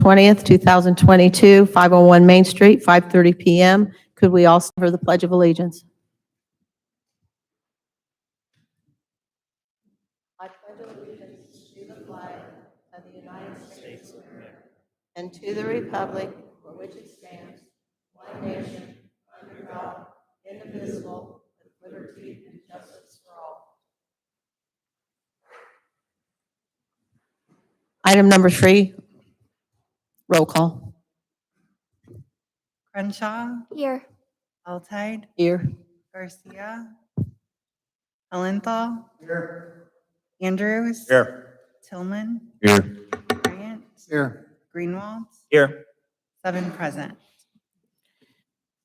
20th, 2022, 501 Main Street, 5:30 PM. Could we also for the Pledge of Allegiance? I pledge allegiance to the flag of the United States of America and to the republic for which it stands, one nation, under God, indivisible, with liberty and justice for all. Item number 3, roll call. Crenshaw, Here. Alteid, Here. Garcia, Alenthal. Here. Andrews. Here. Tillman. Here. Bryant. Here. Greenwald. Here. 7 present.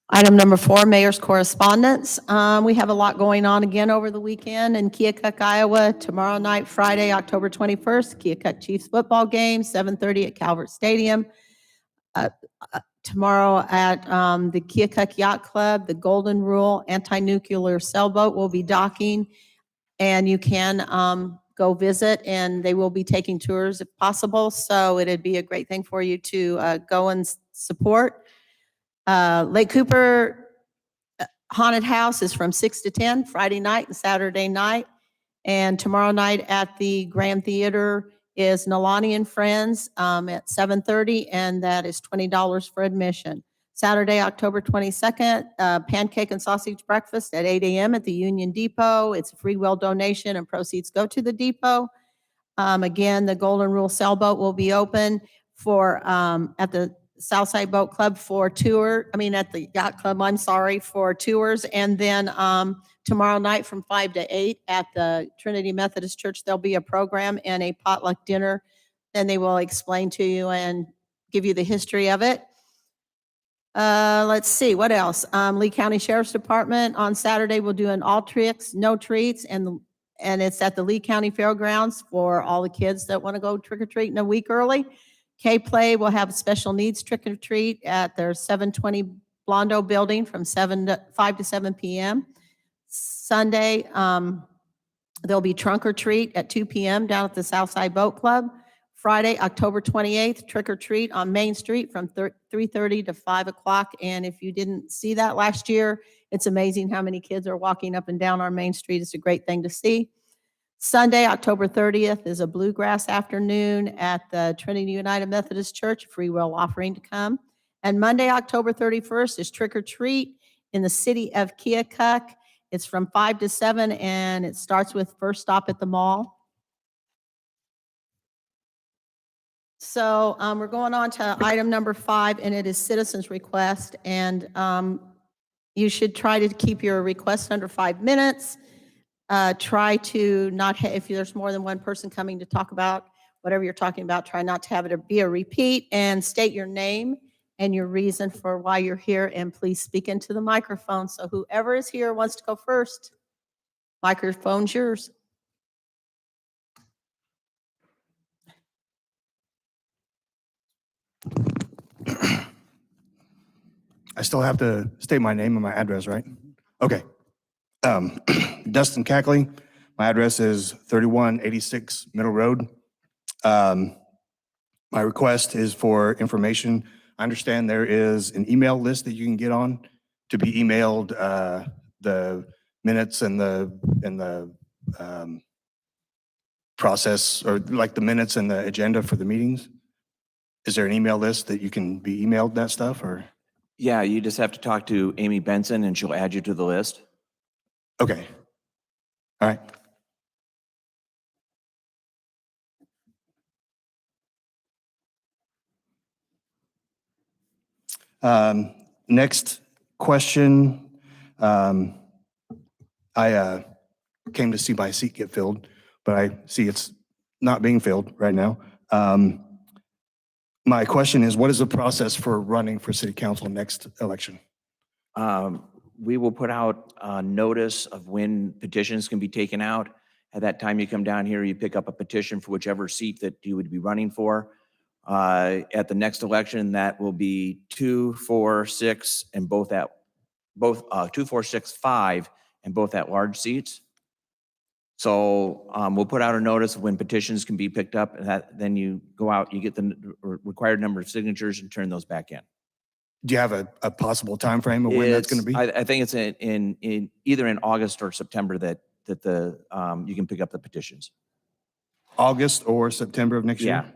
Item number 4, mayor's correspondence. We have a lot going on again over the weekend in Keokuk, Iowa. Tomorrow night, Friday, October 21st, Keokuk Chiefs football game, 7:30 at Calvert Stadium. Tomorrow at the Keokuk Yacht Club, the Golden Rule anti-nuclear sailboat will be docking, and you can go visit, and they will be taking tours if possible. So it'd be a great thing for you to go and support. Lake Cooper Haunted House is from 6 to 10, Friday night and Saturday night. And tomorrow night at the Grand Theater is Nalani and Friends at 7:30, and that is $20 for admission. Saturday, October 22nd, pancake and sausage breakfast at 8 a.m. at the Union Depot. It's a free will donation, and proceeds go to the depot. Again, the Golden Rule sailboat will be open for at the Southside Boat Club for at the Yacht Club, I'm sorry, for tours. And then tomorrow night from 5 to 8 at the Trinity Methodist Church, there'll be a program and a potluck dinner. Then they will explain to you and give you the history of it. Let's see, what else? Lee County Sheriff's Department on Saturday will do an all tricks, no treats, and it's at the Lee County Fairgrounds for all the kids that want to go trick-or-treating a week early. K-Play will have a special needs trick-or-treat at their 720 Blondo building from 5 to 7 p.m. Sunday, there'll be trunk or treat at 2 p.m. down at the Southside Boat Club. Friday, October 28th, trick-or-treat on Main Street from 3:30 to 5 o'clock. And if you didn't see that last year, it's amazing how many kids are walking up and down our Main Street. It's a great thing to see. Sunday, October 30th is a bluegrass afternoon at the Trinity United Methodist Church, a free will offering to come. And Monday, October 31st is trick or treat in the city of Keokuk. It's from 5 to 7, and it starts with first stop at the mall. So we're going on to item number 5, and it is citizens' request. And you should try to keep your request under 5 minutes. Try to not, if there's more than one person coming to talk about whatever you're talking about, try not to have it be a repeat, and state your name and your reason for why you're here, and please speak into the microphone. So whoever is here wants to go first. Microphone's yours. I still have to state my name and my address, right? Okay. Dustin Cackley. My address is 3186 Middle Road. My request is for information. I understand there is an email list that you can get on to be emailed the minutes and the process, or like the minutes and the agenda for the meetings. Is there an email list that you can be emailed that stuff, or? Yeah, you just have to talk to Amy Benson and she'll add you to the list. Okay. All right. Next question. I came to see my seat get filled, but I see it's not being filled right now. My question is, what is the process for running for city council next election? We will put out a notice of when petitions can be taken out. At that time, you come down here, you pick up a petition for whichever seat that you would be running for. At the next election, that will be 2, 4, 6, and both 2, 4, 6, 5, and both at large seats. So we'll put out a notice of when petitions can be picked up, and then you go out, you get the required number of signatures and turn those back in. Do you have a possible time frame of when that's going to be? I think it's in either in August or September that the you can pick up the petitions. August or September of next year? Yeah.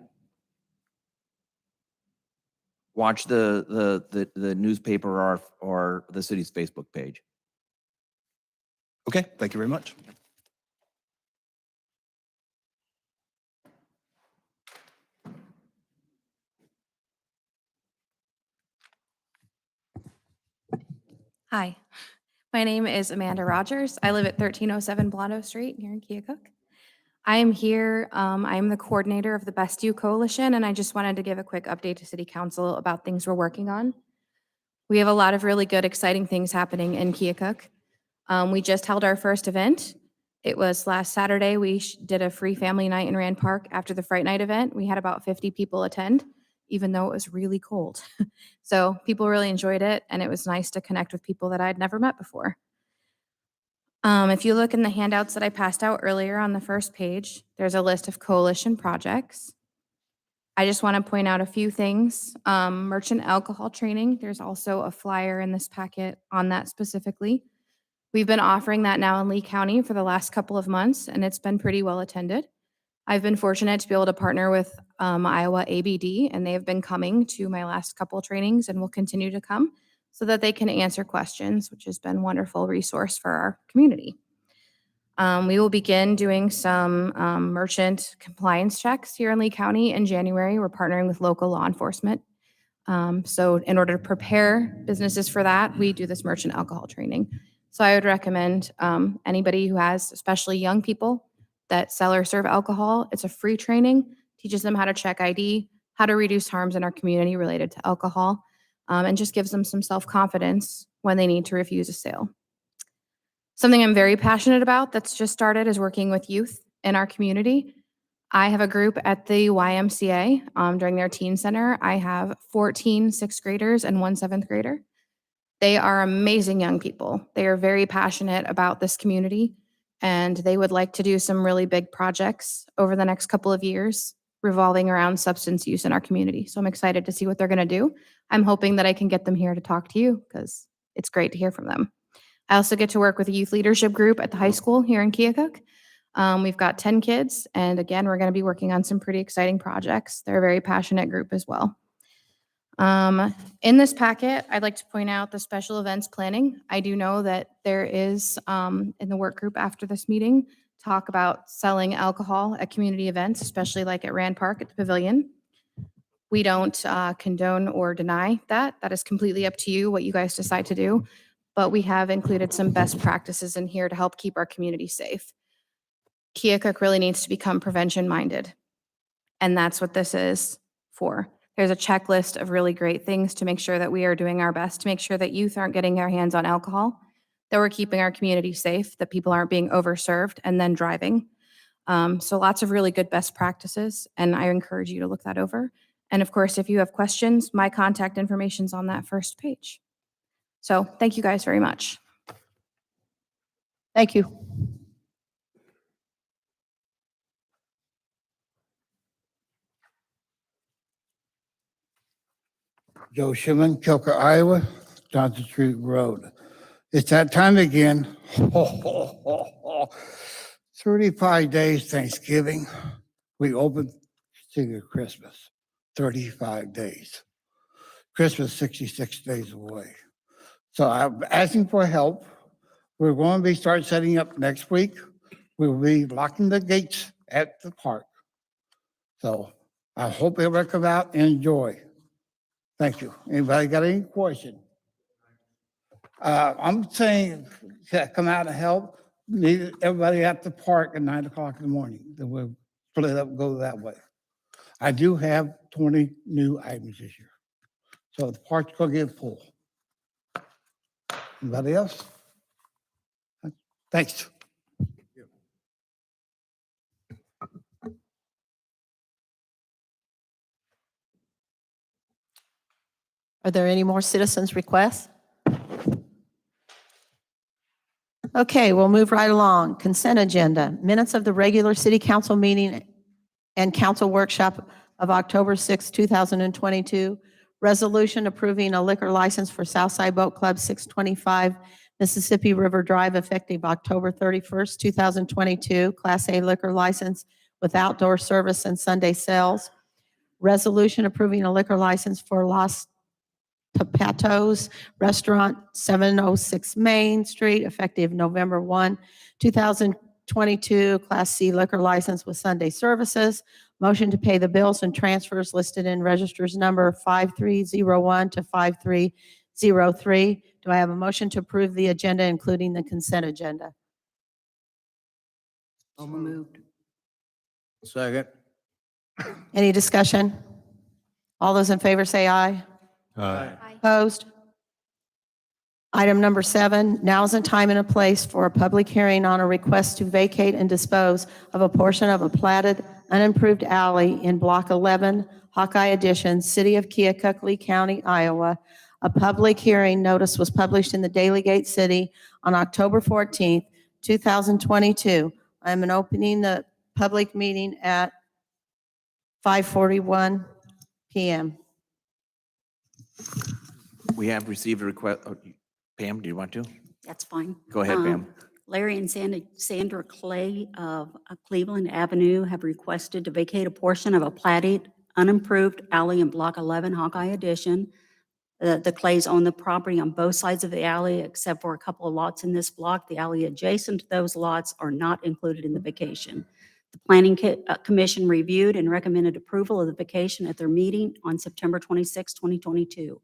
Watch the newspaper or the city's Facebook page. Okay, thank you very much. Hi, my name is Amanda Rogers. I live at 1307 Blondo Street here in Keokuk. I am here, I'm the coordinator of the Best You Coalition, and I just wanted to give a quick update to City Council about things we're working on. We have a lot of really good, exciting things happening in Keokuk. We just held our first event. It was last Saturday. We did a free family night in Rand Park after the Fright Night event. We had about 50 people attend, even though it was really cold. So people really enjoyed it, and it was nice to connect with people that I'd never met before. If you look in the handouts that I passed out earlier on the first page, there's a list of coalition projects. I just want to point out a few things. Merchant alcohol training, there's also a flyer in this packet on that specifically. We've been offering that now in Lee County for the last couple of months, and it's been pretty well attended. I've been fortunate to be able to partner with Iowa ABD, and they have been coming to my last couple trainings and will continue to come so that they can answer questions, which has been a wonderful resource for our community. We will begin doing some merchant compliance checks here in Lee County in January. We're partnering with local law enforcement. So in order to prepare businesses for that, we do this merchant alcohol training. So I would recommend anybody who has, especially young people, that sell or serve alcohol. It's a free training, teaches them how to check ID, how to reduce harms in our community related to alcohol, and just gives them some self-confidence when they need to refuse a sale. Something I'm very passionate about that's just started is working with youth in our community. I have a group at the YMCA during their teen center. I have 14 sixth graders and 1 7th grader. They are amazing young people. They are very passionate about this community, and they would like to do some really big projects over the next couple of years revolving around substance use in our community. So I'm excited to see what they're going to do. I'm hoping that I can get them here to talk to you because it's great to hear from them. I also get to work with a youth leadership group at the high school here in Keokuk. We've got 10 kids, and again, we're going to be working on some pretty exciting projects. They're a very passionate group as well. In this packet, I'd like to point out the special events planning. I do know that there is, in the work group after this meeting, talk about selling alcohol at community events, especially like at Rand Park at the Pavilion. We don't condone or deny that. That is completely up to you, what you guys decide to do. But we have included some best practices in here to help keep our community safe. Keokuk really needs to become prevention-minded, and that's what this is for. There's a checklist of really great things to make sure that we are doing our best to make sure that youth aren't getting their hands on alcohol, that we're keeping our community safe, that people aren't being overserved and then driving. So lots of really good best practices, and I encourage you to look that over. And of course, if you have questions, my contact information's on that first page. So thank you guys very much. Thank you. Joe Shimon, Keokuk, Iowa, Johnson Street Road. It's that time again. 35 days Thanksgiving. We open to Christmas. 35 days. Christmas 66 days away. So I'm asking for help. We're going to be start setting up next week. We will be locking the gates at the park. So I hope everybody come out and enjoy. Thank you. Anybody got any question? I'm saying come out and help. Need everybody at the park at 9 o'clock in the morning. Then we'll split up, go that way. I do have 20 new items this year. So the park's gonna get full. Anybody else? Thanks. Are there any more citizens' requests? Okay, we'll move right along. Consent agenda. Minutes of the regular city council meeting and council workshop of October 6, 2022. Resolution approving a liquor license for Southside Boat Club, 625 Mississippi River Drive, effective October 31st, 2022. Class A liquor license with outdoor service and Sunday sales. Resolution approving a liquor license for Los Tapatos Restaurant, 706 Main Street, effective November 1, 2022. Class C liquor license with Sunday services. Motion to pay the bills and transfers listed in registers number 5301 to 5303. Do I have a motion to approve the agenda, including the consent agenda? So moved. Second. Any discussion? All those in favor say aye. Aye. Opposed? Item number 7, now is a time and a place for a public hearing on a request to vacate and dispose of a portion of a platted, unimproved alley in Block 11, Hawkeye Addition, City of Keokuk, Lee County, Iowa. A public hearing notice was published in the Daily Gate City on October 14th, 2022. I am opening the public meeting at 5:41 p.m. We have received a request. Oh, Pam, do you want to? That's fine. Go ahead, Pam. Larry and Sandra Clay of Cleveland Avenue have requested to vacate a portion of a platted, unimproved alley in Block 11, Hawkeye Addition. The Clays own the property on both sides of the alley, except for a couple of lots in this block. The alley adjacent to those lots are not included in the vacation. The Planning Commission reviewed and recommended approval of the vacation at their meeting on September 26, 2022.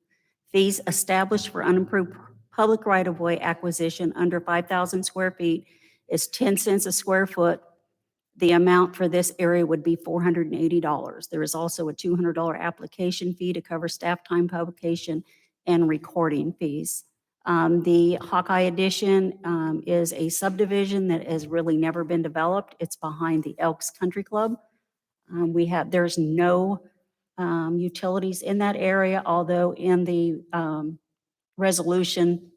Fees established for unimproved public right-of-way acquisition under 5,000 square feet is 10 cents a square foot. The amount for this area would be $480. There is also a $200 application fee to cover staff time, publication, and recording fees. The Hawkeye Addition is a subdivision that has really never been developed. It's behind the Elks Country Club. There's no utilities in that area, although in the resolution,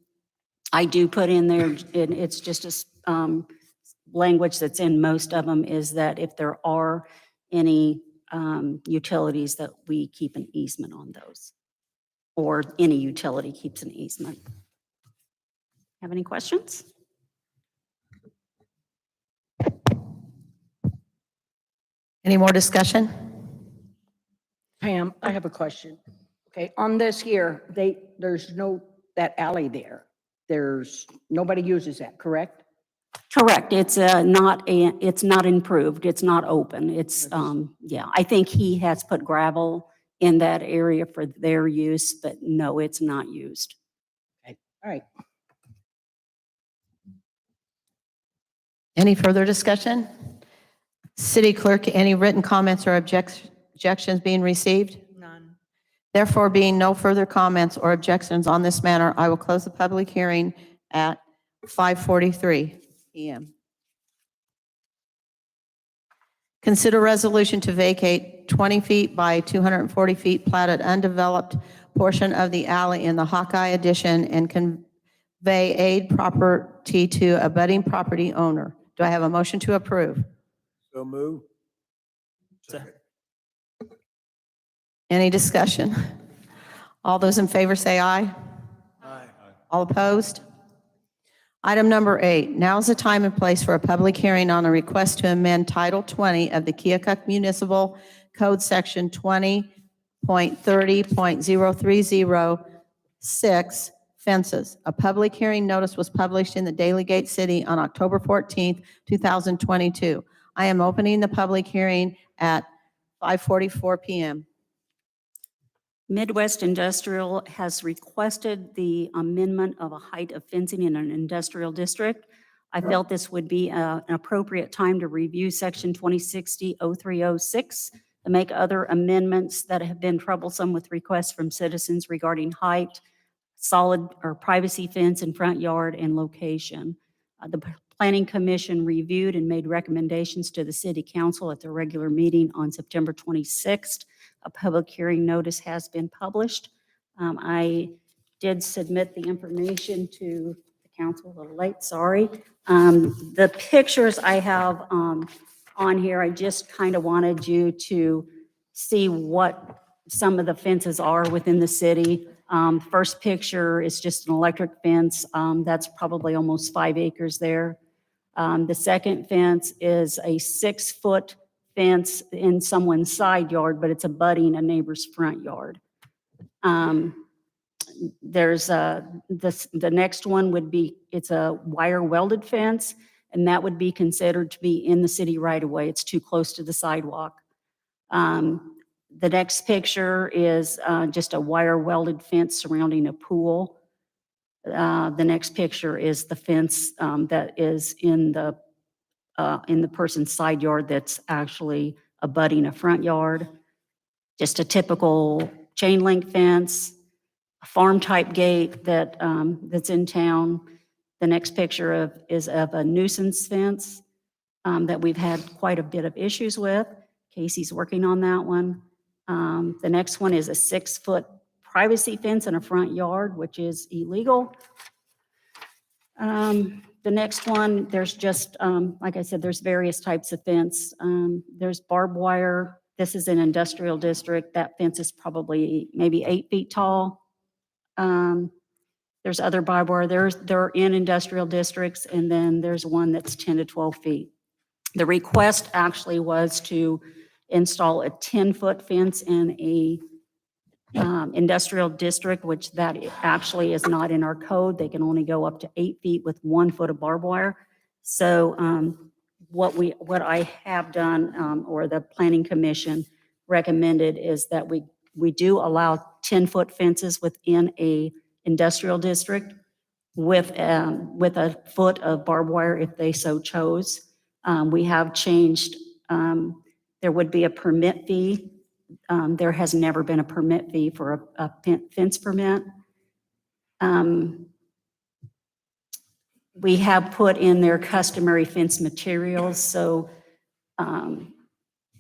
I do put in there, and it's just a language that's in most of them, is that if there are any utilities, that we keep an easement on those, or any utility keeps an easement. Have any questions? Any more discussion? Pam, I have a question. Okay, on this here, there's no, that alley there. Nobody uses that, correct? Correct. It's not improved. It's not open. It's, yeah, I think he has put gravel in that area for their use, but no, it's not used. Okay, all right. Any further discussion? City Clerk, any written comments or objections being received? None. Therefore, being no further comments or objections on this matter, I will close the public hearing at 5:43 p.m. Consider resolution to vacate 20 feet by 240 feet platted undeveloped portion of the alley in the Hawkeye Addition and convey aid property to a budding property owner. Do I have a motion to approve? So move. Second. Any discussion? All those in favor say aye. Aye. All opposed? Item number 8, now is the time and place for a public hearing on a request to amend Title 20 of the Keokuk Municipal Code Section 20.30.0306, fences. A public hearing notice was published in the Daily Gate City on October 14th, 2022. I am opening the public hearing at 5:44 p.m. Midwest Industrial has requested the amendment of a height of fencing in an industrial district. I felt this would be an appropriate time to review Section 2060-0306 to make other amendments that have been troublesome with requests from citizens regarding height, solid or privacy fence in front yard, and location. The Planning Commission reviewed and made recommendations to the City Council at their regular meeting on September 26th. A public hearing notice has been published. I did submit the information to the council, a little late, sorry. The pictures I have on here, I just kind of wanted you to see what some of the fences are within the city. First picture is just an electric fence. That's probably almost 5 acres there. The second fence is a 6-foot fence in someone's side yard, but it's abutting a neighbor's front yard. There's the next one would be, it's a wire welded fence, and that would be considered to be in the city right away. It's too close to the sidewalk. The next picture is just a wire welded fence surrounding a pool. The next picture is the fence that is in the person's side yard that's actually abutting a front yard. Just a typical chain link fence, a farm type gate that that's in town. The next picture is of a nuisance fence that we've had quite a bit of issues with. Casey's working on that one. The next one is a 6-foot privacy fence in a front yard, which is illegal. The next one, there's just, like I said, there's various types of fence. There's barbed wire. This is an industrial district. That fence is probably maybe 8 feet tall. There's other barbed wire. They're in industrial districts, and then there's one that's 10 to 12 feet. The request actually was to install a 10-foot fence in a industrial district, which that actually is not in our code. They can only go up to 8 feet with 1 foot of barbed wire. So what I have done, or the Planning Commission recommended, is that we do allow 10-foot fences within a industrial district with a foot of barbed wire if they so chose. We have changed, there would be a permit fee. There has never been a permit fee for a fence permit. We have put in their customary fence materials, so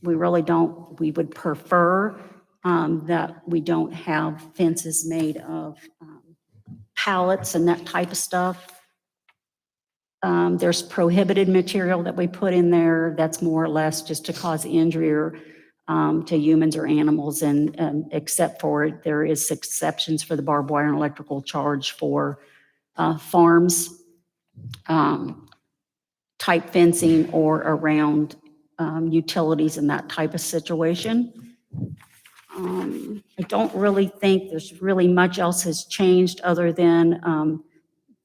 we really don't, we would prefer that we don't have fences made of pallets and that type of stuff. There's prohibited material that we put in there that's more or less just to cause injury or to humans or animals, and except for there is exceptions for the barbed wire and electrical charge for farms type fencing or around utilities and that type of situation. I don't really think there's really much else has changed other than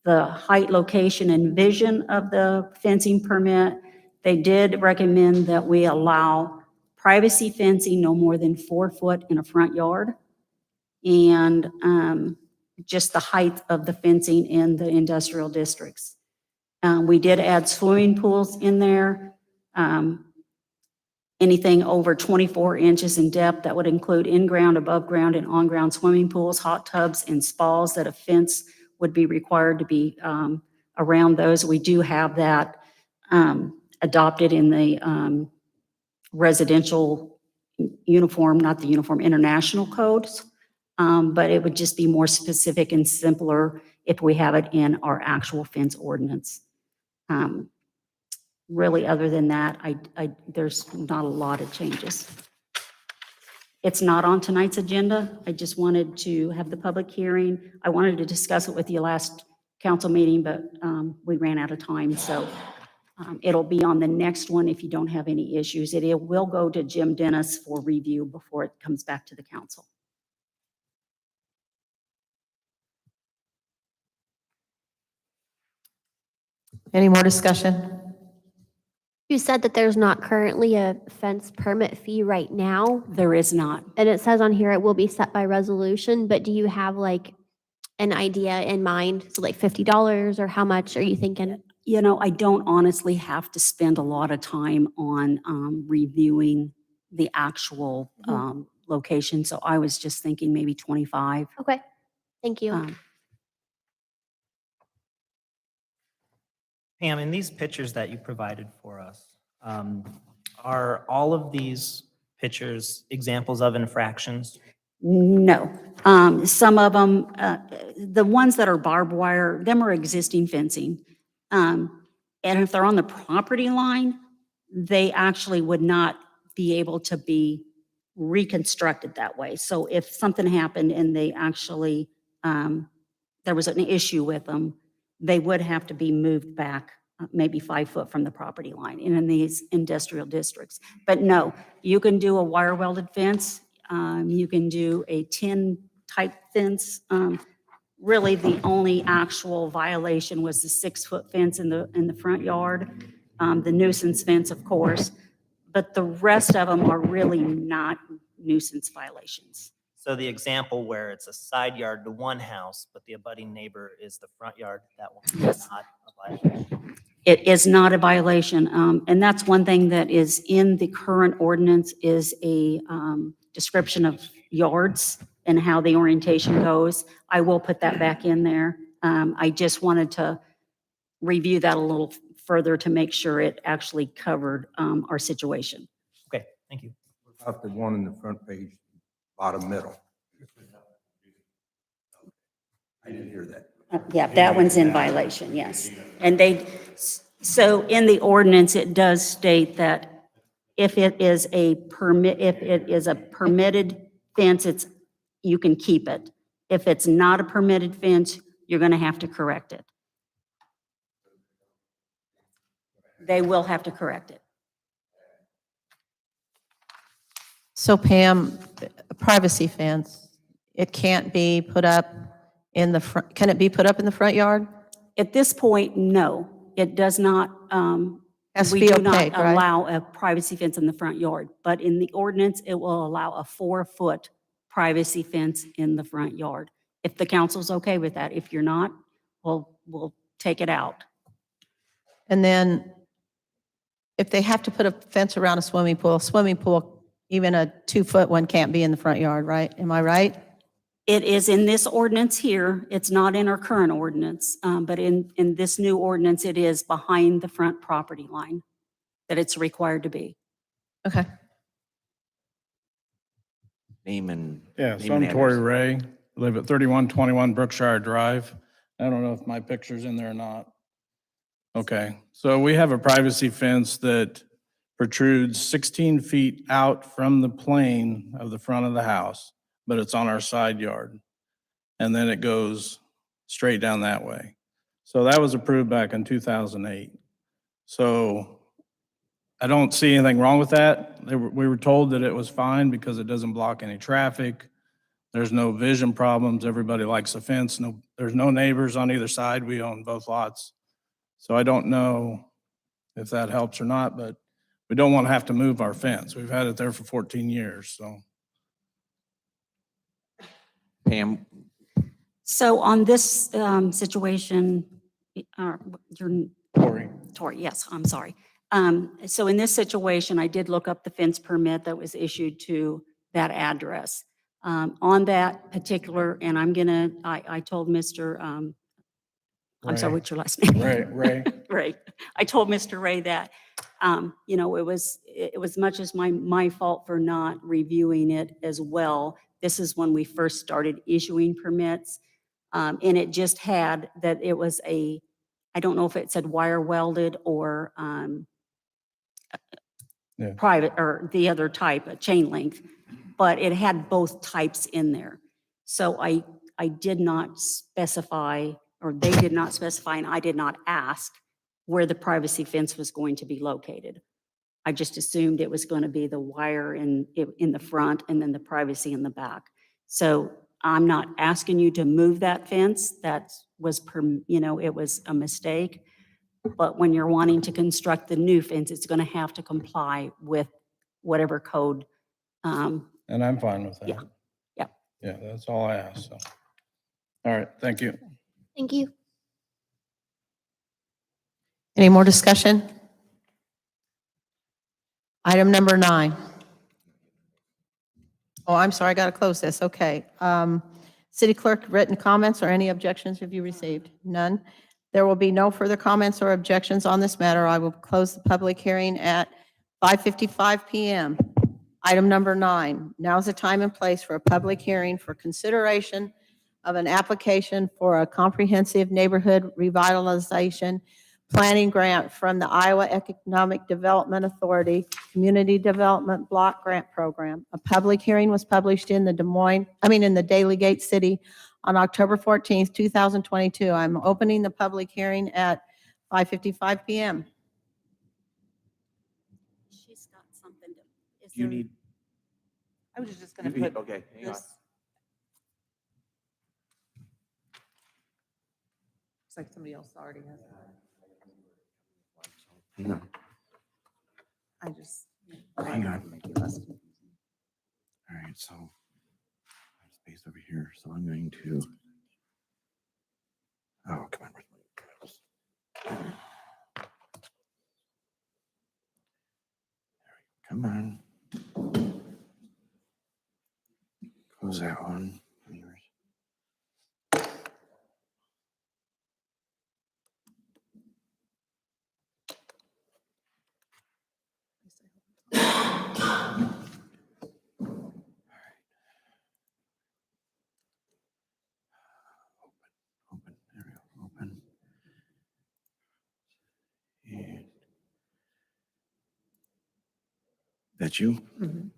the height, location, and vision of the fencing permit. They did recommend that we allow privacy fencing no more than 4 foot in a front yard, and just the height of the fencing in the industrial districts. We did add swimming pools in there. Anything over 24 inches in depth, that would include in-ground, above-ground, and on-ground swimming pools, hot tubs, and spas, that a fence would be required to be around those. We do have that adopted in the residential uniform, not the uniform, international codes, but it would just be more specific and simpler if we have it in our actual fence ordinance. Really, other than that, there's not a lot of changes. It's not on tonight's agenda. I just wanted to have the public hearing. I wanted to discuss it with you last council meeting, but we ran out of time. So it'll be on the next one if you don't have any issues. It will go to Jim Dennis for review before it comes back to the council. Any more discussion? You said that there's not currently a fence permit fee right now, There is not. and it says on here it will be set by resolution, but do you have like an idea in mind? So like $50, or how much are you thinking? You know, I don't honestly have to spend a lot of time on reviewing the actual location. So I was just thinking maybe 25. Okay, thank you. Pam, in these pictures that you provided for us, are all of these pictures examples of infractions? No. Some of them, the ones that are barbed wire, them are existing fencing. And if they're on the property line, they actually would not be able to be reconstructed that way. So if something happened and they actually, there was an issue with them, they would have to be moved back maybe 5 foot from the property line in these industrial districts. But no, you can do a wire welded fence. You can do a tin type fence. Really, the only actual violation was the 6-foot fence in the front yard, the nuisance fence, of course. But the rest of them are really not nuisance violations. So the example where it's a side yard to one house, but the abutting neighbor is the front yard, that one is Yes. not a violation. It is not a violation. And that's one thing that is in the current ordinance is a description of yards and how the orientation goes. I will put that back in there. I just wanted to review that a little further to make sure it actually covered our situation. Okay, thank you. About the one in the front page, bottom middle. I didn't hear that. Yeah, that one's in violation, yes. And so in the ordinance, it does state that if it is a permitted fence, you can keep it. If it's not a permitted fence, you're going to have to correct it. They will have to correct it. So Pam, a privacy fence, it can't be put up in the front, can it be put up in the front yard? At this point, no, it does not. Has to We be do not opaque, right? allow a privacy fence in the front yard, but in the ordinance, it will allow a 4-foot privacy fence in the front yard. If the council's okay with that, if you're not, we'll take it out. And then if they have to put a fence around a swimming pool, even a 2-foot one can't be in the front yard, right? Am I right? It is in this ordinance here. It's not in our current ordinance, but in this new ordinance, it is behind the front property line that it's required to be. Okay. Name and. Yeah, name so and I'm Torrey address. Ray, live at 3121 Brookshire Drive. I don't know if my picture's in there or not. Okay, so we have a privacy fence that protrudes 16 feet out from the plane of the front of the house, but it's on our side yard. And then it goes straight down that way. So that was approved back in 2008. So I don't see anything wrong with that. We were told that it was fine because it doesn't block any traffic. There's no vision problems. Everybody likes the fence. There's no neighbors on either side. We own both lots. So I don't know if that helps or not, but we don't want to have to move our fence. We've had it there for 14 years, so. Pam, So on this situation, you're Tori, yes, I'm sorry. So in this situation, I did look up the fence permit that was issued to that address. On that particular, and I told Mr., I'm sorry, Ray. what's your last name? Ray. Ray. I told Mr. Ray that, it was much as my fault for not reviewing it as well. This is when we first started issuing permits. And it just had that it was I don't know if it said wire welded or Yeah. private or the other type, a chain link, but it had both types in there. So I did not specify, or they did not specify, and I did not ask where the privacy fence was going to be located. I just assumed it was going to be the wire in the front and then the privacy in the back. So I'm not asking you to move that fence. That was, it was a mistake. But when you're wanting to construct the new fence, it's going to have to comply with whatever code. And I'm fine with that. Yeah. Yeah. Yeah, that's all I asked, so. All right, thank you. Thank you. Any more discussion? Item number 9. Oh, I'm sorry, I got to close this. Okay. City Clerk, written comments or any objections have you received? None. There will be no further comments or objections on this matter. I will close the public hearing at 5:55 PM. Item number 9, now is the time and place for a public hearing for consideration of an application for a comprehensive neighborhood revitalization planning grant from the Iowa Economic Development Authority Community Development Block Grant Program. A public hearing was published in the Daily Gate City on October 14th, 2022. I'm opening the public hearing at 5:55 PM. She's got something to. Is Do you there- need, I was just you need- okay, hang on. Looks like somebody else already has that. Hang on. I just. Hang on. Make it less confusing. All right, so I have space over here, so I'm going to. Oh, come on. where's my mouse? Come on. Close that one. Open, there we go, open. And that's you? Mhm.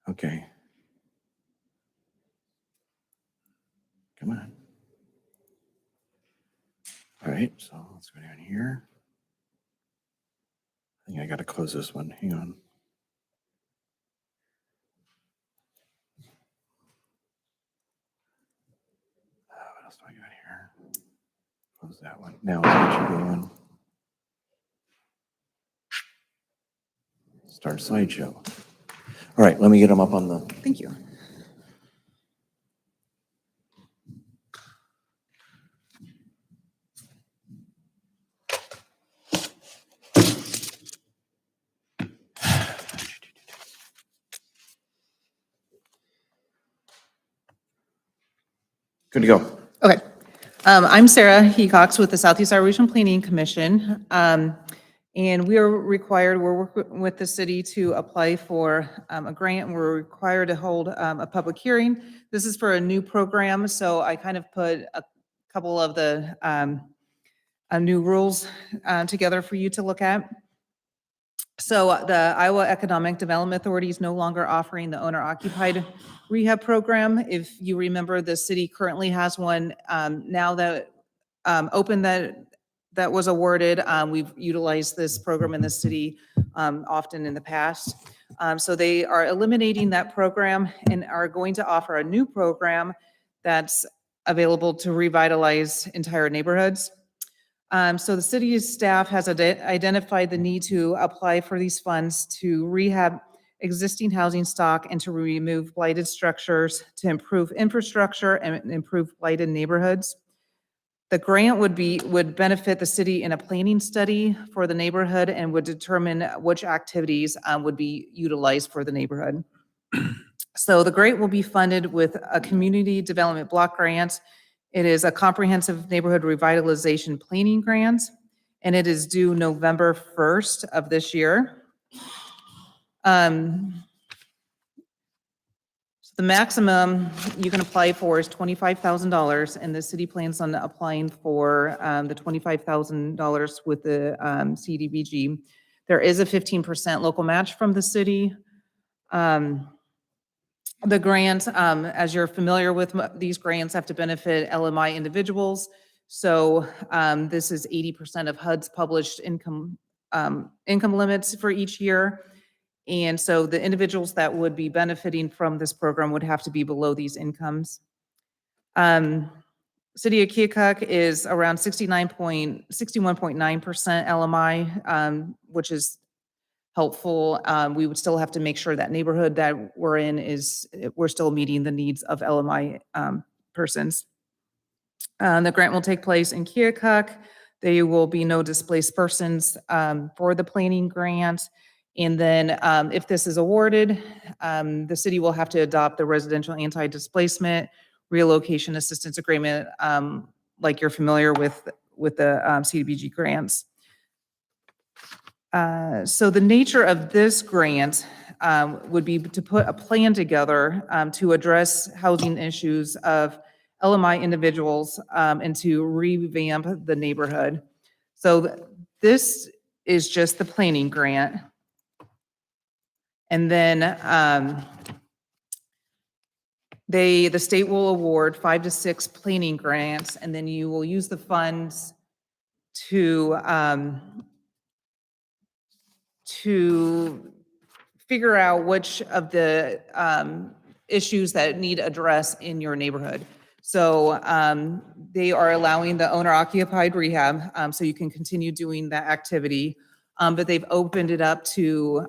Okay. Come on. All right, so let's go down here. I think I gotta close this one, hang on. What else do I got here? Close that one. Now let's get you going. Start slideshow. All right, let me get them up on the. Thank you. Good to go. Okay. I'm Sarah Hecox with the Southeast Iowa Regional Planning Commission. And we're working with the city to apply for a grant. We're required to hold a public hearing. This is for a new program, so I kind of put a couple of the new rules together for you to look at. So the Iowa Economic Development Authority is no longer offering the owner-occupied rehab program. If you remember, the city currently has one now that open that was awarded. We've utilized this program in the city often in the past. So they are eliminating that program and are going to offer a new program that's available to revitalize entire neighborhoods. So the city's staff has identified the need to apply for these funds to rehab existing housing stock and to remove blighted structures, to improve infrastructure and improve blighted neighborhoods. The grant would benefit the city in a planning study for the neighborhood and would determine which activities would be utilized for the neighborhood. So the grant will be funded with a community development block grant. It is a comprehensive neighborhood revitalization planning grant, and it is due November 1st of this year. So the maximum you can apply for is $25,000, and the city plans on applying for the $25,000 with the CDBG. There is a 15% local match from the city. The grant, as you're familiar with, these grants have to benefit LMI individuals. So this is 80% of HUD's published income limits for each year. And so the individuals that would be benefiting from this program would have to be below these incomes. City of Keokuk is around 61.9% LMI, which is helpful. We would still have to make sure that neighborhood that we're in we're still meeting the needs of LMI persons. The grant will take place in Keokuk. There will be no displaced persons for the planning grant. And then if this is awarded, the city will have to adopt the residential anti-displacement relocation assistance agreement, like you're familiar with the CDBG grants. So the nature of this grant would be to put a plan together to address housing issues of LMI individuals and to revamp the neighborhood. So this is just the planning grant. And then the state will award 5 to 6 planning grants, and then you will use the funds to figure out which of the issues that need address in your neighborhood. So they are allowing the owner occupied rehab, so you can continue doing that activity. But they've opened it up to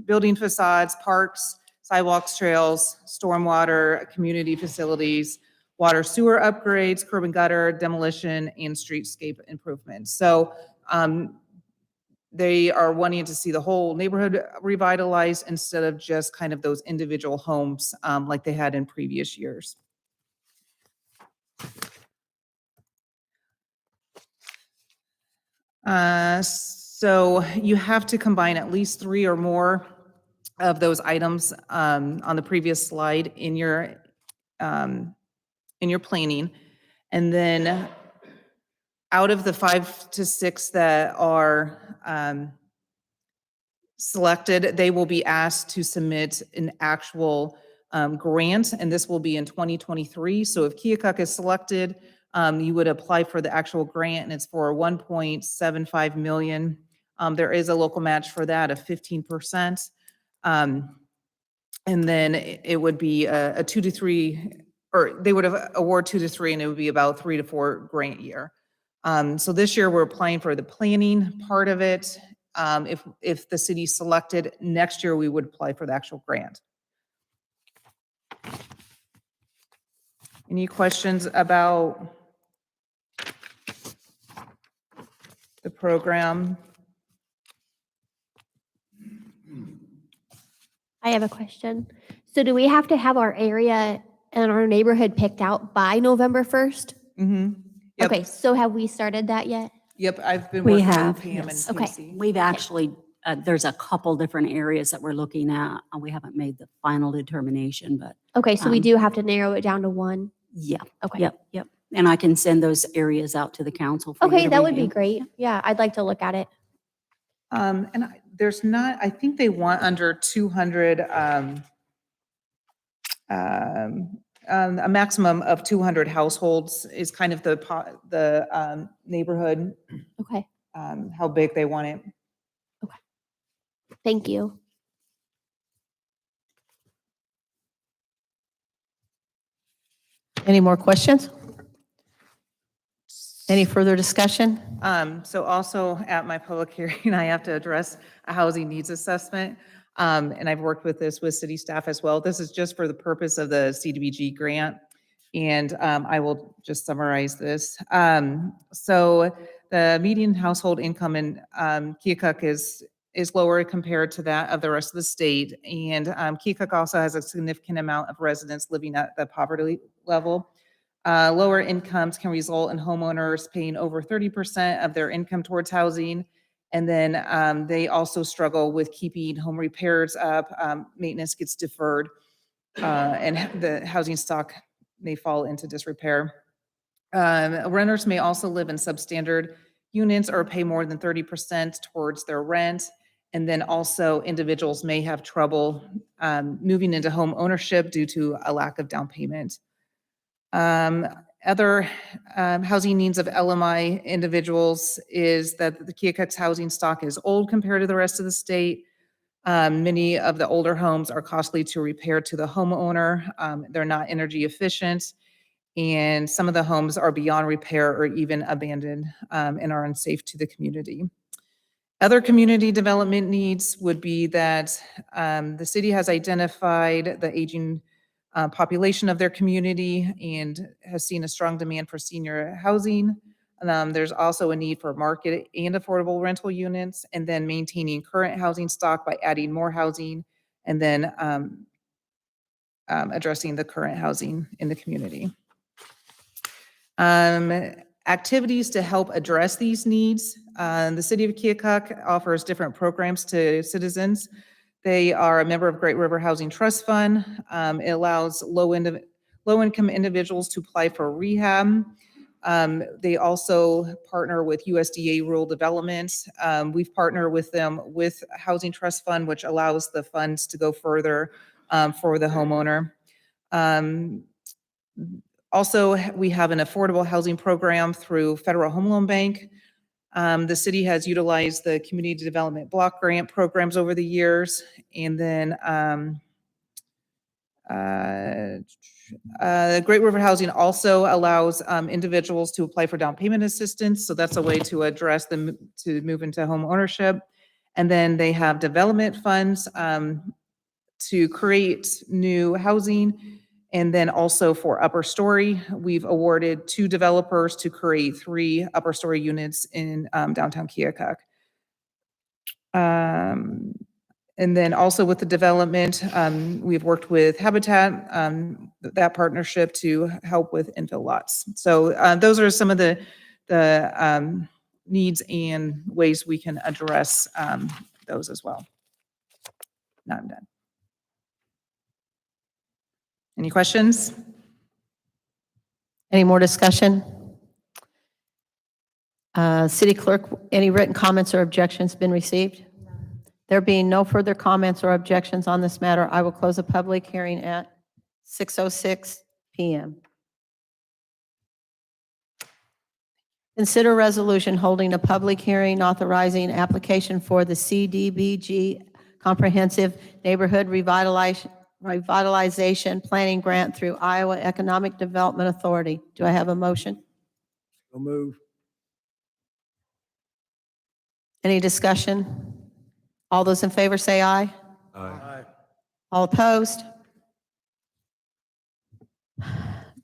building facades, parks, sidewalks, trails, stormwater, community facilities, water sewer upgrades, curb and gutter, demolition, and streetscape improvements. So they are wanting to see the whole neighborhood revitalized instead of just kind of those individual homes like they had in previous years. So you have to combine at least 3 or more of those items on the previous slide in your planning. And then out of the 5 to 6 that are selected, they will be asked to submit an actual grant, and this will be in 2023. So if Keokuk is selected, you would apply for the actual grant, and it's for 1.75 million. There is a local match for that of 15%. And then it would be a 2 to 3, or they would have award 2 to 3, and it would be about 3 to 4 grant year. So this year we're applying for the planning part of it. If the city selected, next year we would apply for the actual grant. Any questions about the program? I have a question. So do we have to have our area and our neighborhood picked out by November 1st? Mm-hmm. Yep. Okay, so have we started that yet? Yep, I've been We working have, with Pam yes. and Okay. Casey. We've actually, there's a couple different areas that we're looking at. We haven't made the final determination, but Okay, so we Um, do have to narrow it down to one. yeah. Okay. Yep. And I can send those areas out to the council for you Okay, to that would be review. great. Yeah, I'd like to look at it. There's not, I think they want under 200, a maximum of 200 households is kind of the neighborhood, Okay, how big they want it. thank you. Any more questions? Any further discussion? So also at my public hearing, I have to address a housing needs assessment. And I've worked with this with city staff as well. This is just for the purpose of the CDBG grant. And I will just summarize this. So the median household income in Keokuk is lower compared to that of the rest of the state. And Keokuk also has a significant amount of residents living at the poverty level. Lower incomes can result in homeowners paying over 30% of their income towards housing. And then they also struggle with keeping home repairs up. Maintenance gets deferred, and the housing stock may fall into disrepair. Renters may also live in substandard units or pay more than 30% towards their rent. And then also individuals may have trouble moving into home ownership due to a lack of down payment. Other housing needs of LMI individuals is that the Keokuk's housing stock is old compared to the rest of the state. Many of the older homes are costly to repair to the homeowner. They're not energy efficient. And some of the homes are beyond repair or even abandoned and are unsafe to the community. Other community development needs would be that the city has identified the aging population of their community and has seen a strong demand for senior housing. There's also a need for market and affordable rental units, and then maintaining current housing stock by adding more housing, and then addressing the current housing in the community. Activities to help address these needs The city of Keokuk offers different programs to citizens. They are a member of Great River Housing Trust Fund. It allows low-income individuals to apply for rehab. They also partner with USDA Rural Development. We've partnered with them with Housing Trust Fund, which allows the funds to go further for the homeowner. Also, we have an affordable housing program through Federal Home Loan Bank. The city has utilized the community development block grant programs over the years. And then Great River Housing also allows individuals to apply for down payment assistance. So that's a way to address them to move into home ownership. And then they have development funds to create new housing. And then also for upper story, we've awarded 2 developers to create 3 upper story units in downtown Keokuk. And then also with the development, we've worked with Habitat, that partnership to help with infill lots. So those are some of the needs and ways we can address those as well. Now I'm done. Any questions? Any more discussion? City Clerk, any written comments or objections been received? There being no further comments or objections on this matter, I will close the public hearing at 6:06 PM. Consider resolution holding a public hearing authorizing application for the CDBG Comprehensive Neighborhood Revitalization Planning Grant through Iowa Economic Development Authority. Do I have a motion? So move. Any discussion? All those in favor say aye. Aye. All opposed?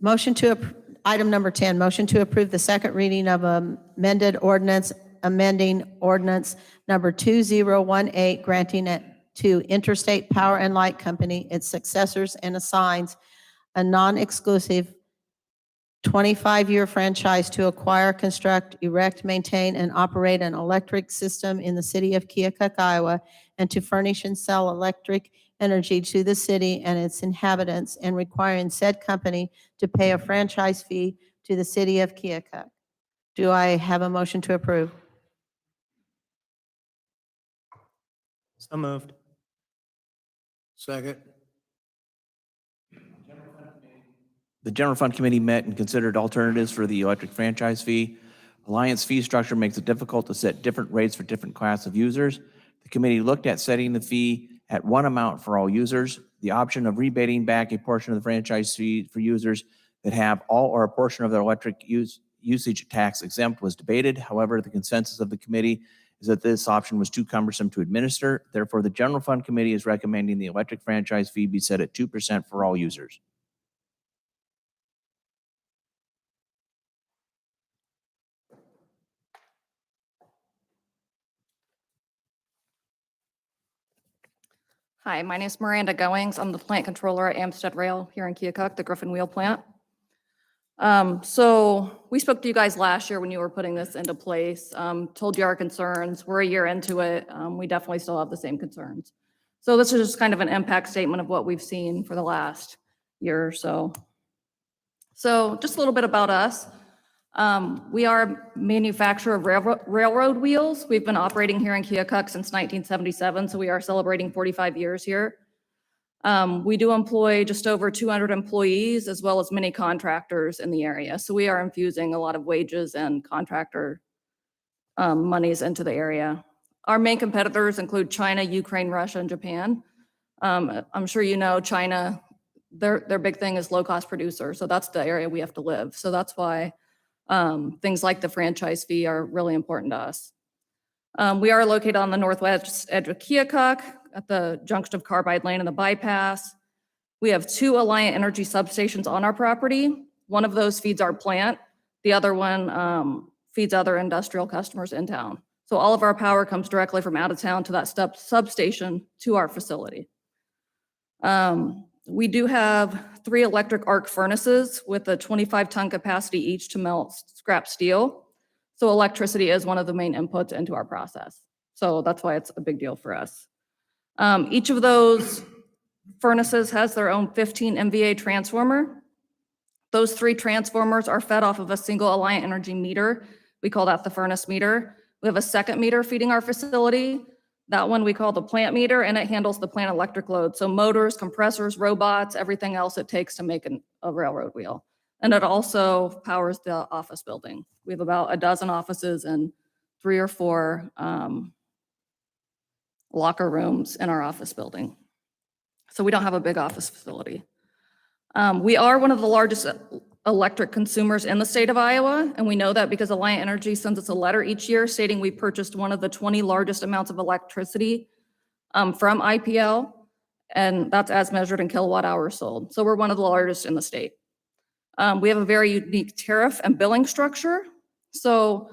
Motion to, item number 10, motion to approve the second reading of amended ordinance, amending ordinance number 2018, granting it to Interstate Power and Light Company, its successors, and assigns a non-exclusive 25-year franchise to acquire, construct, erect, maintain, and operate an electric system in the city of Keokuk, Iowa, and to furnish and sell electric energy to the city and its inhabitants, and requiring said company to pay a franchise fee to the city of Keokuk. Do I have a motion to approve? So moved. Second. The General Fund Committee met and considered alternatives for the electric franchise fee. Alliance fee structure makes it difficult to set different rates for different class of users. The committee looked at setting the fee at one amount for all users. The option of rebating back a portion of the franchise fee for users that have all or a portion of their electric usage tax exempt was debated. However, the consensus of the committee is that this option was too cumbersome to administer. Therefore, the General Fund Committee is recommending the electric franchise fee be set at 2% for all users. Hi, my name is Miranda Goings. I'm the plant controller at Amstead Rail here in Keokuk, the Griffin Wheel plant. So we spoke to you guys last year when you were putting this into place, told you our concerns. We're a year into it. We definitely still have the same concerns. So this is just kind of an impact statement of what we've seen for the last year or so. So just a little bit about us. We are a manufacturer of railroad wheels. We've been operating here in Keokuk since 1977, so we are celebrating 45 years here. We do employ just over 200 employees as well as many contractors in the area. So we are infusing a lot of wages and contractor monies into the area. Our main competitors include China, Ukraine, Russia, and Japan. I'm sure you know China, their big thing is low-cost producer. So that's the area we have to live. So that's why things like the franchise fee are really important to us. We are located on the northwest edge of Keokuk at the junction of Carbide Lane and the bypass. We have 2 Alliant Energy substations on our property. One of those feeds our plant. The other one feeds other industrial customers in town. So all of our power comes directly from out of town to that substation to our facility. We do have 3 electric arc furnaces with a 25-ton capacity each to melt scrap steel. So electricity is one of the main inputs into our process. So that's why it's a big deal for us. Each of those furnaces has their own 15 MVA transformer. Those 3 transformers are fed off of a single Alliant Energy meter. We call that the furnace meter. We have a second meter feeding our facility. That one we call the plant meter, and it handles the plant electric load. So motors, compressors, robots, everything else it takes to make a railroad wheel. And it also powers the office building. We have about a dozen offices and 3 or 4 locker rooms in our office building. So we don't have a big office facility. We are one of the largest electric consumers in the state of Iowa, and we know that because Alliant Energy sends us a letter each year stating we purchased one of the 20 largest amounts of electricity from IPL, and that's as measured in kilowatt hours sold. So we're one of the largest in the state. We have a very unique tariff and billing structure. So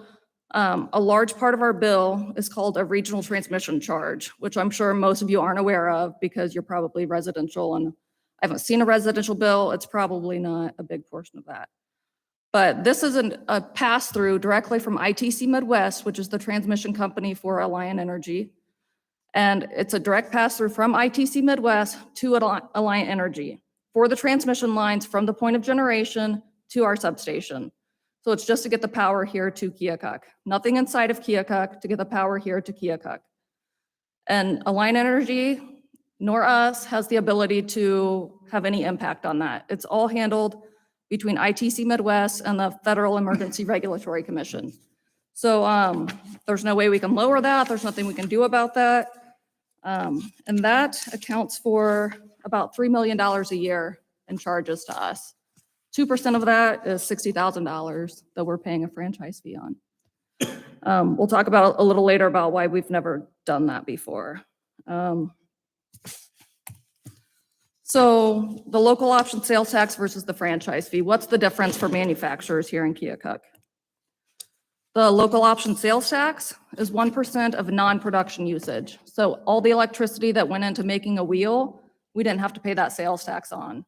a large part of our bill is called a regional transmission charge, which I'm sure most of you aren't aware of because you're probably residential, and I haven't seen a residential bill. It's probably not a big portion of that. But this is a pass-through directly from ITC Midwest, which is the transmission company for Alliant Energy. And it's a direct pass-through from ITC Midwest to Alliant Energy for the transmission lines from the point of generation to our substation. So it's just to get the power here to Keokuk. Nothing inside of Keokuk to get the power here to Keokuk. And Alliant Energy, nor us, has the ability to have any impact on that. It's all handled between ITC Midwest and the Federal Emergency Regulatory Commission. So there's no way we can lower that. There's nothing we can do about that. And that accounts for about $3 million a year in charges to us. 2% of that is $60,000 that we're paying a franchise fee on. We'll talk about a little later about why we've never done that before. So the local option sales tax versus the franchise fee. What's the difference for manufacturers here in Keokuk? The local option sales tax is 1% of non-production usage. So all the electricity that went into making a wheel, we didn't have to pay that sales tax on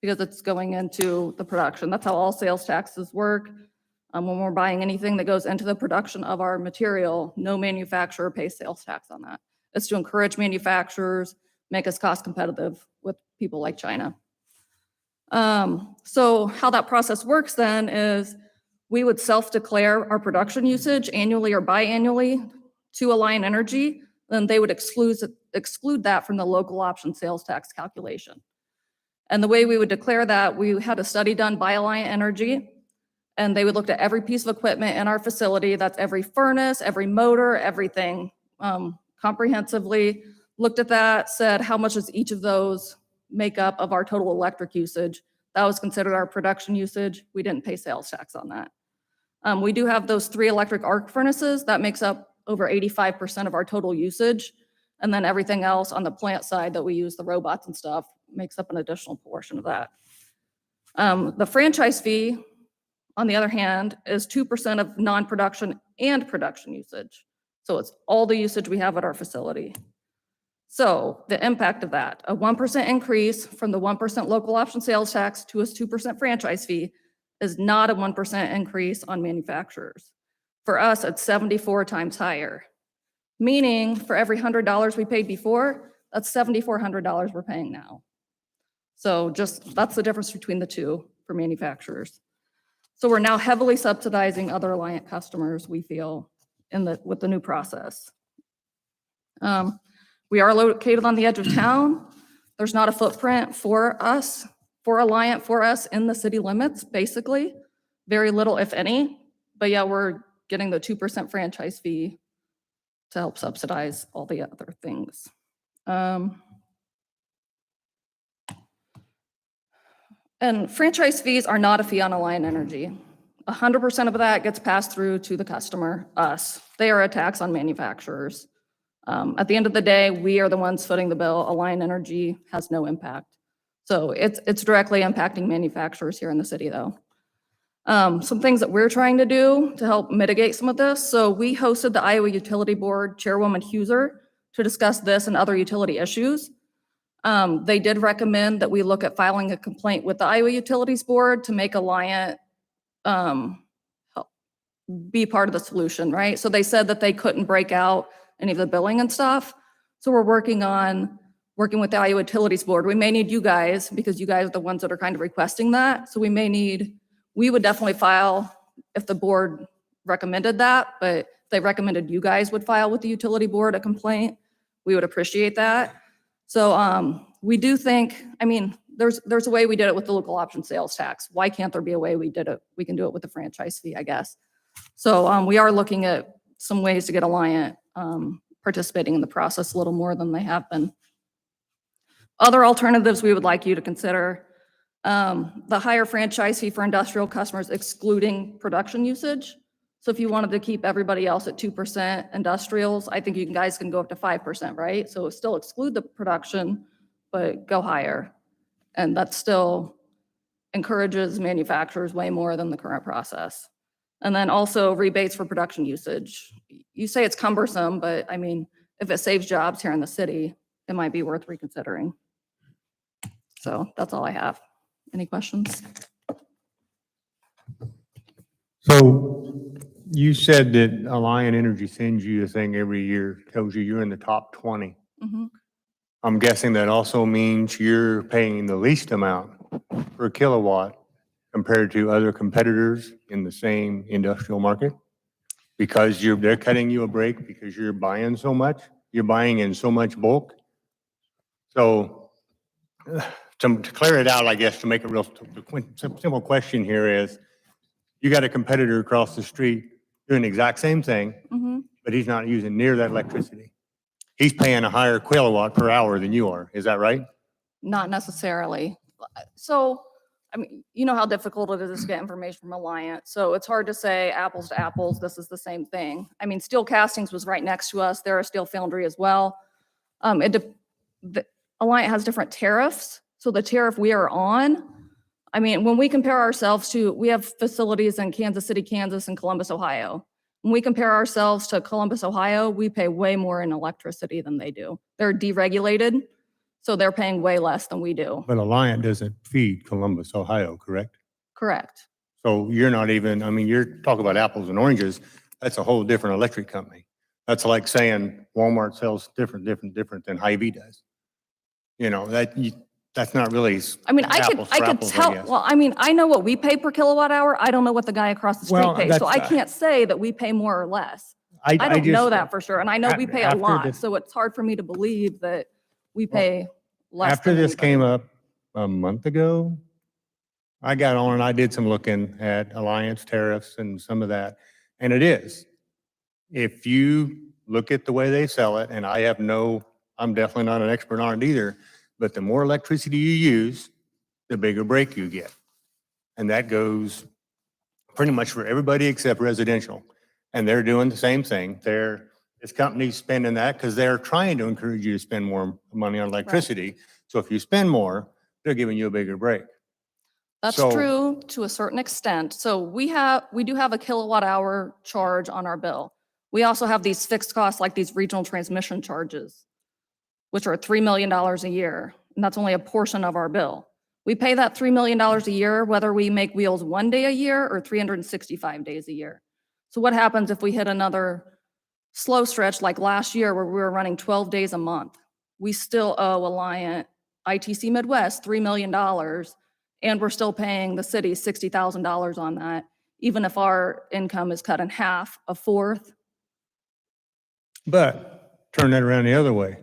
because it's going into the production. That's how all sales taxes work. When we're buying anything that goes into the production of our material, no manufacturer pays sales tax on that. It's to encourage manufacturers, make us cost competitive with people like China. So how that process works then is we would self-declare our production usage annually or biannually to Alliant Energy, then they would exclude that from the local option sales tax calculation. And the way we would declare that, we had a study done by Alliant Energy, and they would look at every piece of equipment in our facility. That's every furnace, every motor, everything, comprehensively looked at that, said how much does each of those make up of our total electric usage. That was considered our production usage. We didn't pay sales tax on that. We do have those 3 electric arc furnaces. That makes up over 85% of our total usage. And then everything else on the plant side that we use, the robots and stuff, makes up an additional portion of that. The franchise fee, on the other hand, is 2% of non-production and production usage. So it's all the usage we have at our facility. So the impact of that, a 1% increase from the 1% local option sales tax to a 2% franchise fee is not a 1% increase on manufacturers. For us, it's 74 times higher, meaning for every $100 we paid before, that's $7,400 we're paying now. So just that's the difference between the two for manufacturers. So we're now heavily subsidizing other Alliant customers, we feel, with the new process. We are located on the edge of town. There's not a footprint for us, for Alliant, for us in the city limits, basically. Very little, if any. But yeah, we're getting the 2% franchise fee to help subsidize all the other things. And franchise fees are not a fee on Alliant Energy. 100% of that gets passed through to the customer, us. They are a tax on manufacturers. At the end of the day, we are the ones footing the bill. Alliant Energy has no impact. So it's directly impacting manufacturers here in the city, though. Some things that we're trying to do to help mitigate some of this. So we hosted the Iowa Utility Board Chairwoman Huser to discuss this and other utility issues. They did recommend that we look at filing a complaint with the Iowa Utilities Board to make Alliant be part of the solution, right? So they said that they couldn't break out any of the billing and stuff. So we're working with the Iowa Utilities Board. We may need you guys because you guys are the ones that are kind of requesting that. So we would definitely file if the board recommended that, but if they recommended you guys would file with the utility board a complaint, we would appreciate that. So we do think, I mean, there's a way we did it with the local option sales tax. Why can't there be a way we can do it with the franchise fee, I guess. So we are looking at some ways to get Alliant participating in the process a little more than they have been. Other alternatives we would like you to consider, the higher franchise fee for industrial customers excluding production usage. So if you wanted to keep everybody else at 2% industrials, I think you guys can go up to 5%, right? So still exclude the production, but go higher. And that still encourages manufacturers way more than the current process. And then also rebates for production usage. You say it's cumbersome, but I mean, if it saves jobs here in the city, it might be worth reconsidering. So that's all I have. Any questions? So you said that Alliant Energy sends you a thing every year, tells you you're in the top 20. Mhm. I'm guessing that also means you're paying the least amount per kilowatt compared to other competitors in the same industrial market? Because they're cutting you a break because you're buying so much, you're buying in so much bulk. So to clear it out, I guess, to make it real, the simple question here is, you got a competitor across the street doing the exact same thing, Mhm. but he's not using near that electricity. He's paying a higher kilowatt per hour than you are. Is that right? Not necessarily. So, I mean, you know how difficult it is to get information from Alliant. So it's hard to say apples to apples, this is the same thing. I mean, Steel Castings was right next to us. They're a steel foundry as well. Alliant has different tariffs. So the tariff we are on, I mean, when we compare ourselves to, we have facilities in Kansas City, Kansas, and Columbus, Ohio. When we compare ourselves to Columbus, Ohio, we pay way more in electricity than they do. They're deregulated, so they're paying way less than we do. But Alliant doesn't feed Columbus, Ohio, correct? Correct. So you're not even, I mean, you're talking about apples and oranges. That's a whole different electric company. That's like saying Walmart sells different than Hy-Vee does. You know, that's not really I mean, I could apples, tell, guess. well, I mean, I know what we pay per kilowatt hour. I don't know what the guy across the street Well, pays. So I that's- can't say that we pay more or less. I don't know that for sure. And I know we pay a after lot, this- so it's hard for me to believe that we pay less. After than this anybody. came up a month ago, I got on and I did some looking at Alliance tariffs and some of that. And it is. If you look at the way they sell it, and I'm definitely not an expert on it either, but the more electricity you use, the bigger break you get. And that goes pretty much for everybody except residential. And they're doing the same thing. This company's spending that because they're trying to encourage you to spend more money on electricity. So if you spend more, they're giving you a bigger break. That's So- true to a certain extent. So we do have a kilowatt hour charge on our bill. We also have these fixed costs like these regional transmission charges, which are $3 million a year. And that's only a portion of our bill. We pay that $3 million a year, whether we make wheels 1 day a year or 365 days a year. So what happens if we hit another slow stretch like last year where we were running 12 days a month? We still owe Alliant ITC Midwest $3 million, and we're still paying the city $60,000 on that, even if our income is cut in half, a fourth. But turn that around the other way.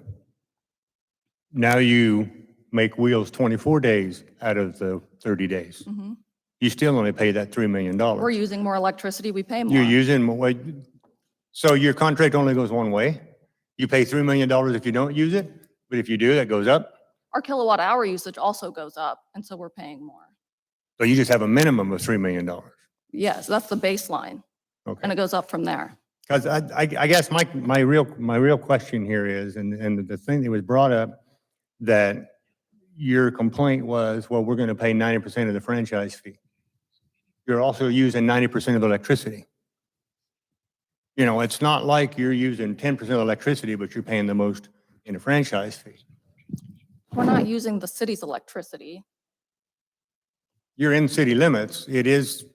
Now you make wheels 24 days out of the 30 days. Mhm. You still only pay that $3 million. We're using more electricity, we pay more. You're using more, so your contract only goes one way. You pay $3 million if you don't use it, but if you do, that goes up. Our kilowatt hour usage also goes up, and so we're paying more. So you just have a minimum of $3 million. Yes, that's the baseline, and Okay. it goes up from there. Because I guess my real question here is, and the thing that was brought up, that your complaint was, well, we're going to pay 90% of the franchise fee. You're also using 90% of the electricity. You know, it's not like you're using 10% of electricity, but you're paying the most in a franchise fee. We're not using the city's electricity. You're in city limits. It is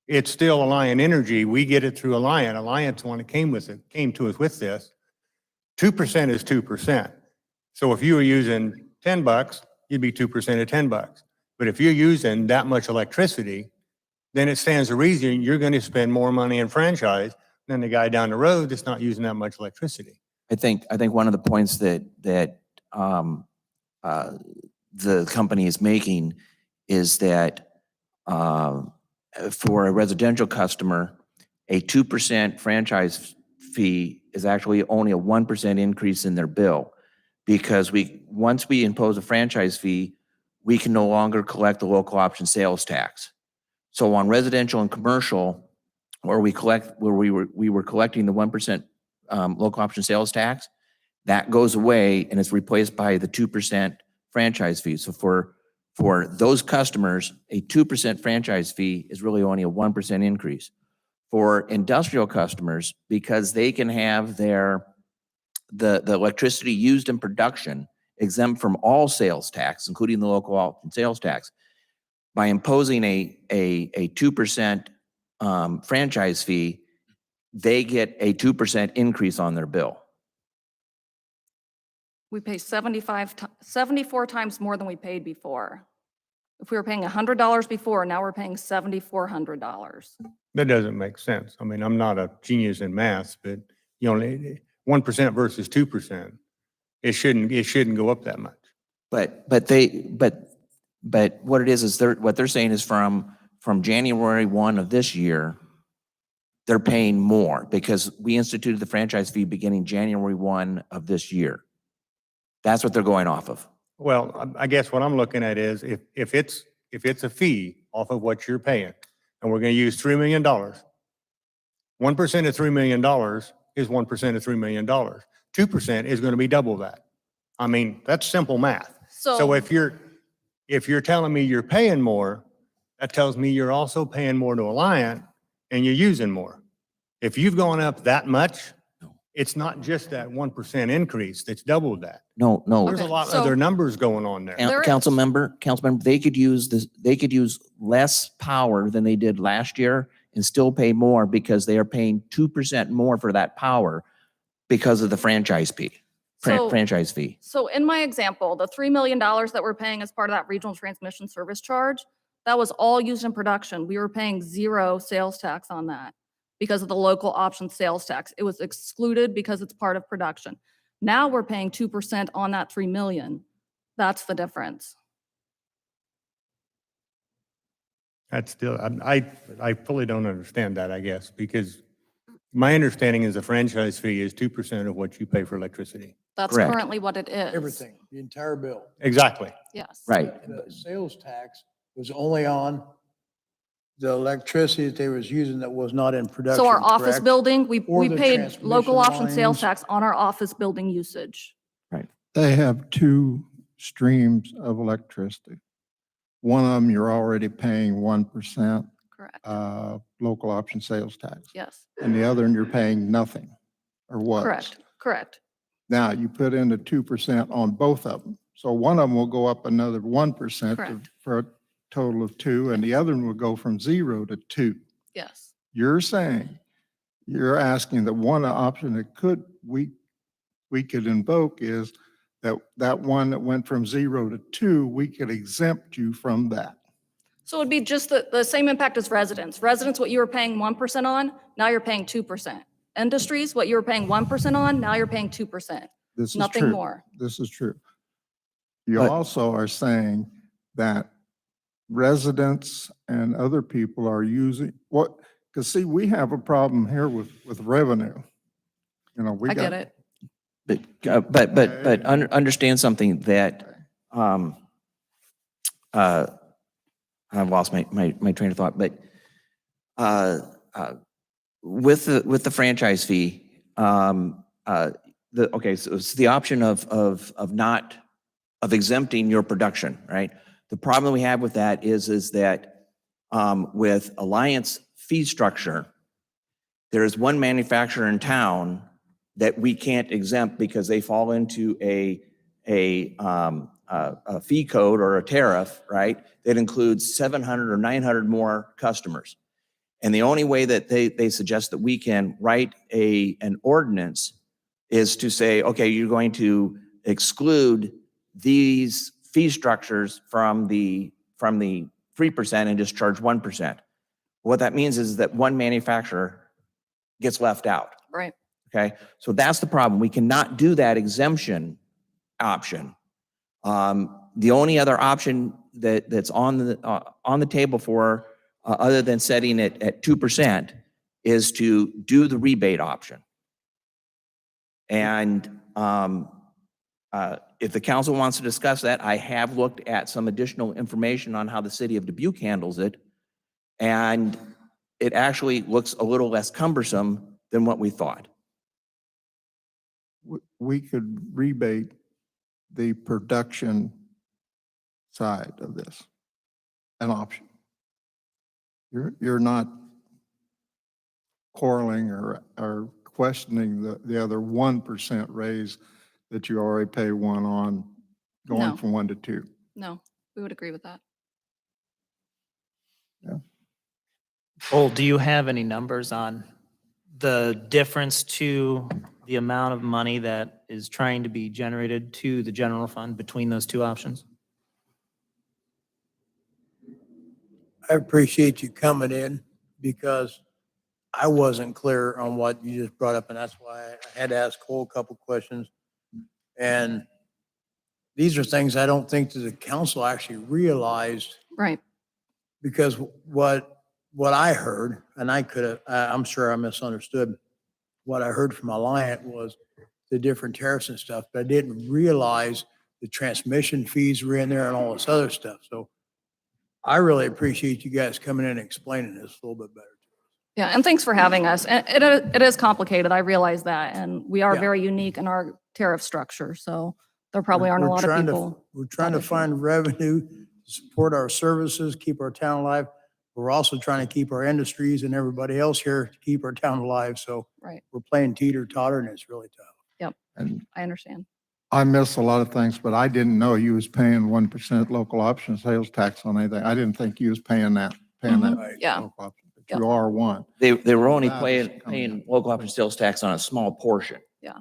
It's still Alliant Energy. We get it through Alliant. Alliant's the one that came to us with this. 2% is 2%. So if you were using $10, you'd be 2% of $10. But if you're using that much electricity, then it stands to reason you're going to spend more money in franchise than the guy down the road that's not using that much electricity. I think one of the points that the company is making is that for a residential customer, a 2% franchise fee is actually only a 1% increase in their bill, because once we impose a franchise fee, we can no longer collect the local option sales tax. So on residential and commercial, where we were collecting the 1% local option sales tax, that goes away and it's replaced by the 2% franchise fee. So for those customers, a 2% franchise fee is really only a 1% increase. For industrial customers, because they can have the electricity used in production exempt from all sales tax, including the local option sales tax, by imposing a 2% franchise fee, they get a 2% increase on their bill. We pay 74 times more than we paid before. If we were paying $100 before, now we're paying $7,400. That doesn't make sense. I mean, I'm not a genius in math, but 1% versus 2%, it shouldn't go up that much. But what it is what they're saying is from January 1 of this year, they're paying more because we instituted the franchise fee beginning January 1 of this year. That's what they're going off of. Well, I guess what I'm looking at is if it's a fee off of what you're paying, and we're going to use $3 million, 1% of $3 million is 1% of $3 million. 2% is going to be double that. I mean, that's simple math. So if you're telling me you're paying more, that tells me you're also paying more to Alliant and you're using more. If you've gone up that much, it's not just that 1% increase that's doubled that. No. There's a lot of other numbers going on there. Council member, they could use less power than they did last year and still pay more because they are paying 2% more for that power because of the franchise fee. Franchise fee. So in my example, the $3 million that we're paying as part of that regional transmission service charge, that was all used in production. We were paying 0 sales tax on that because of the local option sales tax. It was excluded because it's part of production. Now we're paying 2% on that 3 million. That's the difference. That's still, I fully don't understand that, I guess, because my understanding is the franchise fee is 2% of what you pay for electricity. That's Correct. currently what it is. Everything, the entire bill. Exactly. Yes. Right. And the sales tax was only on the electricity that they was using that was not in production, So our office correct? building, we Or the paid local transmission option sales lines. tax on our office building usage. They have two streams of electricity. One of them, you're already paying 1% Correct. local option sales tax. Yes. And the other, you're paying nothing or what? Correct. Now, you put in the 2% on both of them. So one of them will go up another 1% Correct. for a total of 2, and the other one will go from 0 to 2. Yes. You're saying, you're asking that one option that we could invoke is that one that went from 0 to 2, we could exempt you from that. So it'd be just the same impact as residents. Residents, what you were paying 1% on, now you're paying 2%. Industries, what you were paying 1% on, now you're paying 2%. This is Nothing true. more. This is true. You But- also are saying that residents and other people are using because see, we have a problem here with revenue. We I got. get it. But understand something that I've lost my train of thought. But with the franchise fee, okay, so it's the option of exempting your production, right? The problem we have with that is that with Alliance fee structure, there is one manufacturer in town that we can't exempt because they fall into a fee code or a tariff, right? That includes 700 or 900 more customers. And the only way that they suggest that we can write an ordinance is to say, okay, you're going to exclude these fee structures from the 3% and just charge 1%. What that means is that one manufacturer gets left out. Right. Okay, so that's the problem. We cannot do that exemption option. The only other option that's on the table for other than setting it at 2% is to do the rebate option. And if the council wants to discuss that, I have looked at some additional information on how the city of Dubuque handles it, and it actually looks a little less cumbersome than what we thought. We could rebate the production side of this, an option. You're not quarreling or questioning the other 1% raise that you already pay one on, going No. from 1 to 2. No, we would agree with that. Well, do you have any numbers on the difference to the amount of money that is trying to be generated to the general fund between those two options? I appreciate you coming in because I wasn't clear on what you just brought up, and that's why I had to ask Cole a couple questions. And these are things I don't think that the council actually realized, Right. because what I heard, and I could have, I'm sure I misunderstood, what I heard from Alliant was the different tariffs and stuff, but I didn't realize the transmission fees were in there and all this other stuff. So I really appreciate you guys coming in and explaining this a little bit better. Yeah, and thanks for having us. And it is complicated, I realize that, and we are Yeah. very unique in our tariff structure, so there probably aren't a lot of people. We're trying to find revenue to support our services, keep our town alive. We're also trying to keep our industries and everybody else here to keep our town alive. So Right. we're playing teeter-totter, and it's really tough. Yep, And I understand. I miss a lot of things, but I didn't know you was paying 1% local option sales tax on anything. I didn't think you was paying that. Right. Yeah. local option, but Yep. You are one. They were only That is coming paying local option sales tax on a small portion. Yeah.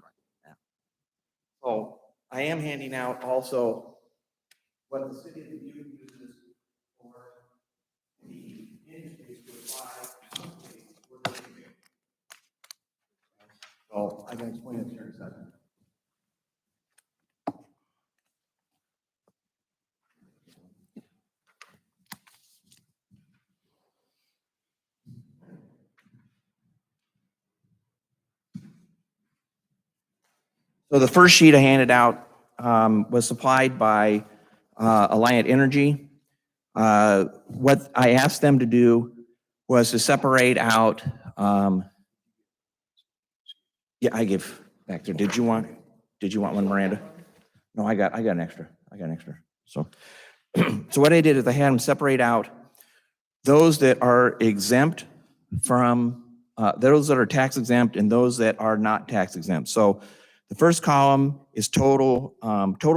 So I am handing out also what the city of Dubuque uses for the industries to apply. So I can explain it here in a second. So the first sheet I handed out was supplied by Alliant Energy. What I asked them to do was to separate out. Yeah, I give back there. Did you want one, Miranda? No, I got an extra. So, so what I did is I had them separate out those that are exempt from, those that are tax exempt and those that are not tax exempt. So the first column is total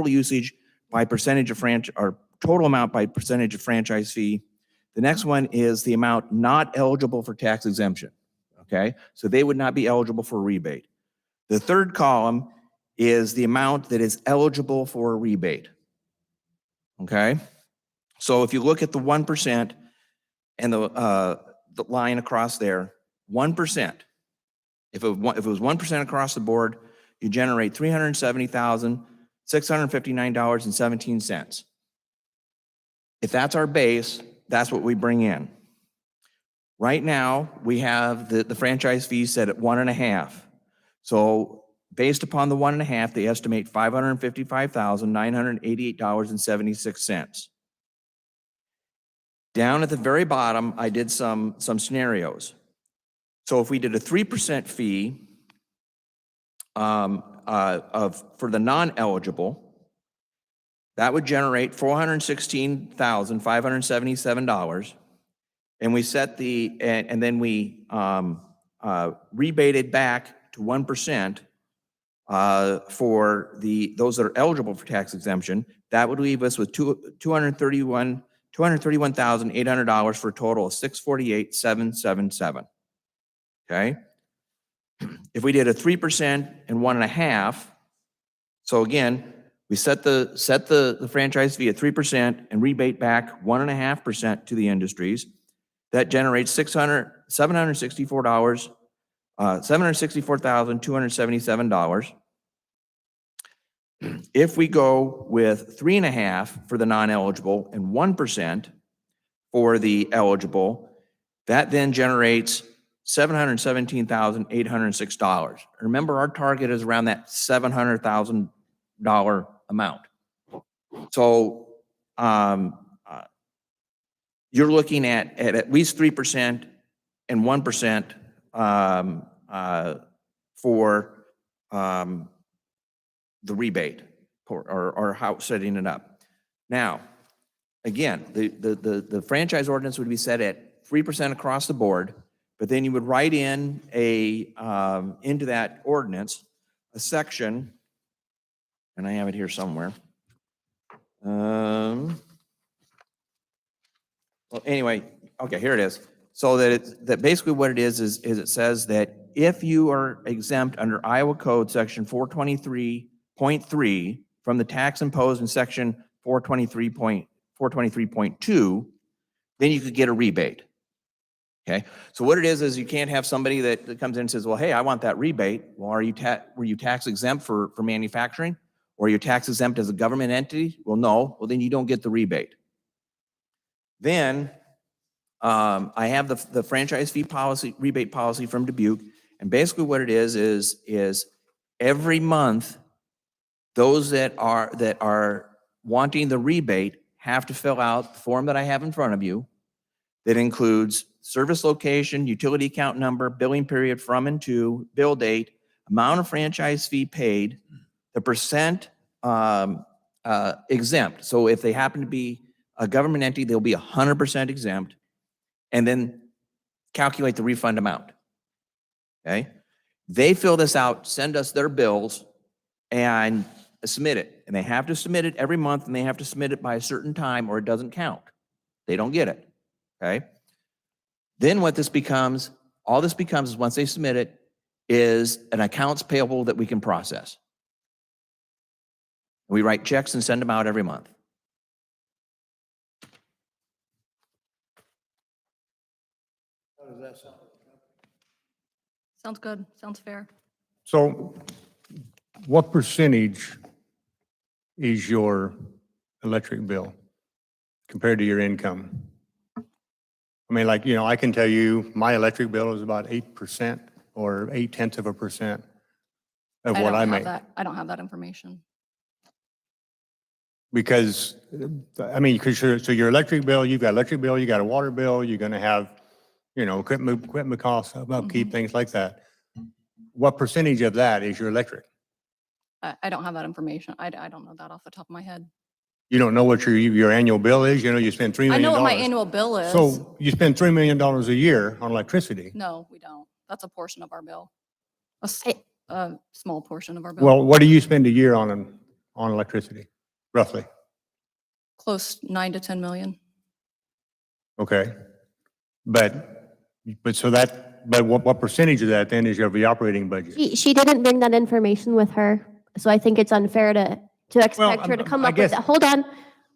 usage by percentage of or total amount by percentage of franchise fee. The next one is the amount not eligible for tax exemption. Okay, so they would not be eligible for a rebate. The third column is the amount that is eligible for a rebate. Okay, so if you look at the 1% and the line across there, 1%. If it was 1% across the board, you generate $370,659.17. If that's our base, that's what we bring in. Right now, we have the franchise fee set at 1.5. So based upon the 1.5, they estimate $555,988.76. Down at the very bottom, I did some scenarios. So if we did a 3% fee for the non-eligible, that would generate $416,577. And we set and then we rebated back to 1% for those that are eligible for tax exemption. That would leave us with $231 $231,800 for a total of $648,777. Okay? If we did a 3% and 1.5%, so again, we set the franchise fee at 3% and rebate back 1.5% to the industries. That generates $764,277. If we go with 3.5% for the non-eligible and 1% for the eligible, that then generates $717,806. Remember, our target is around that $700,000 amount. So you're looking at least 3% and 1% for the rebate or how setting it up. Now, again, the franchise ordinance would be set at 3% across the board, but then you would write in into that ordinance a section, and I have it here somewhere. Well, anyway, okay, here it is. So that basically what it is it says that if you are exempt under Iowa Code Section 423.3 from the tax imposed in Section 423.2, then you could get a rebate. Okay, so what it is you can't have somebody that comes in and says, well, hey, I want that rebate. Well, were you tax exempt for manufacturing? Or are you tax exempt as a government entity? Well, no. Well, then you don't get the rebate. Then I have the franchise fee policy, rebate policy from Dubuque. And basically what it is every month, those that are wanting the rebate have to fill out the form that I have in front of you that includes service location, utility account number, billing period from and to, bill date, amount of franchise fee paid, the percent exempt. So if they happen to be a government entity, they'll be 100% exempt, and then calculate the refund amount. Okay? They fill this out, send us their bills, and submit it. And they have to submit it every month, and they have to submit it by a certain time or it doesn't count. They don't get it. Okay? Then what this becomes, all this becomes is once they submit it, is an accounts payable that we can process. We write checks and send them out every month. How does that sound? Sounds good. Sounds fair. So what percentage is your electric bill compared to your income? I mean, like, I can tell you my electric bill is about 8% or 0.8% of what I make. I don't have that information. Because, so your electric bill, you've got electric bill, you got a water bill, you're going to have, equipment costs, upkeep, things like that. What percentage of that is your electric? I don't have that information. I don't know that off the top of my head. You don't know what your annual bill is? You spend $3 million. I know what my annual bill is. So you spend $3 million a year on electricity. No, we don't. That's a portion of our bill. A small portion of our bill. Well, what do you spend a year on electricity, roughly? Close 9 to 10 million. Okay. But what percentage of that then is your operating budget? She didn't bring that information with her, so I think it's unfair to expect her to come up with, hold on,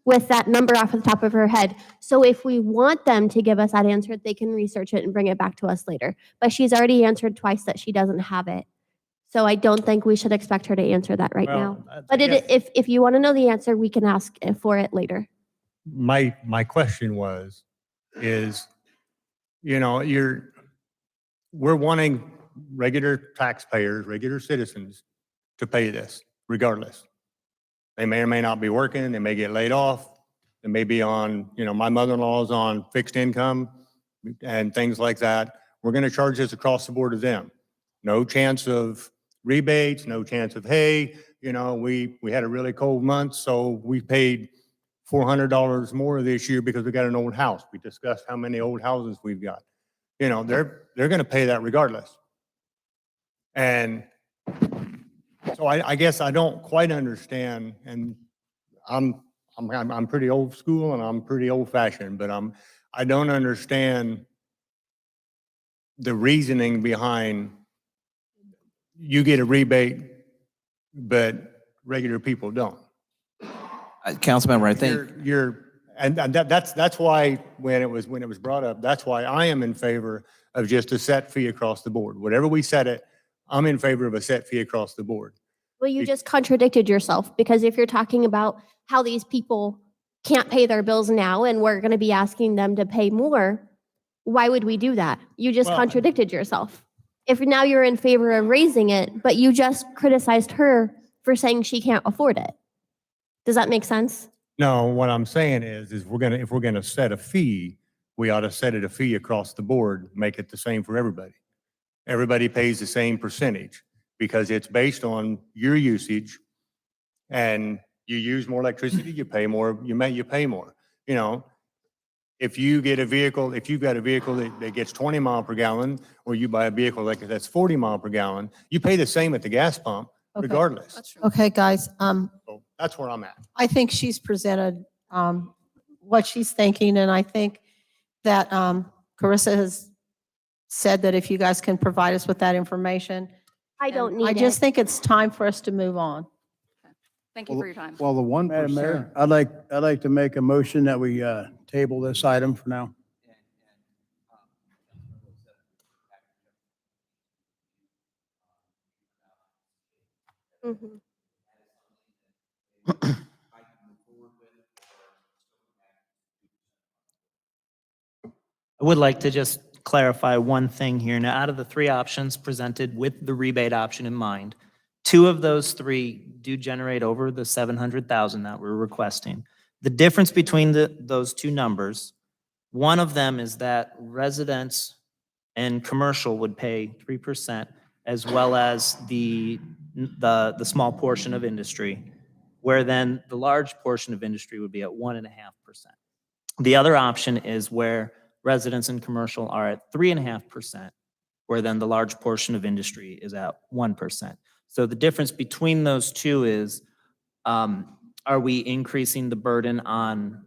with that number off the top of her head. So if we want them to give us that answer, they can research it and bring it back to us later. But she's already answered twice that she doesn't have it. So I don't think we should expect her to answer that right now. But if you want to know the answer, we can ask for it later. My question is, we're wanting regular taxpayers, regular citizens to pay this regardless. They may or may not be working. They may get laid off. They may be on, my mother-in-law is on fixed income and things like that. We're going to charge this across the board to them. No chance of rebates, no chance of, hey, we had a really cold month, so we paid $400 more this year because we got an old house. We discussed how many old houses we've got. They're going to pay that regardless. And so I guess I don't quite understand, and I'm I'm pretty old school and I'm pretty old fashioned, but I don't understand the reasoning behind you get a rebate, but regular people don't. Councilmember, I think. And that's why when it was brought up, that's why I am in favor of just a set fee across the board. Whatever we set it, I'm in favor of a set fee across the board. Well, you just contradicted yourself, because if you're talking about how these people can't pay their bills now and we're going to be asking them to pay more, why would we do that? You just Well, contradicted yourself. If now you're in favor of raising it, but you just criticized her for saying she can't afford it. Does that make sense? No, what I'm saying is if we're gonna set a fee, we ought to set it a fee across the board, make it the same for everybody. Everybody pays the same percentage because it's based on your usage, and you use more electricity, you pay more, you pay more. You know, if you've got a vehicle that gets 20 mile per gallon, or you buy a vehicle that's 40 mile per gallon, you pay the same at the gas pump Okay. regardless. That's true. Okay, guys, So that's where I'm at. I think she's presented what she's thinking, and I think that Carissa has said that if you guys can provide us with that information. I don't And need I it. just think it's time for us to move on. Thank you for your time. Well, the 1%. Madam Mayor, I'd like to make a motion that we table this item for now. Mhm. I would like to just clarify one thing here. Now, out of the three options presented with the rebate option in mind, two of those three do generate over the 700,000 that we're requesting. The difference between those two numbers, one of them is that residents and commercial would pay 3%, as well as the small portion of industry, where then the large portion of industry would be at 1.5%. The other option is where residents and commercial are at 3.5%, where then the large portion of industry is at 1%. So the difference between those two is, are we increasing the burden on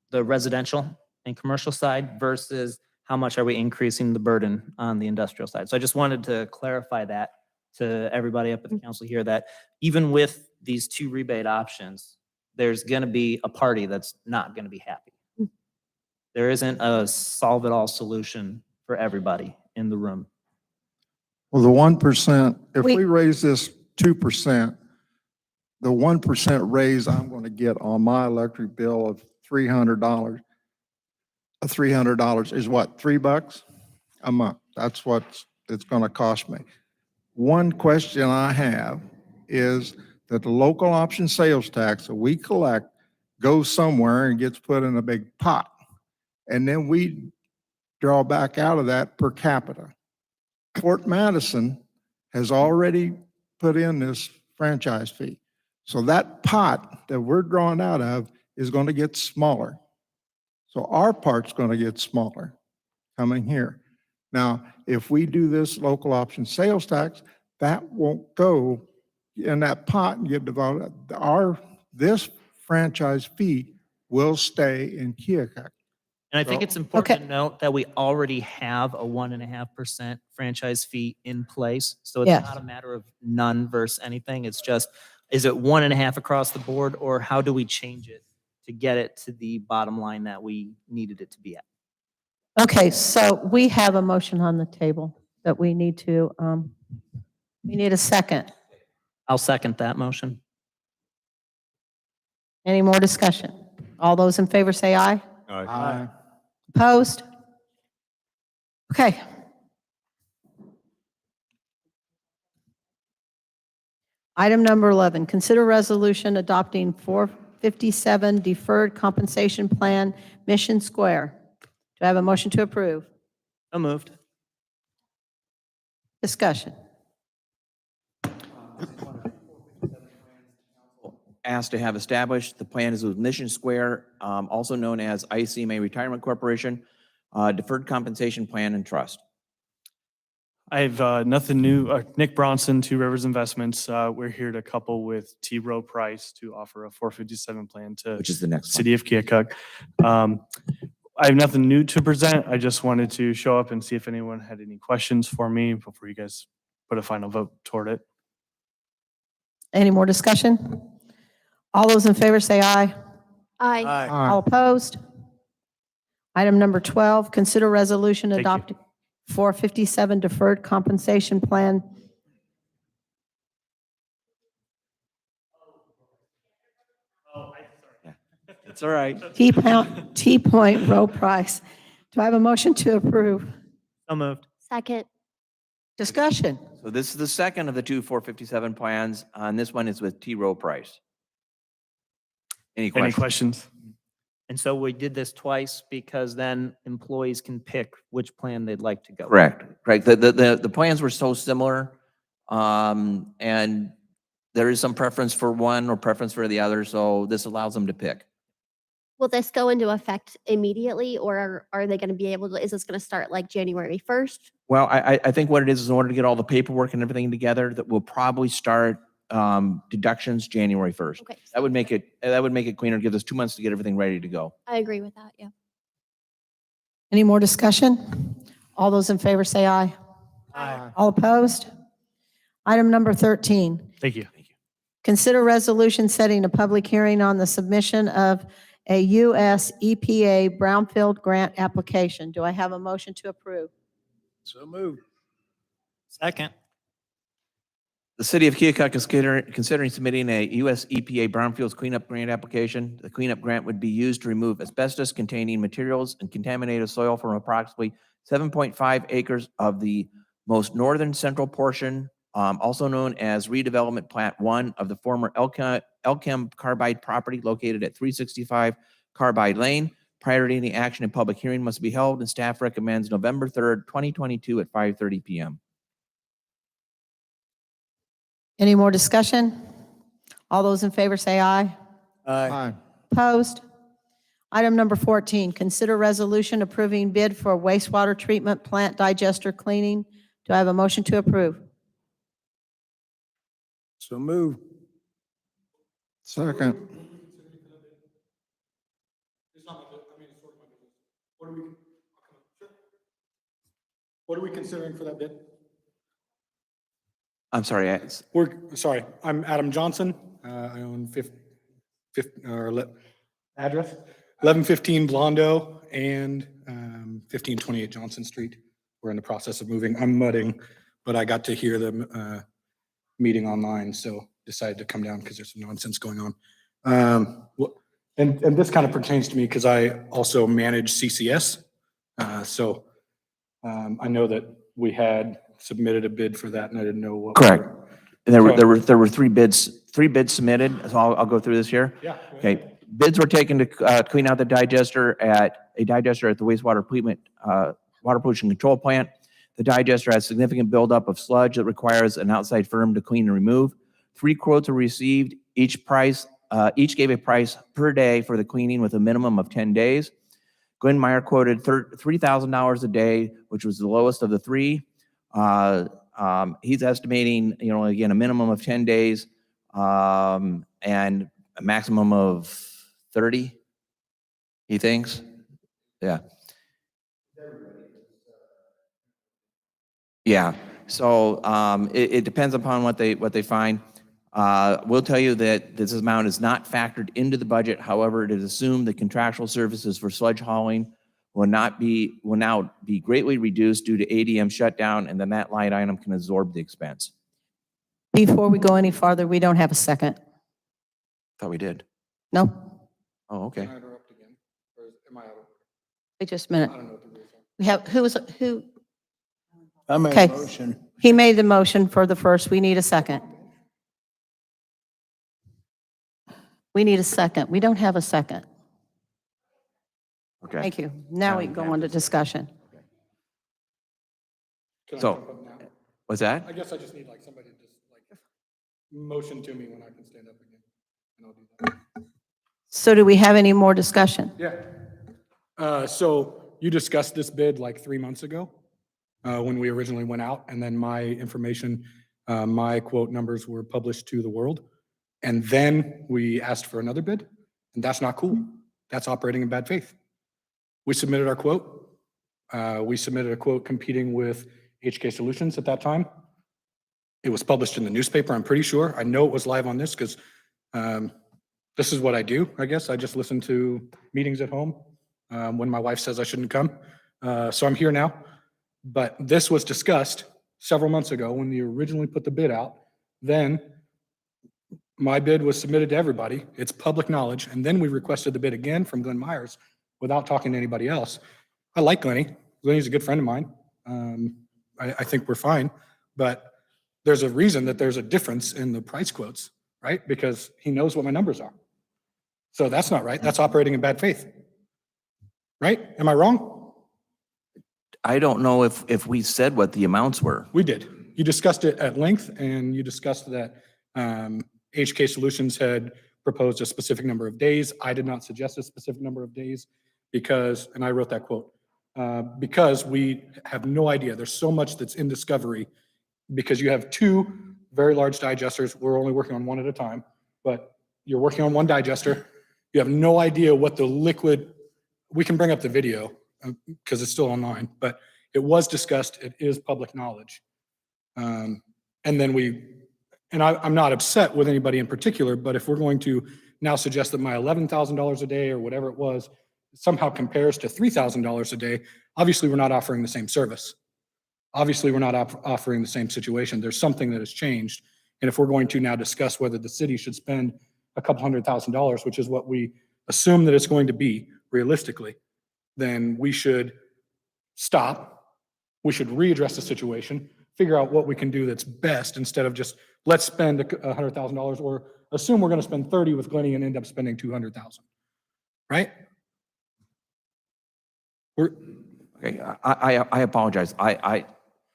the residential and commercial side versus how much are we increasing the burden on the industrial side? So I just wanted to clarify that to everybody up at the council here, that even with these two rebate options, there's going to be a party that's not going to be happy. There isn't a solve-it-all solution for everybody in the room. Well, the 1%, if We- we raise this 2%, the 1% raise I'm going to get on my electric bill of $300, $300 is what, $3 a month? That's what it's going to cost me. One question I have is that the local option sales tax that we collect goes somewhere and gets put in a big pot. And then we draw back out of that per capita. Fort Madison has already put in this franchise fee. So that pot that we're drawing out of is going to get smaller. So our part's going to get smaller coming here. Now, if we do this local option sales tax, that won't go in that pot and get developed. This franchise fee will stay in Keokuk. And I think So- it's important Okay. to note that we already have a 1.5% franchise fee in place. So it's Yes. not a matter of none versus anything. It's just, is it 1.5 across the board, or how do we change it to get it to the bottom line that we needed it to be at? Okay, so we have a motion on the table that we need a second. I'll second that motion. Any more discussion? All those in favor say aye. Aye. Opposed? Okay. Item number 11, consider resolution adopting 457 deferred compensation plan, Mission Square. Do I have a motion to approve? So moved. Discussion. Asked to have established. The plan is with Mission Square, also known as ICMA Retirement Corporation, Deferred Compensation Plan and Trust. I have nothing new. Nick Bronson, Two Rivers Investments. We're here to couple with T. Rowe Price to offer a 457 plan to Which is the next one. City of Keokuk. I have nothing new to present. I just wanted to show up and see if anyone had any questions for me before you guys put a final vote toward it. Any more discussion? All those in favor say aye. Aye. All opposed? Item number 12, consider resolution Thank you. adopting 457 deferred compensation plan. It's all right. T-Point Row Price. Do I have a motion to approve? So moved. Second. Discussion. So this is the second of the two 457 plans, and this one is with T. Rowe Price. Any Any questions? questions? And so we did this twice because then employees can pick which plan they'd like to go. with. Correct. The plans were so similar, and there is some preference for one or preference for the other, so this allows them to pick. Will this go into effect immediately, or are they going to be able to, is this going to start like January 1st? Well, I think what it is in order to get all the paperwork and everything together, that we'll probably start deductions January 1st. Okay. That would make it cleaner, give us 2 months to get everything ready to go. I agree with that, yeah. Any more discussion? All those in favor say aye. Aye. All opposed? Item number 13, Thank you. consider resolution setting a public hearing on the submission of a U.S. EPA brownfield grant application. Do I have a motion to approve? So moved. Second. The city of Keokuk is considering submitting a U.S. EPA Brownfields Cleanup Grant application. The cleanup grant would be used to remove asbestos-containing materials and contaminated soil from approximately 7.5 acres of the most northern central portion, also known as redevelopment plat 1 of the former Elchem Carbide property located at 365 Carbide Lane. Prior to any action, a public hearing must be held, and staff recommends November 3rd, 2022 at 5:30 p.m. Any more discussion? All those in favor say aye. Aye. Opposed? Item number 14, consider resolution approving bid for wastewater treatment plant digester cleaning. Do I have a motion to approve? So moved. Second. What are we considering for that bid? I'm sorry, Sorry, I'm Adam Johnson. I own address 1115 Blondo and 1528 Johnson Street. We're in the process of moving. I'm mudding, but I got to hear the meeting online, so decided to come down because there's some nonsense going on. And this kind of pertains to me because I also manage CCS. So I know that we had submitted a bid for that, and I didn't know what. correct. And there were three bids submitted, so I'll go through this here. Yeah. Okay, bids were taken to clean out the digester at the wastewater water pollution control plant. The digester has significant buildup of sludge that requires an outside firm to clean and remove. 3 quotes were received. Each gave a price per day for the cleaning with a minimum of 10 days. Glenn Meyer quoted $3,000 a day, which was the lowest of the 3. He's estimating, again, a minimum of 10 days and a maximum of 30, he thinks. Yeah. Yeah. So it depends upon what they find. We'll tell you that this amount is not factored into the budget. However, it is assumed that contractual services for sludge hauling will now be greatly reduced due to ADM shutdown, and then that line item can absorb the expense. Before we go any farther, we don't have a second. Thought we did. No? Oh, okay. Can I interrupt again? Or am I out of order? Wait just a minute. I don't know what the rules are. We have, who? I made Okay. a motion. He made the motion for the first. We need a second. We need a second. We don't have a second. Okay. Thank you. Now we can go on to discussion. Can I So- jump up now? What's that? I guess I just need somebody to just motion to me when I can stand up again. And I'll do that. So do we have any more discussion? Yeah. So you discussed this bid 3 months ago. when we originally went out. And then my information, my quote numbers were published to the world. And then we asked for another bid, and that's not cool. That's operating in bad faith. We submitted our quote. We submitted a quote competing with HK Solutions at that time. It was published in the newspaper, I'm pretty sure. I know it was live on this because this is what I do, I guess. I just listen to meetings at home when my wife says I shouldn't come. So I'm here now. But this was discussed several months ago when you originally put the bid out. Then my bid was submitted to everybody. It's public knowledge. And then we requested the bid again from Glenn Myers without talking to anybody else. I like Glenny. Glenny's a good friend of mine. I think we're fine. But there's a reason that there's a difference in the price quotes, right? Because he knows what my numbers are. So that's not right. That's operating in bad faith. Right? Am I wrong? I don't know if we said what the amounts were. We did. You discussed it at length, and you discussed that HK Solutions had proposed a specific number of days. I did not suggest a specific number of days because, and I wrote that quote, because we have no idea. There's so much that's in discovery because you have two very large digesters. We're only working on one at a time, but you're working on one digester. You have no idea what the liquid, we can bring up the video because it's still online, but it was discussed. It is public knowledge. And then I'm not upset with anybody in particular, but if we're going to now suggest that my $11,000 a day or whatever it was somehow compares to $3,000 a day, obviously we're not offering the same service. Obviously we're not offering the same situation. There's something that has changed. And if we're going to now discuss whether the city should spend a couple $100,000, which is what we assume that it's going to be realistically, then we should stop. We should readdress the situation, figure out what we can do that's best instead of just let's spend $100,000 or assume we're going to spend 30 with Glenny and end up spending 200,000, right? Okay, I apologize.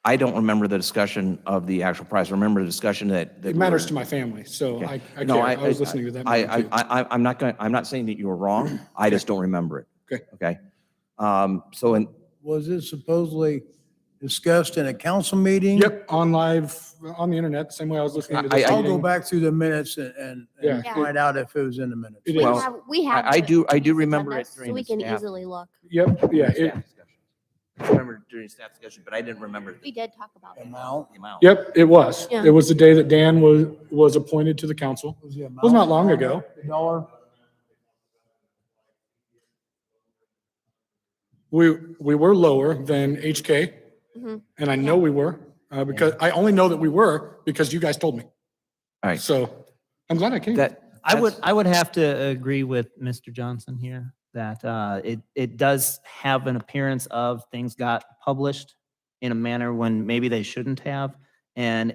I don't remember the discussion of the actual price. I remember the discussion that It matters to my family, so Okay. I No, care. I was listening to that. meeting too. I'm not saying that you were wrong. I just don't remember it. Okay. Okay. So in, Was it supposedly discussed in a council meeting? Yep, on live, on the internet, the same way I was listening to this I'll go meeting. back through the minutes and Yeah. find out if it was in the minutes. It We is. have, we have. I do the remember agenda, it during So we the can staff. easily look. Yep, yeah, staff discussion. I remember during staff discussion, but I didn't remember We did talk about it. Amount? the amount. yep, it was. Yeah. It was the day that Dan was appointed to the council. Was the It was not long amount ago. $1? We were lower than HK, Mhm. and I know we were, because I only know that we were because you guys told me. All right. So I'm glad I came. I would have to agree with Mr. Johnson here that it does have an appearance of things got published in a manner when maybe they shouldn't have. And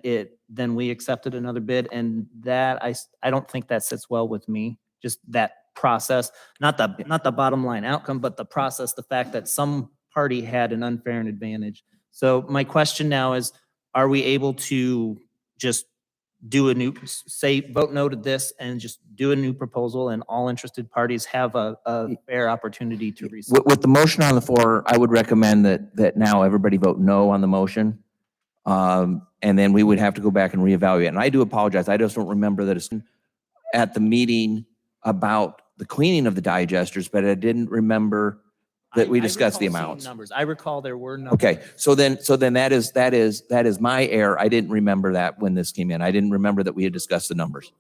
then we accepted another bid, and that I don't think that sits well with me. Just that process, not the bottom line outcome, but the process, the fact that some party had an unfair advantage. So my question now is, are we able to just do a new, say, vote no to this and just do a new proposal and all interested parties have a fair opportunity to resubmit? With the motion on the floor, I would recommend that now everybody vote no on the motion. And then we would have to go back and reevaluate. And I do apologize. I just don't remember that it's at the meeting about the cleaning of the digesters, but I didn't remember that we I discussed the recall seeing amounts. Numbers. I recall there were numbers. Okay, so then that is my error. I didn't remember that when this came in. I didn't remember that we had discussed the numbers.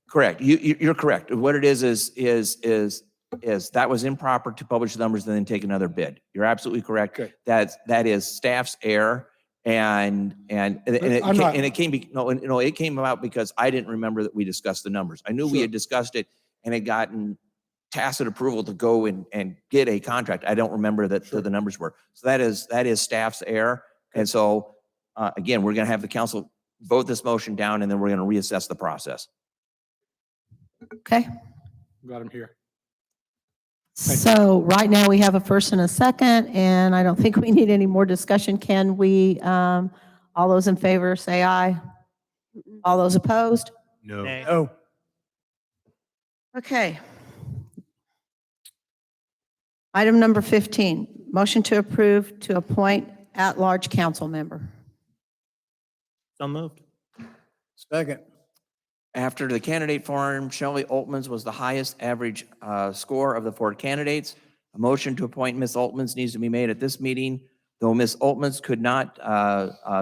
Correct. You're correct. What it is that was improper to publish the numbers and then take another bid. You're absolutely correct. Okay. That is staff's error. And it came about because I didn't remember that we discussed the numbers. I knew we had discussed it and had gotten tacit approval to go and get a contract. I don't remember that the numbers were. So that is staff's error. And so again, we're going to have the council vote this motion down, and then we're going to reassess the process. Okay. Got him here. So right now we have a first and a second, and I don't think we need any more discussion. Can we, all those in favor say aye? All those opposed? No. Nay. Oh, Okay. Item number 15, Motion to approve to appoint at-large council member. So moved. Second. After the candidate forum, Shelley Altman's was the highest average score of the 4 candidates. A motion to appoint Ms. Altman's needs to be made at this meeting, though Ms. Altman's could not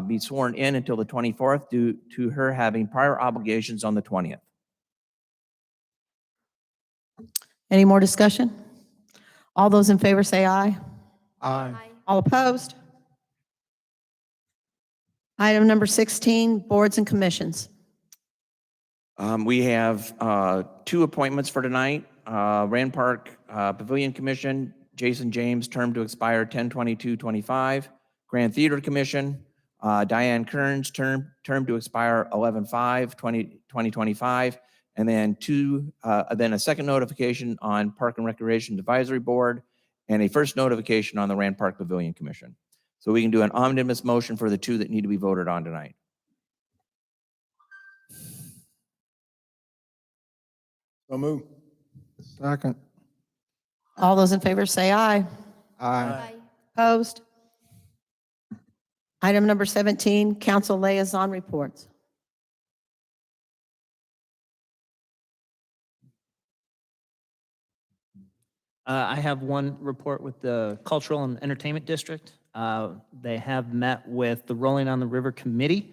be sworn in until the 24th due to her having prior obligations on the 20th. Any more discussion? All those in favor say aye. Aye. All opposed? Item number 16, boards and commissions. We have 2 appointments for tonight. Rand Park Pavilion Commission, Jason James, term to expire 10/22/25. Grand Theater Commission, Diane Kearns, term to expire 11/5/2025. And then then a second notification on Park and Recreation Advisory Board, and a first notification on the Rand Park Pavilion Commission. So we can do an omnibus motion for the 2 that need to be voted on tonight. So move. Second. All those in favor say aye. Aye. Opposed? Item number 17, council liaison reports. I have one report with the Cultural and Entertainment District. They have met with the Rolling on the River Committee,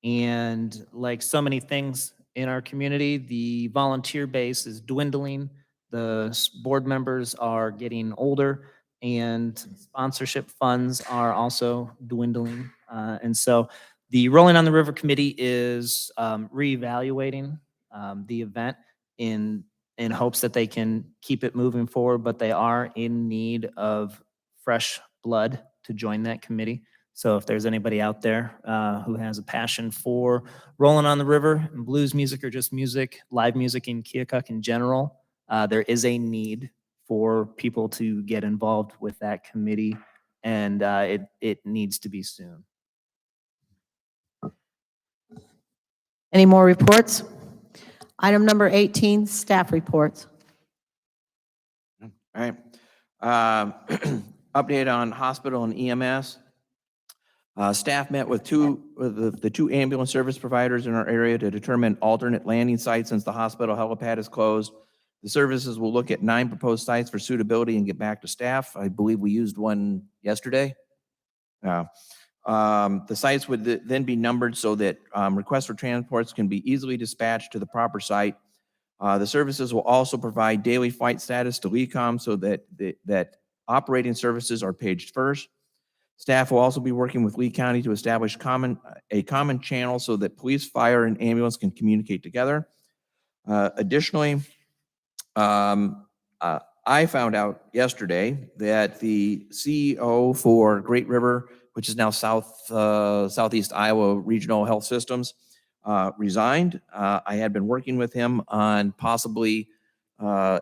and like so many things in our community, the volunteer base is dwindling. The board members are getting older, and sponsorship funds are also dwindling. And so the Rolling on the River Committee is reevaluating the event in hopes that they can keep it moving forward, but they are in need of fresh blood to join that committee. So if there's anybody out there who has a passion for Rolling on the River, and blues music or just music, live music in Keokuk in general, there is a need for people to get involved with that committee, and it needs to be soon. Any more reports? Item number 18, staff reports. All right. Update on hospital and EMS. Staff met with the 2 ambulance service providers in our area to determine alternate landing sites since the hospital helipad is closed. The services will look at 9 proposed sites for suitability and get back to staff. I believe we used one yesterday. The sites would then be numbered so that requests for transports can be easily dispatched to the proper site. The services will also provide daily flight status to LECOM so that operating services are paged first. Staff will also be working with Lee County to establish a common channel so that police, fire, and ambulance can communicate together. Additionally, I found out yesterday that the CEO for Great River, which is now Southeast Iowa Regional Health Systems, resigned. I had been working with him on possibly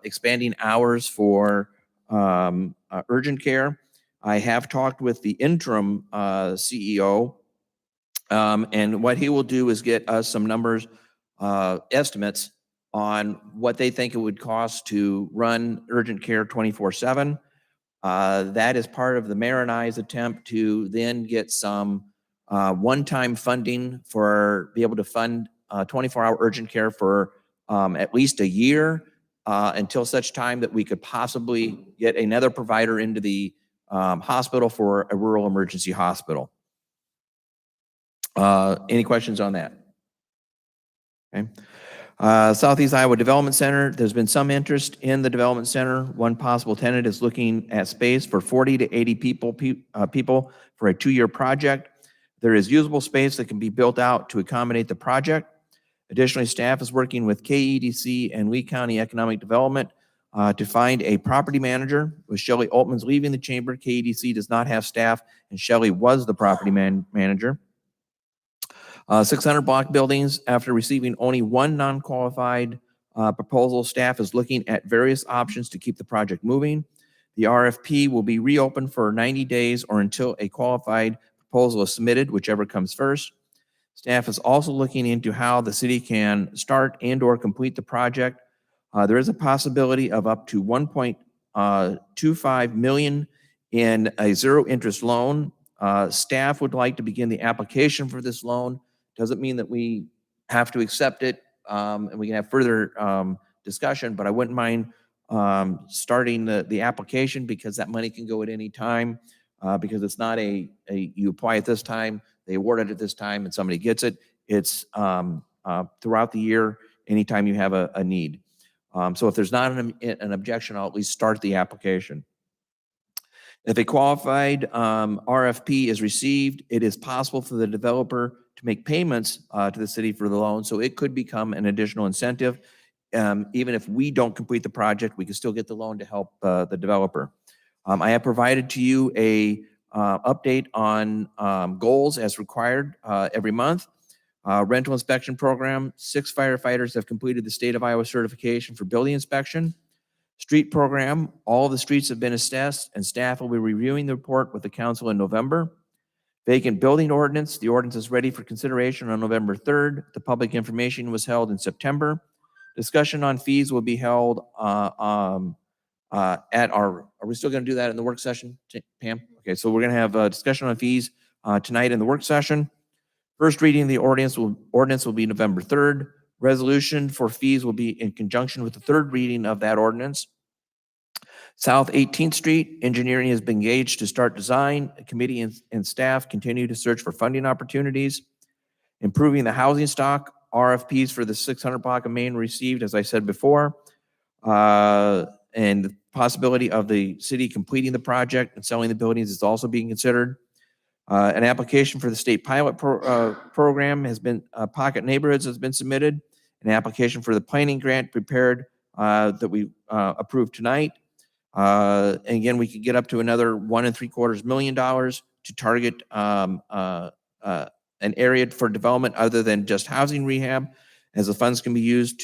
expanding hours for urgent care. I have talked with the interim CEO, and what he will do is get us some numbers, estimates on what they think it would cost to run urgent care 24/7. That is part of the mayor and I's attempt to then get some one-time funding for be able to fund 24-hour urgent care for at least a year until such time that we could possibly get another provider into the hospital for a rural emergency hospital. Any questions on that? Okay. Southeast Iowa Development Center, there's been some interest in the development center. One possible tenant is looking at space for 40 to 80 people for a 2-year project. There is usable space that can be built out to accommodate the project. Additionally, staff is working with KEDC and Lee County Economic Development to find a property manager. With Shelley Altman's leaving the chamber, KEDC does not have staff, and Shelley was the property manager. 600 block buildings, after receiving only one non-qualified proposal, staff is looking at various options to keep the project moving. The RFP will be reopened for 90 days or until a qualified proposal is submitted, whichever comes first. Staff is also looking into how the city can start and or complete the project. There is a possibility of up to $1.25 million in a zero-interest loan. Staff would like to begin the application for this loan. Doesn't mean that we have to accept it, and we can have further discussion, but I wouldn't mind starting the application because that money can go at any time, because it's not you apply at this time, they award it at this time, and somebody gets it. It's throughout the year, anytime you have a need. So if there's not an objection, I'll at least start the application. If a qualified RFP is received, it is possible for the developer to make payments to the city for the loan, so it could become an additional incentive. Even if we don't complete the project, we can still get the loan to help the developer. I have provided to you a update on goals as required every month. Rental inspection program, 6 firefighters have completed the state of Iowa certification for building inspection. Street program, all of the streets have been assessed and staff will be reviewing the report with the council in November. Vacant building ordinance, the ordinance is ready for consideration on November 3rd. The public information was held in September. Discussion on fees will be held at are we still going to do that in the work session, Pam? Okay, so we're going to have a discussion on fees tonight in the work session. First reading of the ordinance will be November 3rd. Resolution for fees will be in conjunction with the third reading of that ordinance. South 18th Street, engineering has been engaged to start design. A committee and staff continue to search for funding opportunities. Improving the housing stock, RFPs for the 600 block of Main received, as I said before, and the possibility of the city completing the project and selling the buildings is also being considered. An application for the state pilot program has been, Pocket Neighborhoods has been submitted. An application for the planning grant prepared that we approved tonight. And again, we could get up to another $1.75 million to target an area for development other than just housing rehab, as the funds can be used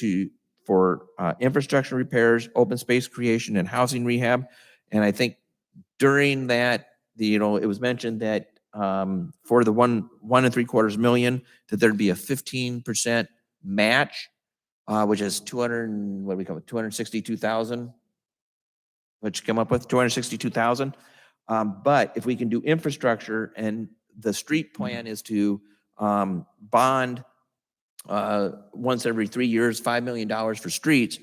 for infrastructure repairs, open space creation, and housing rehab. And I think during that, it was mentioned that for the $1.75 million, that there'd be a 15% match, which is 262,000. Which come up with 262,000. But if we can do infrastructure, and the street plan is to bond once every 3 years, $5 million for streets,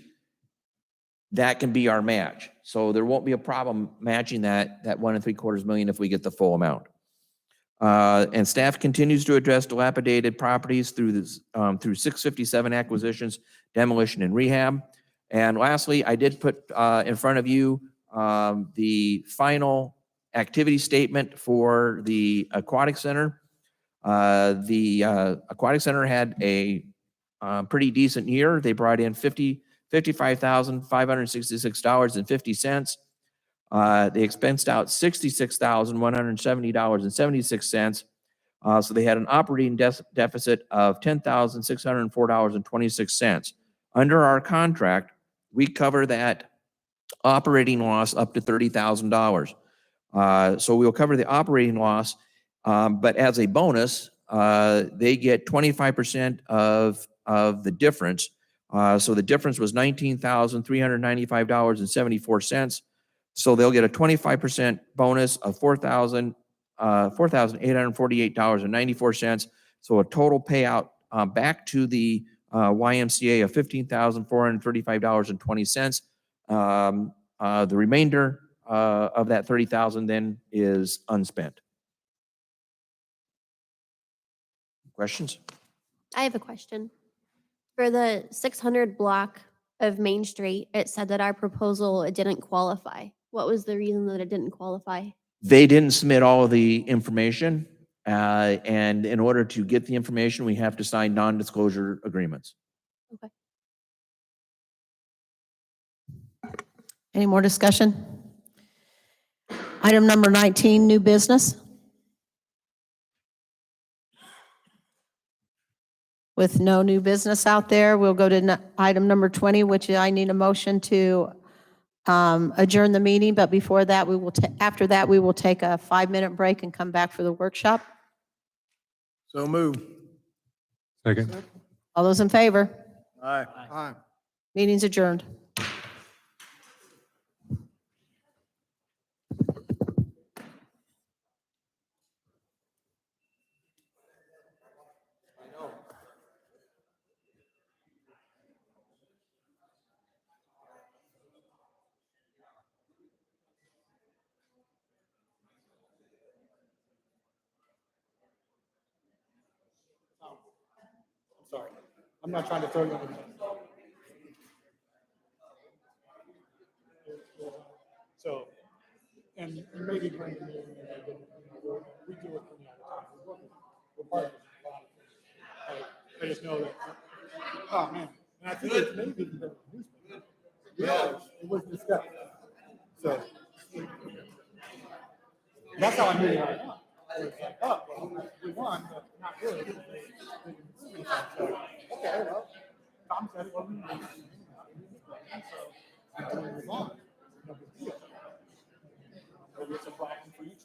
that can be our match. So there won't be a problem matching that $1.75 million if we get the full amount. And staff continues to address dilapidated properties through 657 acquisitions, demolition, and rehab. And lastly, I did put in front of you the final activity statement for the Aquatic Center. The Aquatic Center had a pretty decent year. They brought in $55,566.50. They expensed out $66,170.76. So they had an operating deficit of $10,604.26. Under our contract, we cover that operating loss up to $30,000. So we'll cover the operating loss, but as a bonus, they get 25% of the difference. So the difference was $19,395.74. So they'll get a 25% bonus of $4,848.94. So a total payout back to the YMCA of $15,435.20. The remainder of that $30,000 then is unspent. Questions? I have a question. For the 600 block of Main Street, it said that our proposal, it didn't qualify. What was the reason that it didn't qualify? They didn't submit all of the information, and in order to get the information, we have to sign non-disclosure agreements. Okay. Any more discussion? Item number 19, new business. With no new business out there, we'll go to item number 20, which I need a motion to adjourn the meeting. But before that, after that, we will take a 5-minute break and come back for the workshop. So move. Second. All those in favor? Aye. Aye. Meeting's adjourned. I'm not trying to throw you under the bus. So, and maybe bring them in, we do it from the other time. We're part of it. I just know that, oh man, and I think it's maybe even been released. Yeah, it was discussed. So, that's how I knew that I won. I was like, oh, well, we won, but not really. Because they didn't prove anything. So, okay, well, Tom said it wasn't. So, we move on. No big deal. Maybe it's a problem for you two.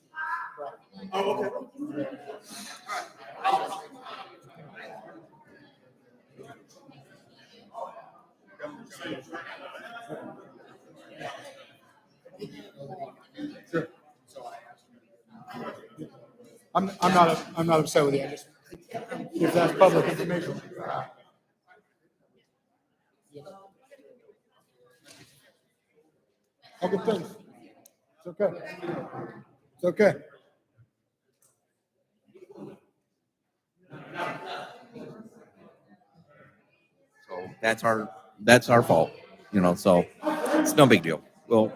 Oh, okay. Sure. I'm not upset with you. I just, if that's public information. All good things. It's okay. It's okay. So that's our fault, so it's no big deal. Well,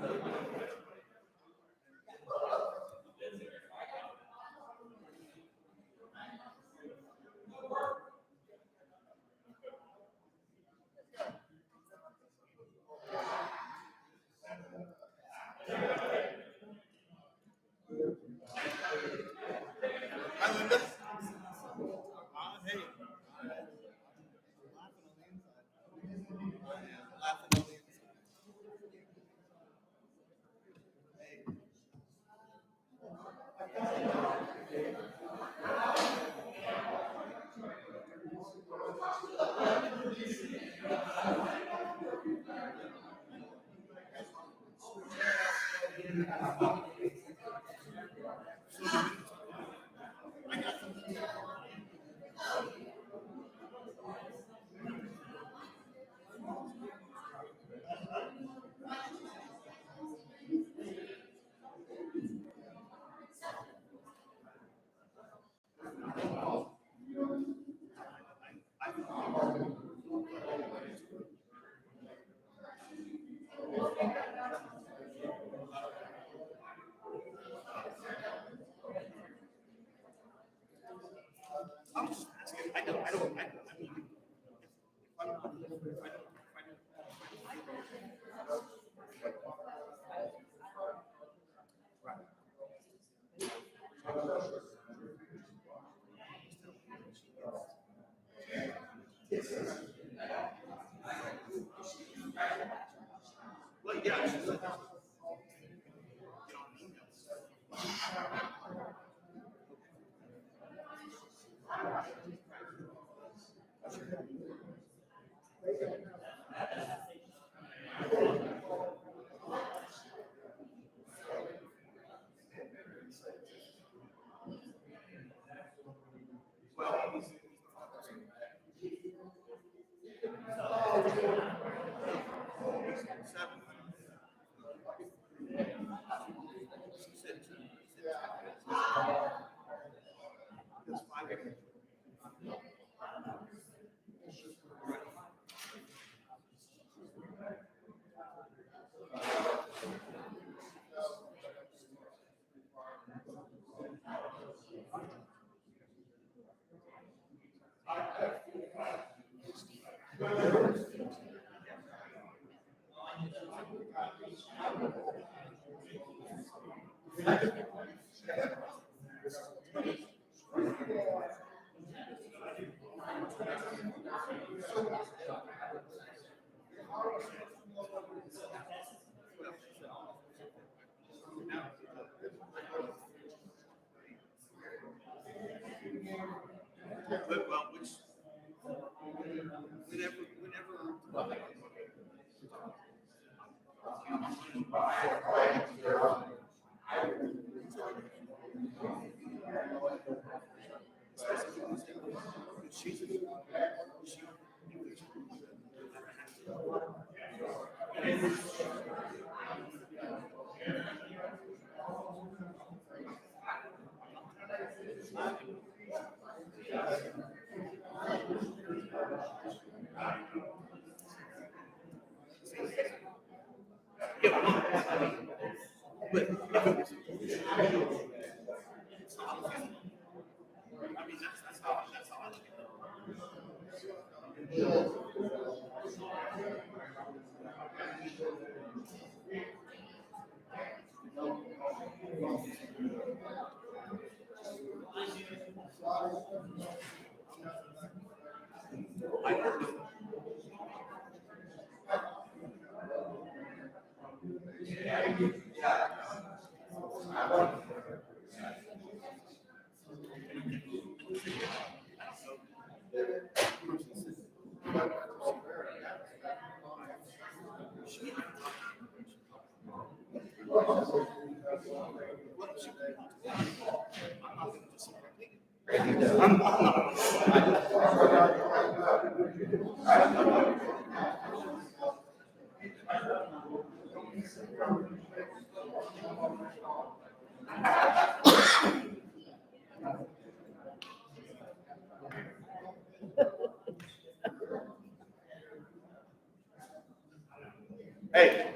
Hey,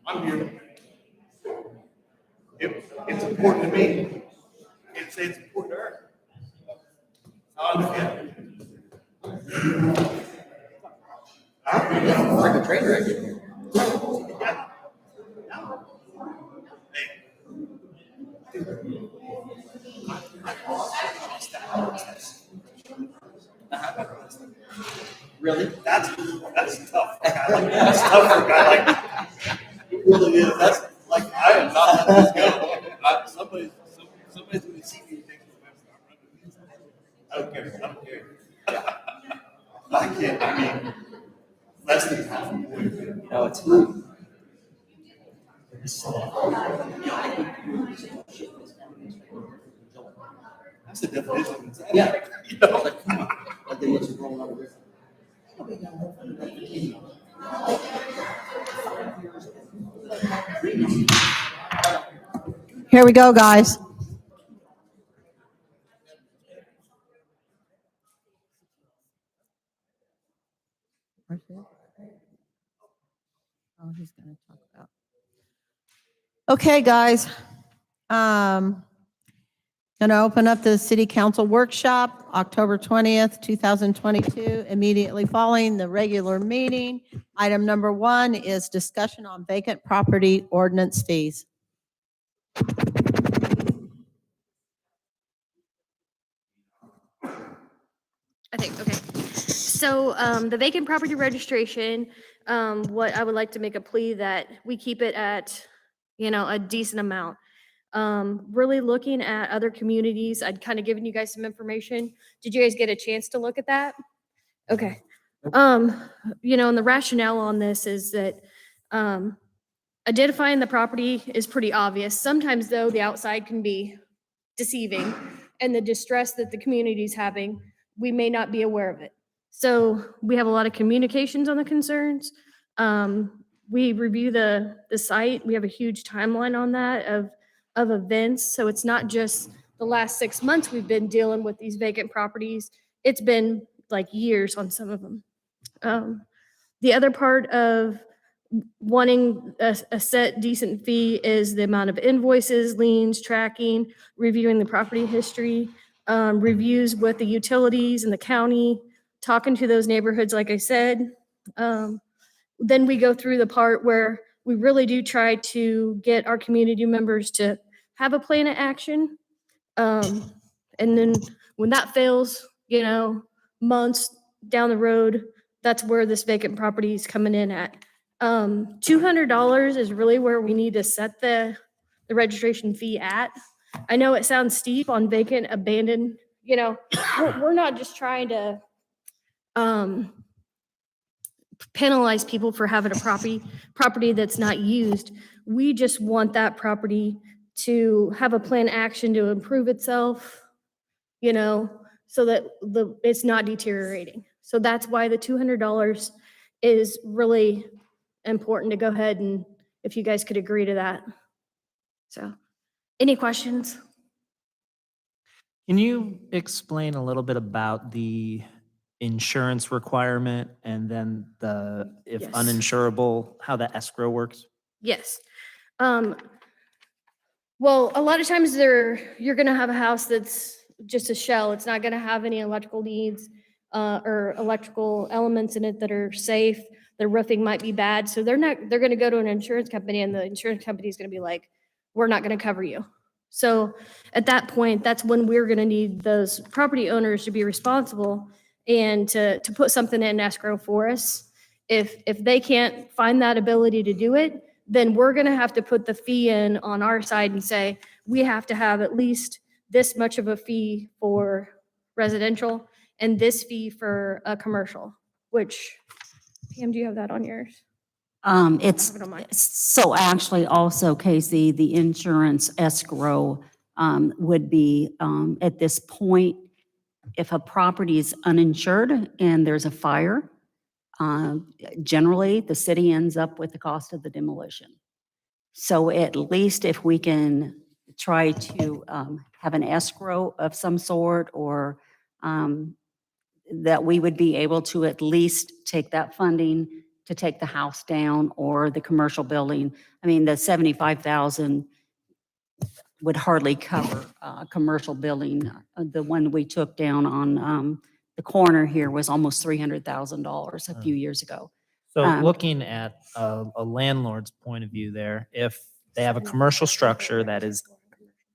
I'm here. It's important to me. It's important to her. I understand. Like a train wreck in here. Really? That's tough. That's tough for a guy like me. It really is. That's like, I am not letting this go. Somebody's gonna see me and think, I don't care. I don't care. I can't, I mean, less than half. No, it's not. That's the definition of insanity. Yeah. You know, like, come on. Like they let you roll over there. Here we go, guys. Oh, he's going to talk about. Okay, guys. Going to open up the city council workshop, October 20th, 2022, immediately following the regular meeting. Item number 1 is discussion on vacant property ordinance fees. I think, okay. So the vacant property registration, what I would like to make a plea that we keep it at, a decent amount. Really looking at other communities, I'd kind of given you guys some information. Did you guys get a chance to look at that? Okay. And the rationale on this is that identifying the property is pretty obvious. Sometimes though, the outside can be deceiving and the distress that the community is having, we may not be aware of it. So we have a lot of communications on the concerns. We review the site. We have a huge timeline on that of events. So it's not just the last 6 months we've been dealing with these vacant properties. It's been like years on some of them. The other part of wanting a set decent fee is the amount of invoices, liens, tracking, reviewing the property history, reviews with the utilities and the county, talking to those neighborhoods, like I said. Then we go through the part where we really do try to get our community members to have a plan of action. And then when that fails, months down the road, that's where this vacant property is coming in at. $200 is really where we need to set the registration fee at. I know it sounds steep on vacant, abandoned, we're not just trying to penalize people for having a property that's not used. We just want that property to have a plan action to improve itself, so that it's not deteriorating. So that's why the $200 is really important to go ahead and if you guys could agree to that. So, any questions? Can you explain a little bit about the insurance requirement and then if Yes. uninsurable, how the escrow works? Yes. Well, a lot of times you're gonna have a house that's just a shell. It's not gonna have any electrical needs, or electrical elements in it that are safe. The roofing might be bad, so they're gonna go to an insurance company and the insurance company is gonna be like, we're not gonna cover you. So at that point, that's when we're gonna need those property owners to be responsible and to put something in escrow for us. If they can't find that ability to do it, then we're gonna have to put the fee in on our side and say, we have to have at least this much of a fee for residential and this fee for a commercial, which, Pam, do you have that on yours? It's, I have it on mine. so actually also, Casey, the insurance escrow would be, at this point, if a property is uninsured and there's a fire, generally, the city ends up with the cost of the demolition. So at least if we can try to have an escrow of some sort, or that we would be able to at least take that funding to take the house down or the commercial building. I mean, the 75,000 would hardly cover a commercial building. The one we took down on the corner here was almost $300,000 a few years ago. So looking at a landlord's point of view there, if they have a commercial structure that is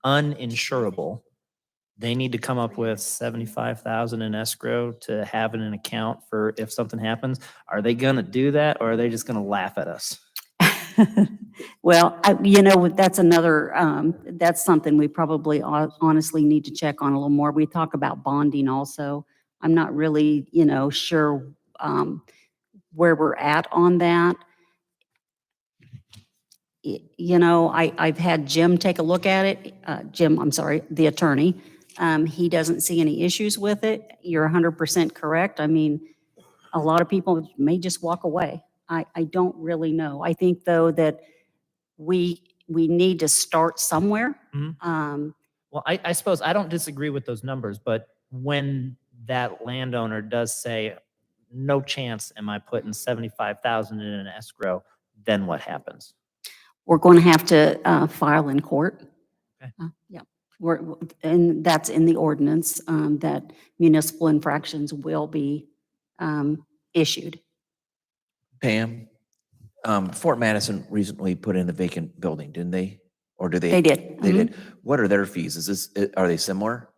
uninsurable, they need to come up with 75,000 in escrow to have in an account for if something happens. Are they gonna do that, or are they just gonna laugh at us? Well, you know, that's another, that's something we probably honestly need to check on a little more. We talk about bonding also. I'm not really, you know, sure where we're at on that. You know, I've had Jim take a look at it. Jim, I'm sorry, the attorney. He doesn't see any issues with it. You're 100% correct. I mean, a lot of people may just walk away. I don't really know. I think, though, that we need to start somewhere. Well, I suppose I don't disagree with those numbers, but when that landowner does say, no chance am I putting 75,000 in an escrow, then what happens? We're going to have to file in court. Okay. Yeah. And that's in the ordinance, that municipal infractions will be issued. Pam, Fort Madison recently put in a vacant building, didn't they? Or do they? They did. They did. What are their fees? Are they similar?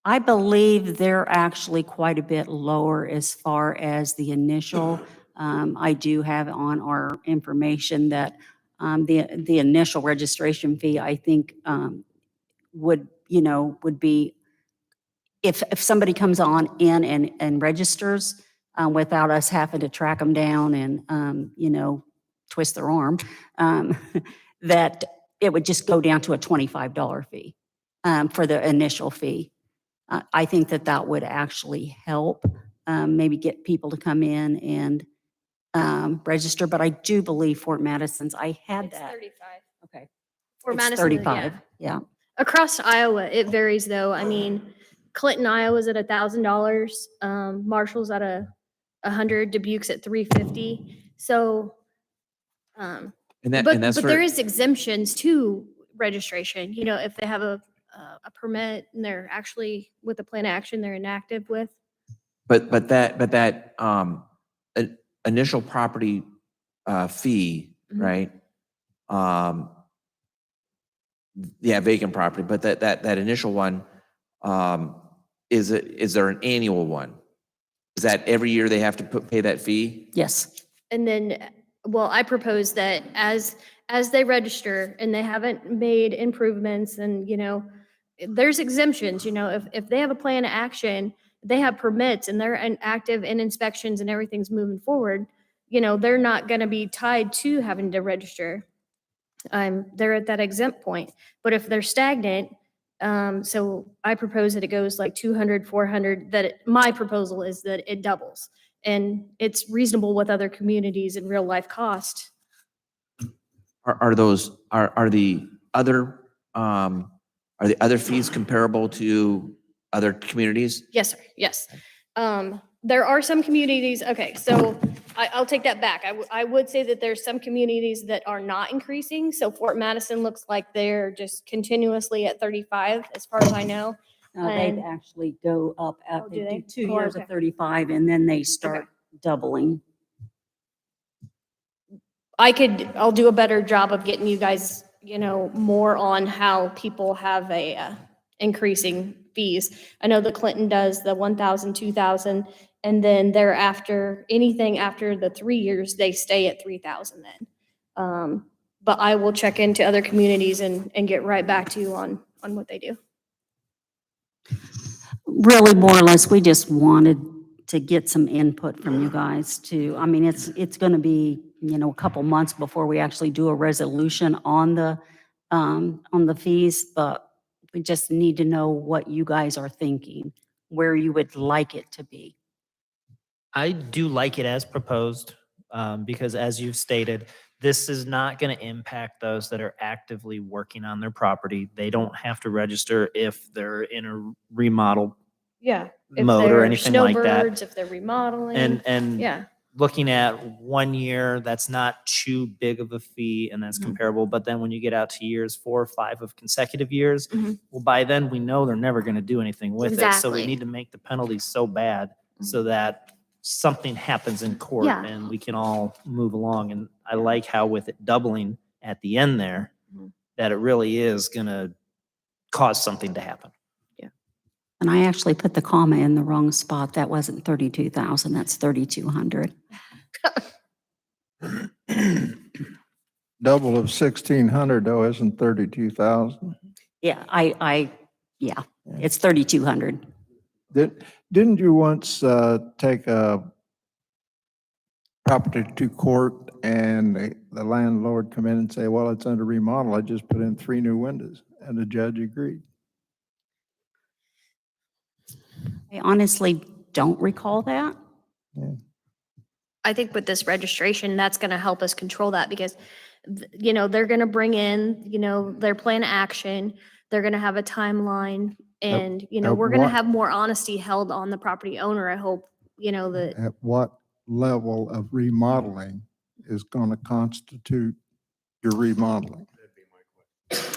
I believe they're actually quite a bit lower as far as the initial. I do have on our information that the initial registration fee, I think, would be, if somebody comes on in and registers without us having to track them down and, twist their arm, that it would just go down to a $25 fee for the initial fee. I think that would actually help maybe get people to come in and register. But I do believe Fort Madison's, I had It's that. 35. Okay. For It's Madison, 35, yeah. Across Iowa, it varies though. I mean, Clinton, Iowa's at $1,000. Marshall's at 100. Dubuque's at 350. So, And but that's there for, is exemptions to registration. You know, if they have a permit and they're actually with a plan of action they're inactive with. but that initial property fee, right? Yeah, vacant property, but that initial one, is there an annual one? Is that every year they have to pay that fee? Yes. And then, well, I propose that as they register and they haven't made improvements and, there's exemptions, if they have a plan of action, they have permits and they're active in inspections and everything's moving forward, they're not going to be tied to having to register. They're at that exempt point. But if they're stagnant, so I propose that it goes like 200, 400, my proposal is that it doubles. And it's reasonable with other communities and real life cost. Are the other fees comparable to other communities? Yes, sir. Yes. There are some communities, okay, so I'll take that back. I would say that there's some communities that are not increasing. So Fort Madison looks like they're just continuously at 35, as far as I know. They've And- actually go up, Oh, they do do they? 2 Oh, years okay. of 35 and then they start doubling. I'll do a better job of getting you guys, more on how people have increasing fees. I know that Clinton does the 1,000, 2,000, and then thereafter, anything after the 3 years, they stay at 3,000 then. But I will check into other communities and get right back to you on what they do. Really, more or less, we just wanted to get some input from you guys I mean, it's going to be, a couple months before we actually do a resolution on the fees, but we just need to know what you guys are thinking, where you would like it to be. I do like it as proposed, because as you've stated, this is not going to impact those that are actively working on their property. They don't have to register if they're in a remodel Yeah. mode or anything like that. Snowbirds, if they're remodeling. And Yeah. looking at 1 year, that's not too big of a fee, and that's comparable. But then when you get out to years 4 or 5 of consecutive years, Mhm. well, by then we know they're never going to do anything with it. So we Exactly. need to make the penalties so bad so that something happens in court Yeah. and we can all move along. And I like how with it doubling at the end there, Mhm. that it really is going to cause something to happen. And I actually put the comma in the wrong spot. That wasn't 32,000, that's 3,200. Double of 1,600 though isn't 32,000. Yeah, yeah, it's 3,200. Didn't you once take a property to court and the landlord come in and say, well, it's under remodel, I just put in 3 new windows, and the judge agreed? I honestly don't recall that. I think with this registration, that's going to help us control that because, they're going to bring in, their plan of action. They're going to have a timeline and, we're going to what- have more honesty held on the property owner. I hope, that. At what level of remodeling is going to constitute your remodeling?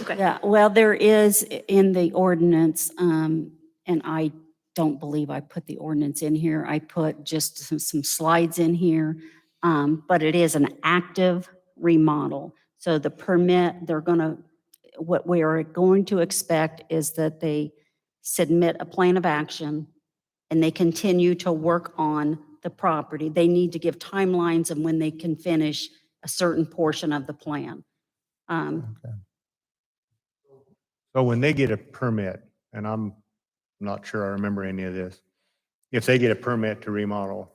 Okay. Yeah, well, there is in the ordinance, and I don't believe I put the ordinance in here. I put just some slides in here, but it is an active remodel. So the permit, what we are going to expect is that they submit a plan of action and they continue to work on the property. They need to give timelines of when they can finish a certain portion of the plan. So when they get a permit, and I'm not sure I remember any of this, if they get a permit to remodel,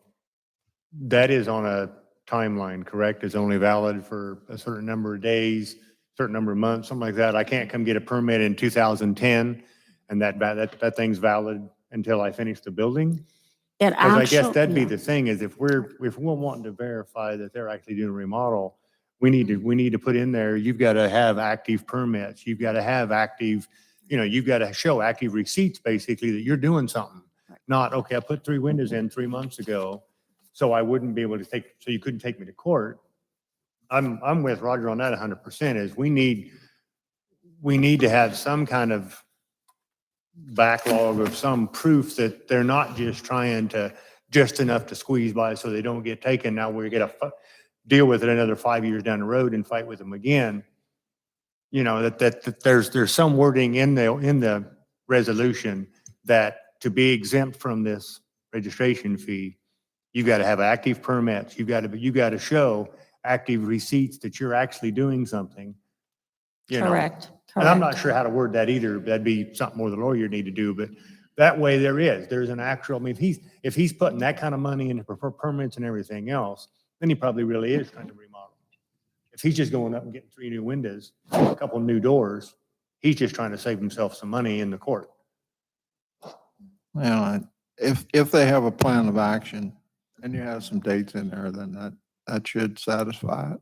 that is on a timeline, correct? It's only valid for a certain number of days, certain number of months, something like that. I can't come get a permit in 2010 and that thing's valid until I finish the building? Because I guess that'd be the thing is if we're wanting to verify that they're actually doing a remodel, we need to put in there, you've got to have active permits. You've got to have active, you've got to show active receipts basically that you're doing something. Not, okay, I put 3 windows in 3 months ago, so I wouldn't be able to so you couldn't take me to court. I'm with Roger on that 100% is we need to have some kind of backlog of some proof that they're not just trying to, just enough to squeeze by so they don't get taken. Now we get to deal with it another 5 years down the road and fight with them again. That there's some wording in the resolution that to be exempt from this registration fee, you got to have active permits. You got to show active receipts that you're actually doing something. Correct. And I'm not sure how to word that either. That'd be something more the lawyer need to do, but that way there's an actual, I mean, if he's putting that kind of money into permits and everything else, then he probably really is trying to remodel. If he's just going up and getting 3 new windows, a couple new doors, he's just trying to save himself some money in the court. Well, if they have a plan of action and you have some dates in there, then that should satisfy it.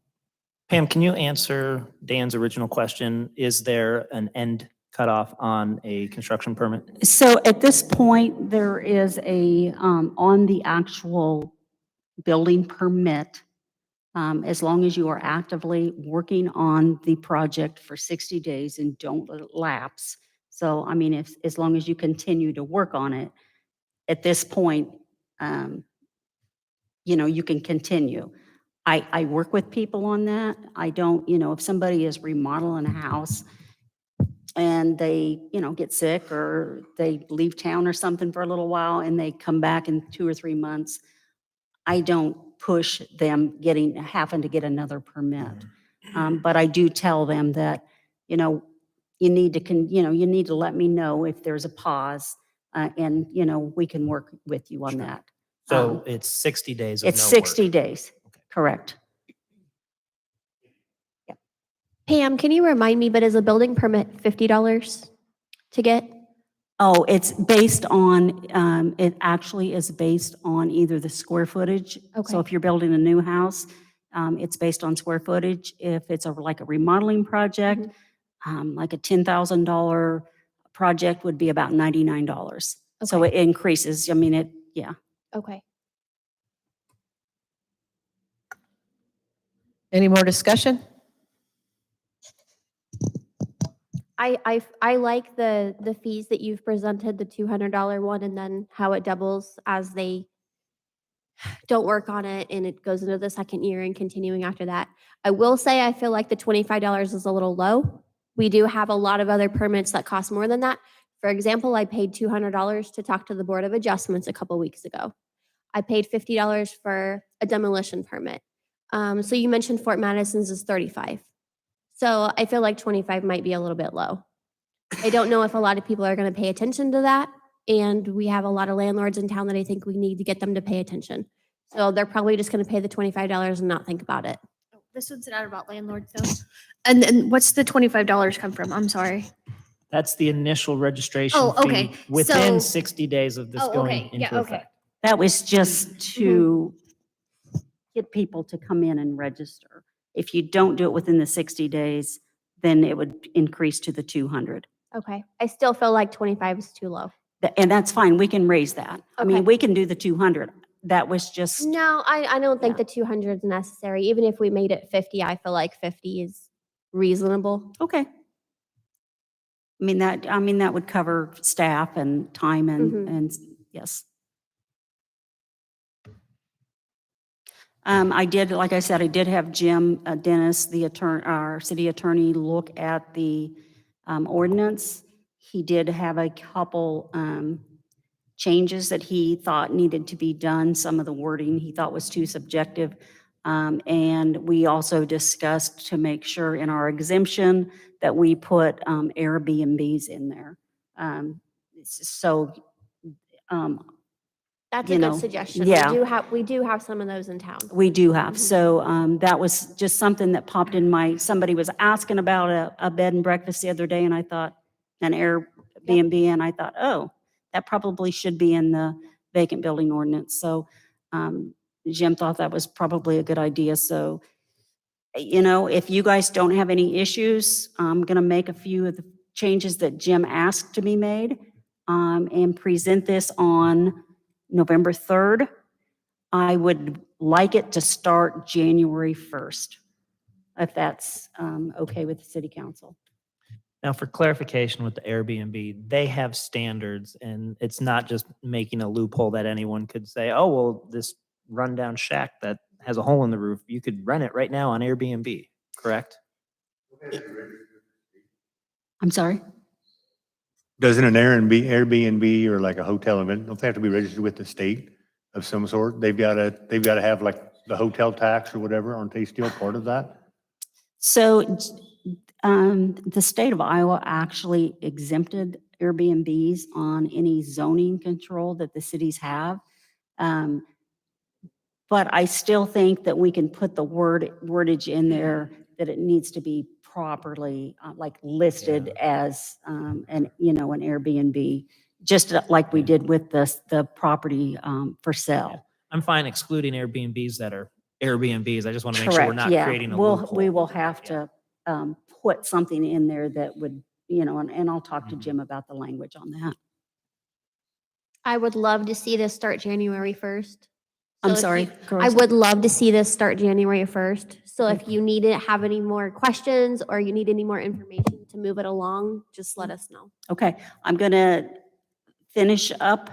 Pam, can you answer Dan's original question? Is there an end cutoff on a construction permit? So at this point, there is on the actual building permit as long as you are actively working on the project for 60 days and don't let it lapse. So, I mean, if, as long as you continue to work on it, at this point, you know, you can continue. I work with people on that. I don't, you know, if somebody is remodeling a house and they, you know, get sick or they leave town or something for a little while and they come back in 2 or 3 months, I don't push them having to get another permit. But I do tell them that, you know, you need to let me know if there's a pause, and, you know, we can work with you on that. So it's 60 days of It's no work. 60 days, correct. Pam, can you remind me, but is a building permit $50 to get? Oh, it's based on, it actually is based on either the square footage. Okay. So if you're building a new house, it's based on square footage. If it's like a remodeling project, like a $10,000 project would be about $99. So Okay. it increases. I mean, yeah. Okay. Any more discussion? I like the fees that you've presented, the $200 one, and then how it doubles as they don't work on it and it goes into the second year and continuing after that. I will say I feel like the $25 is a little low. We do have a lot of other permits that cost more than that. For example, I paid $200 to talk to the Board of Adjustments a couple weeks ago. I paid $50 for a demolition permit. So you mentioned Fort Madison's is $35. So I feel like 25 might be a little bit low. I don't know if a lot of people are going to pay attention to that. And we have a lot of landlords in town that I think we need to get them to pay attention. So they're probably just going to pay the $25 and not think about it. This one's not about landlords though. And then what's the $25 come from? I'm sorry. That's the initial registration Oh, fee okay. within So- 60 days of this Oh, going okay. Yeah, into okay. effect. That was just to get people to come in and register. If you don't do it within the 60 days, then it would increase to the 200. Okay. I still feel like 25 is too low. And that's fine, we can raise that. I mean, Okay. we can do the 200. That was just, No, I don't think the 200 is necessary. Even if we made it 50, I feel like 50 is reasonable. okay. I mean, that would cover staff and time and yes. I did, like I said, I did have Jim Dennis, our city attorney, look at the ordinance. He did have a couple changes that he thought needed to be done. Some of the wording he thought was too subjective. And we also discussed to make sure in our exemption that we put Airbnbs in there. So, That's a you good know, suggestion. yeah. We do have some of those in town. We do have. So that was just something that popped in somebody was asking about a bed and breakfast the other day, and I thought, an Airbnb, and I thought, oh, that probably should be in the vacant building ordinance. So Jim thought that was probably a good idea. So, you know, if you guys don't have any issues, I'm going to make a few of the changes that Jim asked to be made and present this on November 3rd. I would like it to start January 1st, if that's okay with the city council. Now, for clarification with the Airbnb, they have standards, and it's not just making a loophole that anyone could say, oh, well, this rundown shack that has a hole in the roof, you could rent it right now on Airbnb, correct? I'm sorry? Doesn't an Airbnb or like a hotel event, don't they have to be registered with the state of some sort? They've got to have like the hotel tax or whatever. Aren't they still part of that? So the state of Iowa actually exempted Airbnbs on any zoning control that the cities have. But I still think that we can put the wordage in there that it needs to be properly like listed as an Airbnb, just like we did with the property for sale. I'm fine excluding Airbnbs that are Airbnbs. I just want to make sure we're Correct, not yeah. creating a We loophole. will have to put something in there that would, and I'll talk to Jim about the language on that. I would love to see this start January 1st. I'm So if sorry. you- I would love to see this start January 1st. So if you need to have any more questions or you need any more information to move it along, just let us know. Okay, I'm going to finish up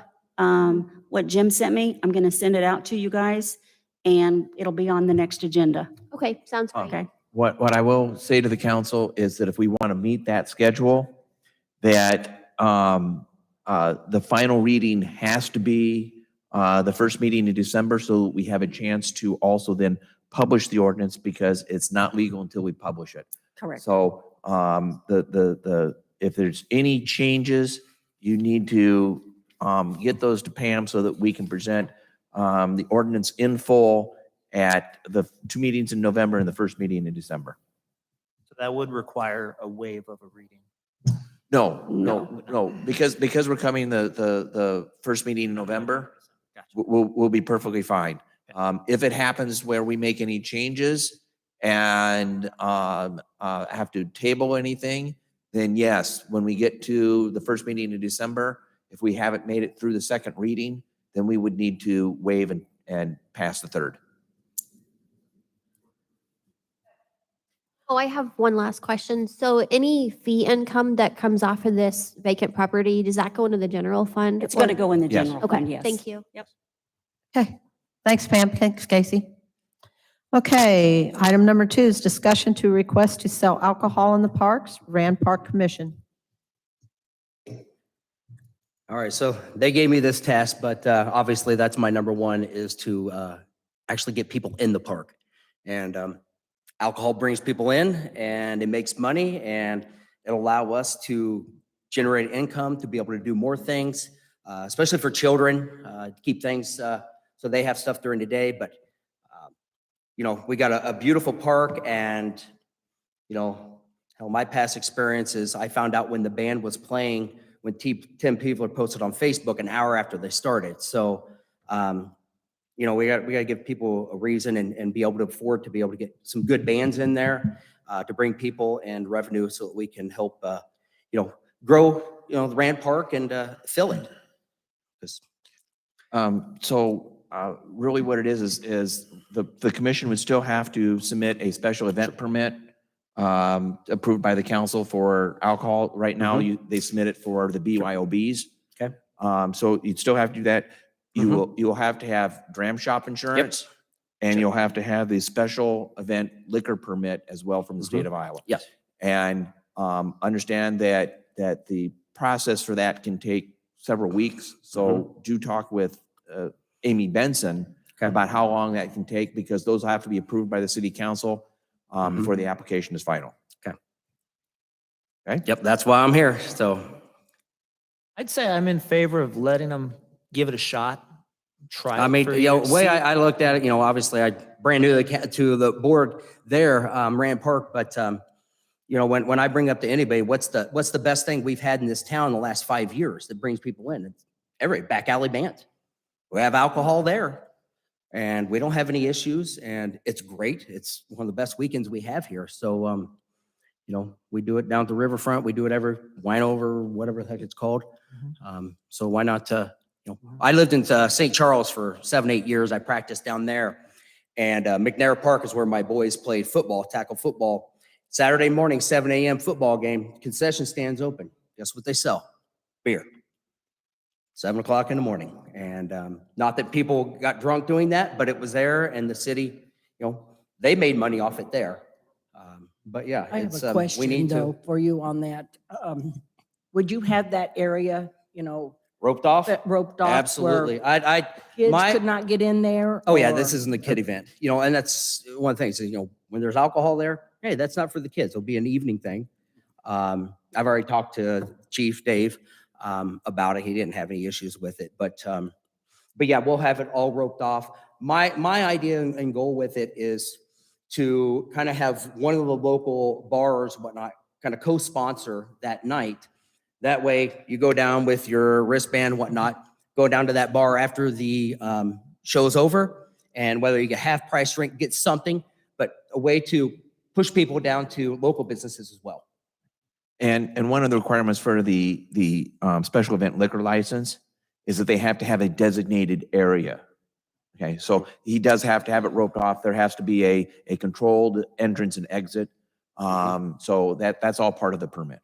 what Jim sent me. I'm going to send it out to you guys, and it'll be on the next agenda. Okay, sounds great. Okay? What I will say to the council is that if we want to meet that schedule, that the final reading has to be the first meeting in December, so we have a chance to also then publish the ordinance, because it's not legal until we publish it. Correct. So if there's any changes, you need to get those to Pam so that we can present the ordinance in full at the 2 meetings in November and the first meeting in December. So that would require a waive of a reading. No, because we're coming the first meeting in November, we'll be perfectly fine. If it happens where we make any changes and have to table anything, then yes, when we get to the first meeting in December, if we haven't made it through the second reading, then we would need to waive and pass the third. Oh, I have one last question. So any fee income that comes off of this vacant property, does that go into the general fund? It's going to or- go in the Yes. general Okay, fund, yes. thank you. Yep. Okay, thanks Pam, thanks Casey. Okay, item number 2 is discussion to request to sell alcohol in the parks, Rand Park Commission. All right, so they gave me this task, but obviously that's my number one, is to actually get people in the park. And alcohol brings people in and it makes money, and it'll allow us to generate income to be able to do more things, especially for children, to keep things so they have stuff during the day. But, you know, we got a beautiful park, and, you know, hell, my past experience is I found out when the band was playing when 10 people are posted on Facebook an hour after they started. So, you know, we got to give people a reason and be able to afford to be able to get some good bands in there to bring people and revenue so that we can help, you know, grow, you know, the Rand Park and fill it. Really what it is the commission would still have to submit a special event permit approved by the council for alcohol. Right now, they submit it for the BYOBs. Okay. So you'd still have to do that. You'll have to have dram shop insurance, and you'll have to have the special event liquor permit as well from the state of Iowa. Yes. And understand that the process for that can take several weeks. So do talk with Amy Benson about how long that can take, because those have to be approved by the city council before the application is final. Okay. Okay. Yep, that's why I'm here. So I'd say I'm in favor of letting them give it a shot. Try I it mean, for a you know, year, the way see- I looked at it, you know, obviously I brand new to the board there, Rand Park, but you know, when I bring up to anybody, what's the best thing we've had in this town in the last 5 years that brings people in? It's every back alley band. We have alcohol there, and we don't have any issues, and it's great. It's one of the best weekends we have here. So, you know, we do it down at the riverfront. We do it every wine over, whatever the heck it's called. So why not? You know, I lived in St. Charles for 7-8 years. I practiced down there, and McNair Park is where my boys played football, tackle football. Saturday morning, 7 a.m. football game. Concession stands open. Guess what they sell? Beer. 7 o'clock in the morning. And not that people got drunk doing that, but it was there, and the city, you know, they made money off it there. But yeah, I have it's, a we question need though to for you on that. Would you have that area, you know, roped off. roped off? where Absolutely. Kids my- could not get in there? Oh yeah, or- this isn't the kid event, you know, and that's one of the things, is, you know, when there's alcohol there, hey, that's not for the kids. It'll be an evening thing. I've already talked to Chief Dave about it. He didn't have any issues with it, but yeah, we'll have it all roped off. My idea and goal with it is to kind of have one of the local bars, whatnot, kind of co-sponsor that night. That way you go down with your wristband, whatnot, go down to that bar after the show's over, and whether you get half price drink, get something, but a way to push people down to local businesses as well. And one of the requirements for the special event liquor license is that they have to have a designated area. Okay, so he does have to have it roped off. There has to be a controlled entrance and exit. So that's all part of the permit.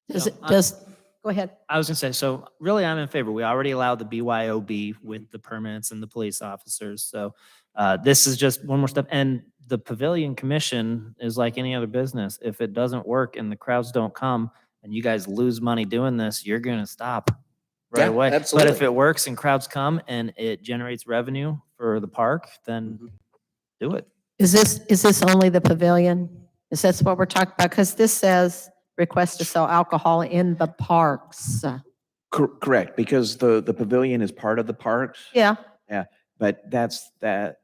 Does So it, I- does, go ahead. I was gonna say, so really I'm in favor. We already allowed the BYOB with the permits and the police officers. So this is just one more step. And the Pavilion Commission is like any other business. If it doesn't work and the crowds don't come and you guys lose money doing this, you're gonna stop right Yeah, away. But if absolutely. it works and crowds come and it generates revenue for the park, then do it. Is this only the pavilion? Is this what we're talking about? Because this says request to sell alcohol in the parks. Correct, because the pavilion is part of the parks. Yeah, Yeah, but that's that.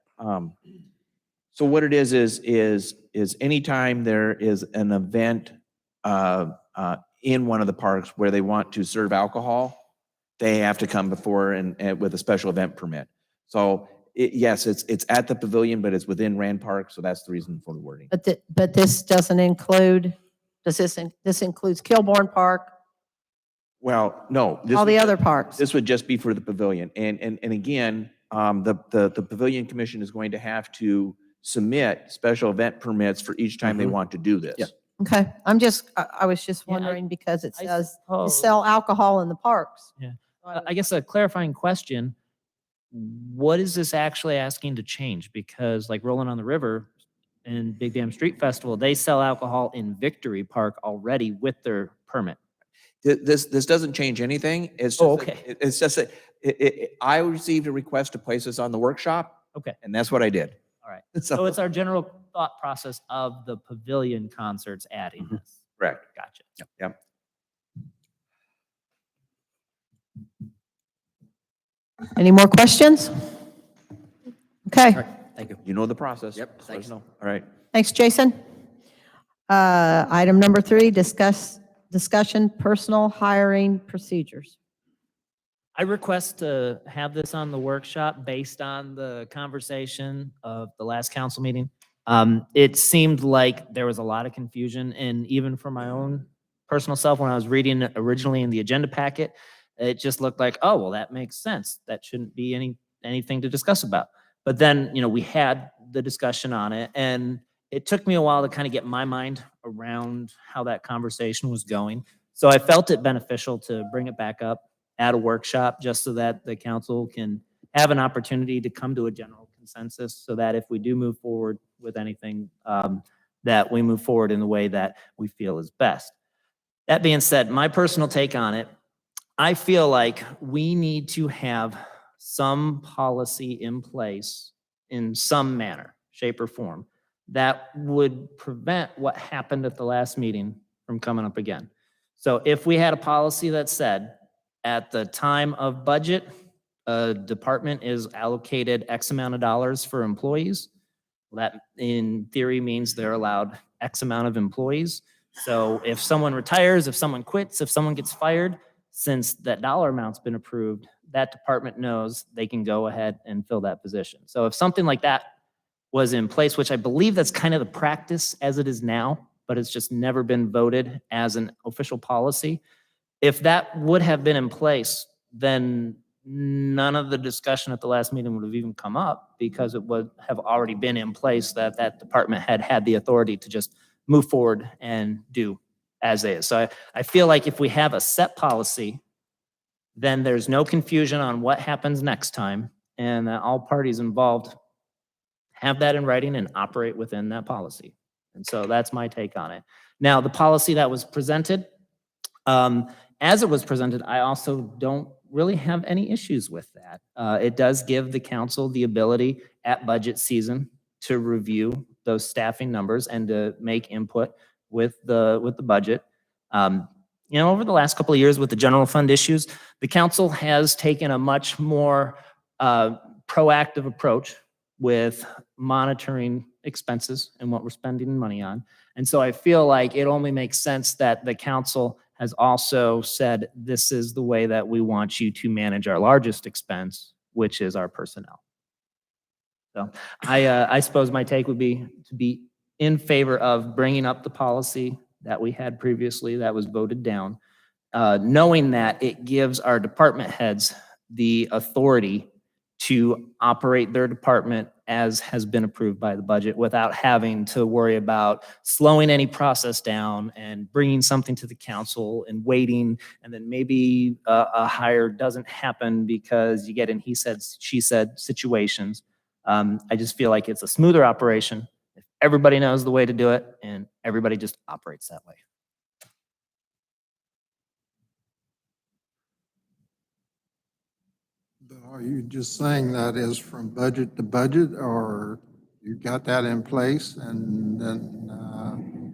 So what it is anytime there is an event in one of the parks where they want to serve alcohol, they have to come before and with a special event permit. So yes, it's at the pavilion, but it's within Rand Park, so that's the reason for the wording. but this doesn't include, this includes Kilbourne Park, Well, no. all the other parks? This would just be for the pavilion. And again, the Pavilion Commission is going to have to submit special event permits for each time they want to do this. Yeah. Okay, I was just Yeah, wondering because it I says to suppose- sell alcohol in the parks. Yeah. I guess a clarifying question, what is this actually asking to change? Because like Rolling on the River and Big Dam Street Festival, they sell alcohol in Victory Park already with their permit. This doesn't change anything. It's just Oh, that- okay. It's just that I received a request to place this on the workshop, Okay, and that's what I did. all right. So- So it's our general thought process of the pavilion concerts adding this. Correct. Gotcha. Yep. Any more questions? Okay, Thank you. You know the process. Yep, Just let us thanks. know. All right. thanks, Jason. Item number 3, discussion personal hiring procedures. I request to have this on the workshop based on the conversation of the last council meeting. It seemed like there was a lot of confusion, and even for my own personal self, when I was reading it originally in the agenda packet, it just looked like, oh, well, that makes sense. That shouldn't be anything to discuss about. But then, we had the discussion on it, and it took me a while to kind of get my mind around how that conversation was going. So I felt it beneficial to bring it back up at a workshop, just so that the council can have an opportunity to come to a general consensus, so that if we do move forward with anything, that we move forward in the way that we feel is best. That being said, my personal take on it, I feel like we need to have some policy in place in some manner, shape, or form that would prevent what happened at the last meeting from coming up again. So if we had a policy that said, at the time of budget, a department is allocated X amount of dollars for employees, that in theory means they're allowed X amount of employees. So if someone retires, if someone quits, if someone gets fired, since that dollar amount's been approved, that department knows they can go ahead and fill that position. So if something like that was in place, which I believe that's kind of the practice as it is now, but it's just never been voted as an official policy. If that would have been in place, then none of the discussion at the last meeting would have even come up, because it would have already been in place that that department had the authority to just move forward and do as is. So I feel like if we have a set policy, then there's no confusion on what happens next time, and that all parties involved have that in writing and operate within that policy. And so that's my take on it. Now, the policy that was presented, as it was presented, I also don't really have any issues with that. It does give the council the ability at budget season to review those staffing numbers and to make input with the budget. Over the last couple of years with the general fund issues, the council has taken a much more proactive approach with monitoring expenses and what we're spending money on. And so I feel like it only makes sense that the council has also said, this is the way that we want you to manage our largest expense, which is our personnel. So I suppose my take would be to be in favor of bringing up the policy that we had previously that was voted down, knowing that it gives our department heads the authority to operate their department as has been approved by the budget without having to worry about slowing any process down and bringing something to the council and waiting, and then maybe a hire doesn't happen because you get in he said, she said situations. I just feel like it's a smoother operation if everybody knows the way to do it and everybody just operates that way. But are you just saying that is from budget to budget, or you got that in place and then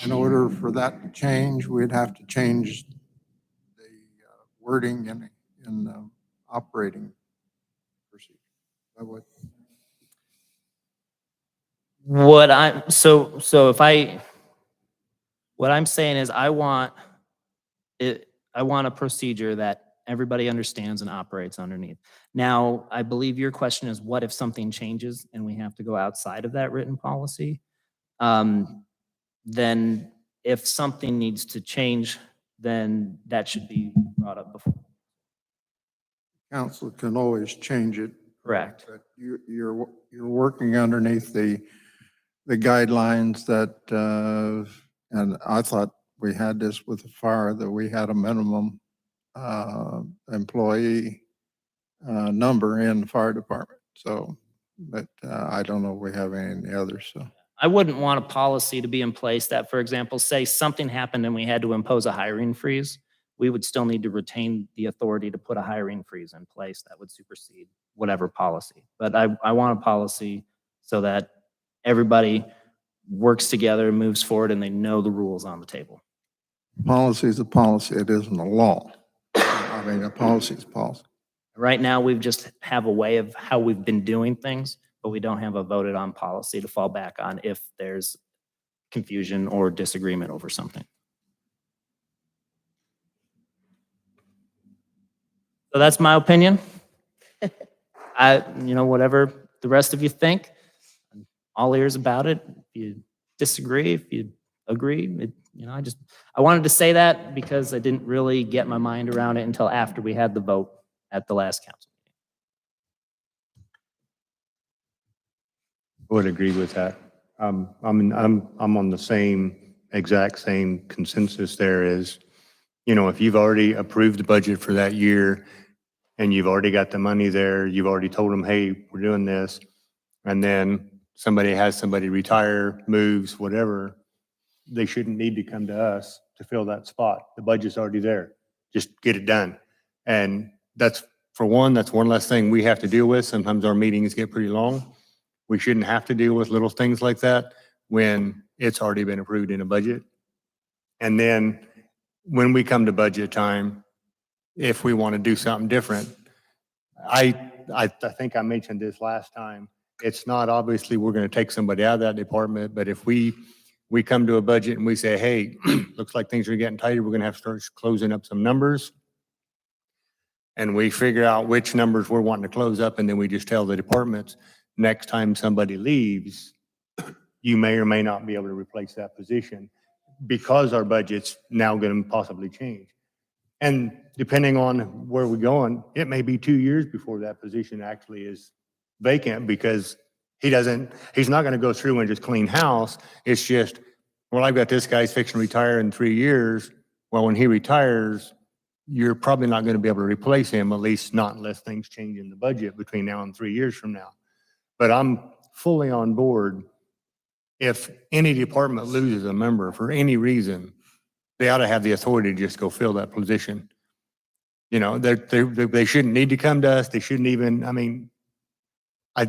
in order for that to change, we'd have to change the wording in the operating procedure? Is that What I'm saying is I want a procedure that everybody understands and operates underneath. Now, I believe your question is what if something changes and we have to go outside of that written policy? Then if something needs to change, then that should be brought up before. council can always change it? Correct. But you're working underneath the guidelines that, and I thought we had this with the fire, that we had a minimum employee number in the fire department. So, but I don't know if we have any in the others, so. I wouldn't want a policy to be in place that, for example, say something happened and we had to impose a hiring freeze. We would still need to retain the authority to put a hiring freeze in place that would supersede whatever policy. But I want a policy so that everybody works together, moves forward, and they know the rules on the table. Policy is a policy. It isn't a law. I mean, a policy is a policy. Right now, we've just have a way of how we've been doing things, but we don't have a voted on policy to fall back on if there's confusion or disagreement over something. So that's my opinion. Whatever the rest of you think, I'm all ears about it. If you disagree, if you agree, I wanted to say that because I didn't really get my mind around it until after we had the vote at the last council. I would agree with that. I'm on the exact same consensus there is, if you've already approved the budget for that year and you've already got the money there, you've already told them, hey, we're doing this, and then somebody has somebody retire, moves, whatever, they shouldn't need to come to us to fill that spot. The budget's already there. Just get it done. And that's one less thing we have to deal with. Sometimes our meetings get pretty long. We shouldn't have to deal with little things like that when it's already been approved in a budget. And then when we come to budget time, if we want to do something different, I think I mentioned this last time. It's not obviously we're going to take somebody out of that department, but if we come to a budget and we say, hey, looks like things are getting tighter, we're going to have to start closing up some numbers. And we figure out which numbers we're wanting to close up, and then we just tell the departments, next time somebody leaves, you may or may not be able to replace that position because our budget's now going to possibly change. And depending on where we're going, it may be 2 years before that position actually is vacant because he's not going to go through and just clean house. It's just, well, I've got this guy's fixing to retire in 3 years. Well, when he retires, you're probably not going to be able to replace him, at least not unless things change in the budget between now and 3 years from now. But I'm fully on board. If any department loses a member for any reason, they ought to have the authority to just go fill that position. They shouldn't need to come to us. They shouldn't even, I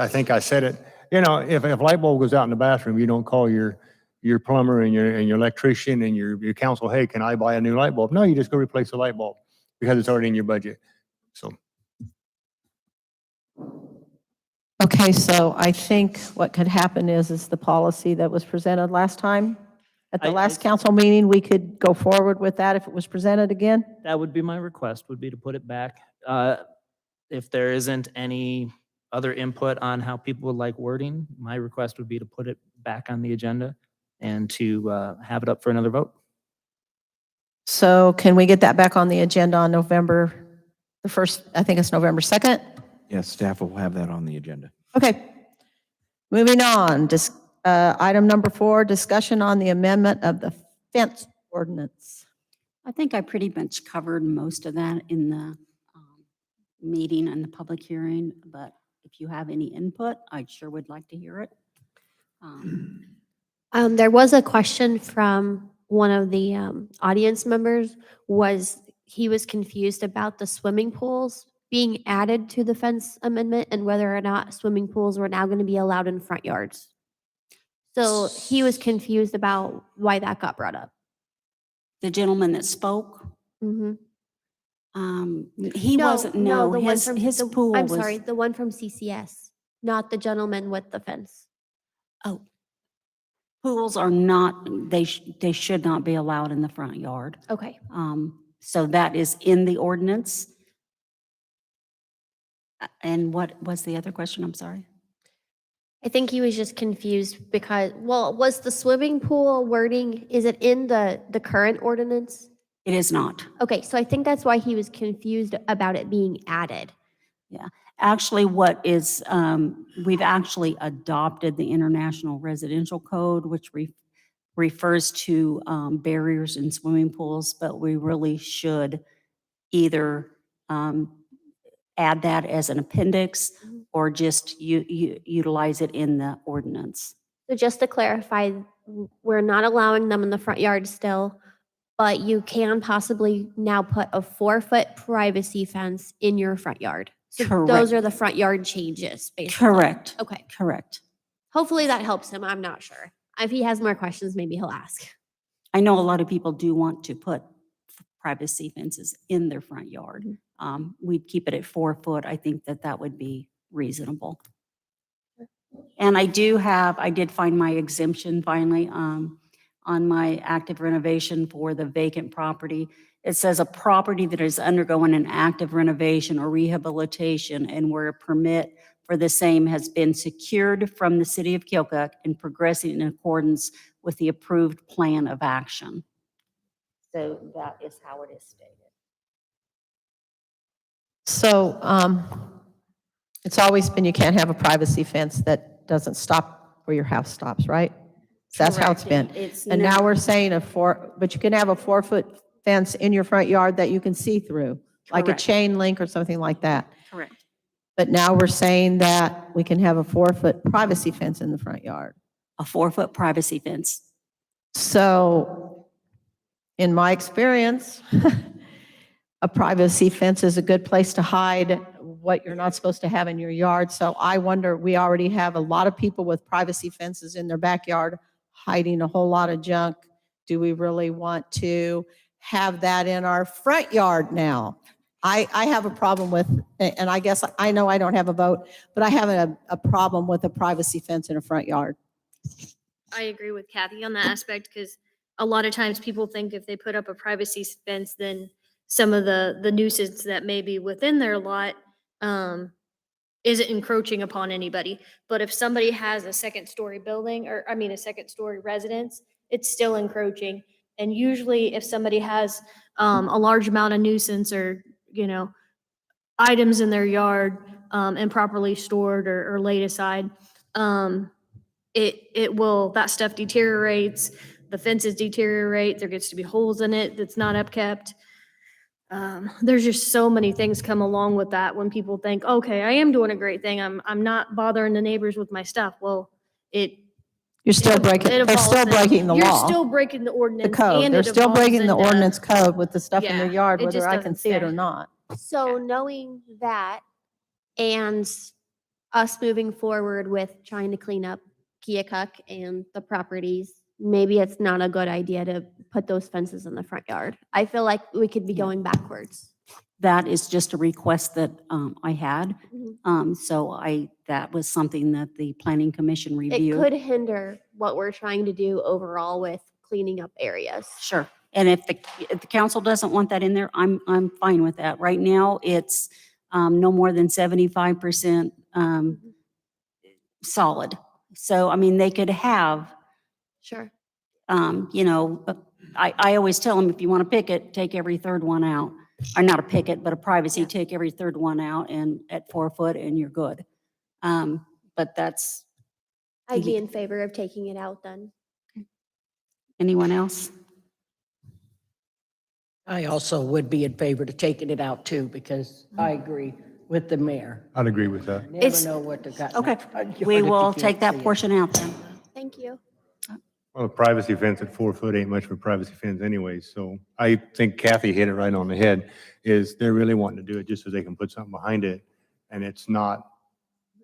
think I said it. If a light bulb goes out in the bathroom, you don't call your plumber and your electrician and your council, hey, can I buy a new light bulb? No, you just go replace the light bulb because it's already in your budget. So. Okay, so I think what could happen is the policy that was presented last time. At the last council meeting, we could go forward with that if it was presented again? That would be my request, would be to put it back. If there isn't any other input on how people would like wording, my request would be to put it back on the agenda and to have it up for another vote. So can we get that back on the agenda on November the 1st? I think it's November 2nd? Yes, staff will have that on the agenda. Okay. Moving on, item number 4, discussion on the amendment of the fence ordinance. I think I pretty much covered most of that in the meeting and the public hearing, but if you have any input, I sure would like to hear it. There was a question from one of the audience members, he was confused about the swimming pools being added to the fence amendment and whether or not swimming pools were now going to be allowed in front yards. So he was confused about why that got brought up. The gentleman that spoke, Mhm. he wasn't, no, the one his from pool I'm was. sorry, the one from CCS, not the gentleman with the fence. Oh, pools are not, they should not be allowed in the front yard. Okay. So that is in the ordinance. And what was the other question? I'm sorry. I think he was just confused because, well, was the swimming pool wording, is it in the current ordinance? It is not. Okay, so I think that's why he was confused about it being added. Yeah. Actually, what is, we've actually adopted the International Residential Code, which refers to barriers in swimming pools, but we really should either add that as an appendix or just utilize it in the ordinance. So just to clarify, we're not allowing them in the front yard still, but you can possibly now put a 4-foot privacy fence in your front yard. So Correct. those are the front yard changes, basically. Correct. Okay. Correct. Hopefully that helps him. I'm not sure. If he has more questions, maybe he'll ask. I know a lot of people do want to put privacy fences in their front yard. We'd keep it at 4 foot. I think that would be reasonable. And I did find my exemption finally on my active renovation for the vacant property. It says a property that is undergoing an active renovation or rehabilitation and where a permit for the same has been secured from the city of Keokuk and progressing in accordance with the approved plan of action. So that is how it is stated. So it's always been you can't have a privacy fence that doesn't stop where your house stops, right? That's how it's been. It's And now not- we're saying but you can have a 4-foot fence in your front yard that you can see through, like a Correct. chain link or something like that. Correct. But now we're saying that we can have a 4-foot privacy fence in the front yard. A 4-foot privacy fence. So in my experience, a privacy fence is a good place to hide what you're not supposed to have in your yard. So I wonder, we already have a lot of people with privacy fences in their backyard hiding a whole lot of junk. Do we really want to have that in our front yard now? I have a problem with, and I guess I know I don't have a vote, but I have a problem with a privacy fence in a front yard. I agree with Kathy on that aspect because a lot of times people think if they put up a privacy fence, then some of the nuisance that may be within their lot isn't encroaching upon anybody. But if somebody has a second-story building, or I mean a second-story residence, it's still encroaching. And usually if somebody has a large amount of nuisance or, items in their yard improperly stored or laid aside, that stuff deteriorates, the fences deteriorate, there gets to be holes in it that's not upkept. There's just so many things come along with that when people think, okay, I am doing a great thing. I'm not bothering the neighbors with my stuff. Well, You're still breaking, they're evolves still and breaking the law. You're still breaking the The ordinance. code. and They're it still evolves breaking the into- ordinance code with the stuff in their Yeah, yard, it whether just I can doesn't see it stay. or not. So knowing that and us moving forward with trying to clean up Keokuk and the properties, maybe it's not a good idea to put those fences in the front yard. I feel like we could be going backwards. That is just a request that I had. So that was something that the planning commission It reviewed. could hinder what we're trying to do overall with cleaning up areas. Sure. And if the council doesn't want that in there, I'm fine with that. Right now, it's no more than 75% solid. So, I mean, they could have, Sure. I always tell them, if you want to pick it, take every third one out. or not a picket, but a privacy, take every third one out and at 4 foot and you're good. But that's, I'd be in favor of taking it out then. anyone else? I also would be in favor to taking it out too, because I agree with the mayor. I'd agree with that. Never It's- know what they've got. in Okay, that front we yard if will you take can't that see it. portion out then. Thank you. Well, a privacy fence at 4 foot ain't much for a privacy fence anyway, so I think Kathy hit it right on the head, is they're really wanting to do it just so they can put something behind it, and it's not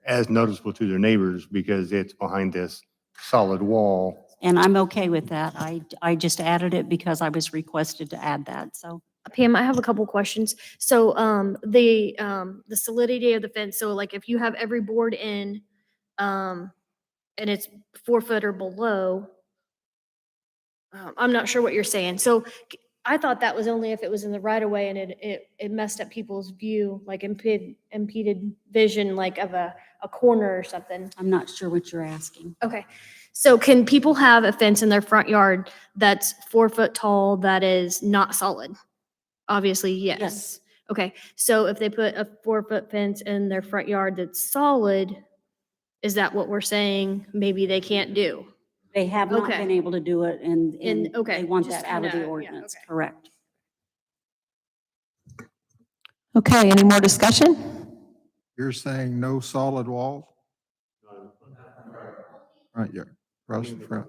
as noticeable to their neighbors because it's behind this solid wall. And I'm okay with that. I just added it because I was requested to add that, so. Pam, I have a couple questions. So, the solidity of the fence, so like if you have every board in, and it's 4 foot or below, I'm not sure what you're saying. So I thought that was only if it was in the right of way and it messed up people's view, like impeded vision, like of a corner or something. I'm not sure what you're asking. Okay. So can people have a fence in their front yard that's 4 foot tall that is not solid? Obviously, yes. Yes. Okay. So if they put a 4 foot fence in their front yard that's solid, is that what we're saying maybe they can't do? They have not Okay. been able to do it and okay, they want just that out of kinda- the yeah, ordinance, okay. correct? Okay, any more discussion? You're saying no solid walls? Right, yeah, across the front.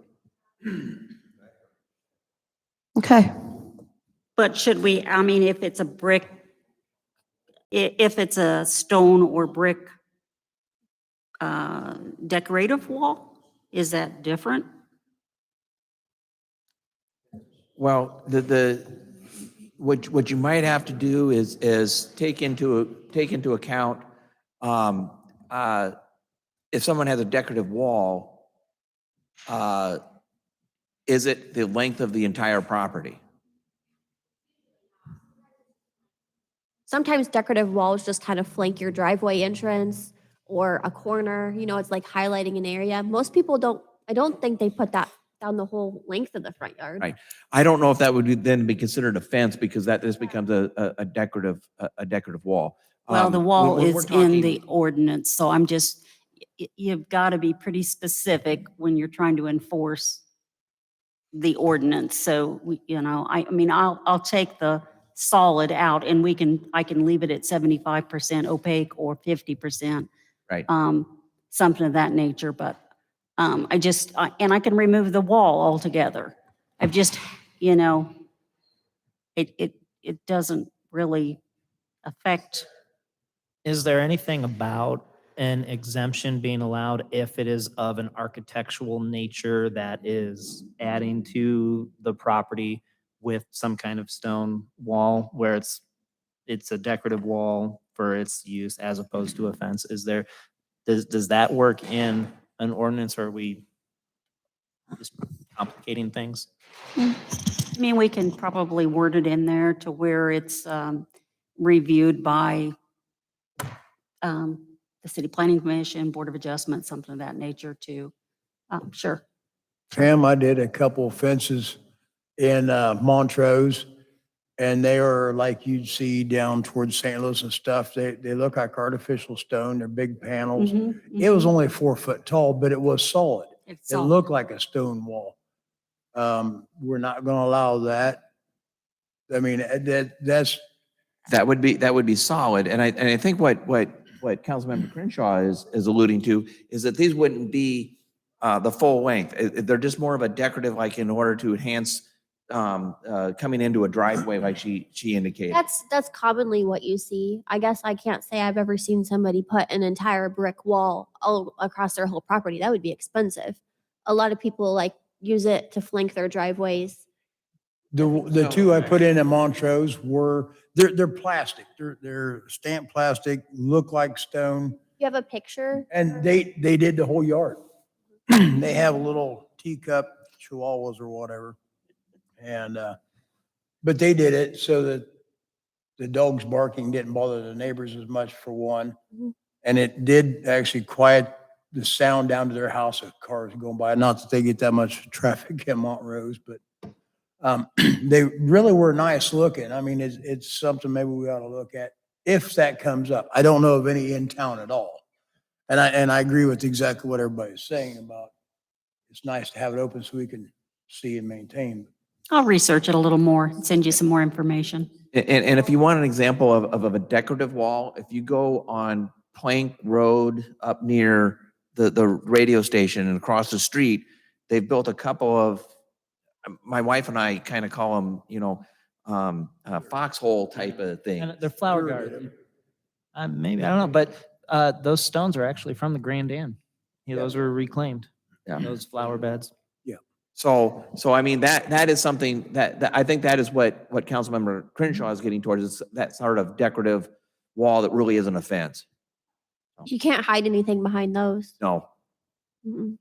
Okay. But should we, I mean, if it's a brick, if it's a stone or brick decorative wall, is that different? Well, what you might have to do is take into account, if someone has a decorative wall, is it the length of the entire property? Sometimes decorative walls just kind of flank your driveway entrance or a corner, it's like highlighting an area. Most people I don't think they put that down the whole length of the front yard. Right. I don't know if that would then be considered a fence because this becomes a decorative wall. Well, the wall When we're is in talking- the ordinance, so I'm just, you've got to be pretty specific when you're trying to enforce the ordinance. So, I mean, I'll take the solid out and I can leave it at 75% opaque or 50%. Right. Something of that nature, but and I can remove the wall altogether. I've just, it doesn't really affect. Is there anything about an exemption being allowed if it is of an architectural nature that is adding to the property with some kind of stone wall where it's a decorative wall for its use as opposed to a fence? Does that work in an ordinance, or are we just complicating things? I mean, we can probably word it in there to where it's reviewed by the City Planning Commission, Board of Adjustment, something of that nature too. Sure. Pam, I did a couple of fences in Montrose, and they are like you'd see down towards St. Louis and stuff. They look like artificial stone. They're big panels. It was only 4 foot tall, but it was solid. It looked like a stone wall. We're not going to allow that. I mean, That would be solid. And I think what Councilmember Crenshaw is alluding to is that these wouldn't be the full length. They're just more of a decorative, like in order to enhance coming into a driveway, like she indicated. That's commonly what you see. I guess I can't say I've ever seen somebody put an entire brick wall all across their whole property. That would be expensive. A lot of people use it to flank their driveways. the two I put in Montrose they're plastic. They're stamped plastic, look like stone. You have a picture? And they did the whole yard. They have little teacup chihuahuas or whatever. And, but they did it so that the dogs barking didn't bother the neighbors as much, for one. And it did actually quiet the sound down to their house of cars going by. Not that they get that much traffic in Montrose, but They really were nice looking. I mean, it's something maybe we ought to look at if that comes up. I don't know of any in town at all. And I agree with exactly what everybody's saying about it's nice to have it open so we can see and maintain. I'll research it a little more and send you some more information. And if you want an example of a decorative wall, if you go on Plank Road up near the radio station and across the street, they've built a couple of, my wife and I kind of call them, foxhole type of thing. And they're flower garden. Maybe, I don't know, but those stones are actually from the Grand Inn. Yeah, those were reclaimed. Yeah. Those flower beds. So I mean, that is something that I think that is what Councilmember Crenshaw is getting towards, is that sort of decorative wall that really isn't a fence. You can't hide anything behind those. No. Mm-mm.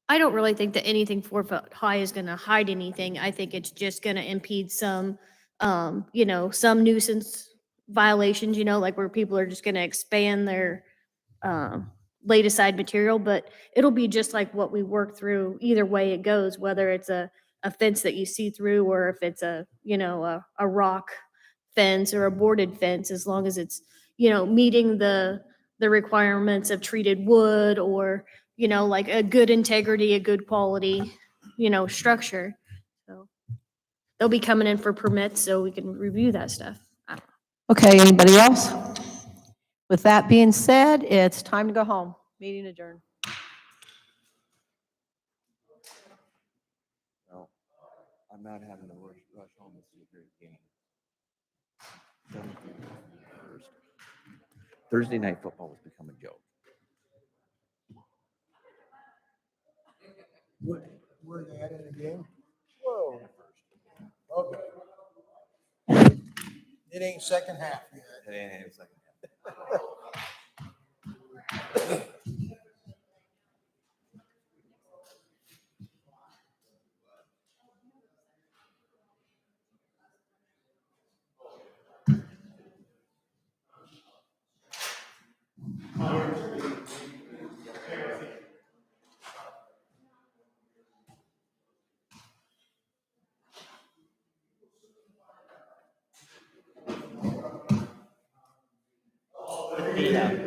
I don't really think that anything 4 foot high is gonna hide anything. I think it's just gonna impede some, some nuisance violations, like where people are just gonna expand their, laid aside material, but it'll be just like what we work through either way it goes, whether it's a fence that you see through or if it's a rock fence or a boarded fence, as long as it's, meeting the requirements of treated wood or, like a good integrity, a good quality, structure. So they'll be coming in for permits so we can review that stuff. Okay, anybody else? With that being said, it's time to go home. Meeting adjourned. No, I'm not having to rush home and see a great game. Thursday night football has become a joke. Where they at in the game? Whoa. Okay. It ain't second half yet. It ain't second. Yeah.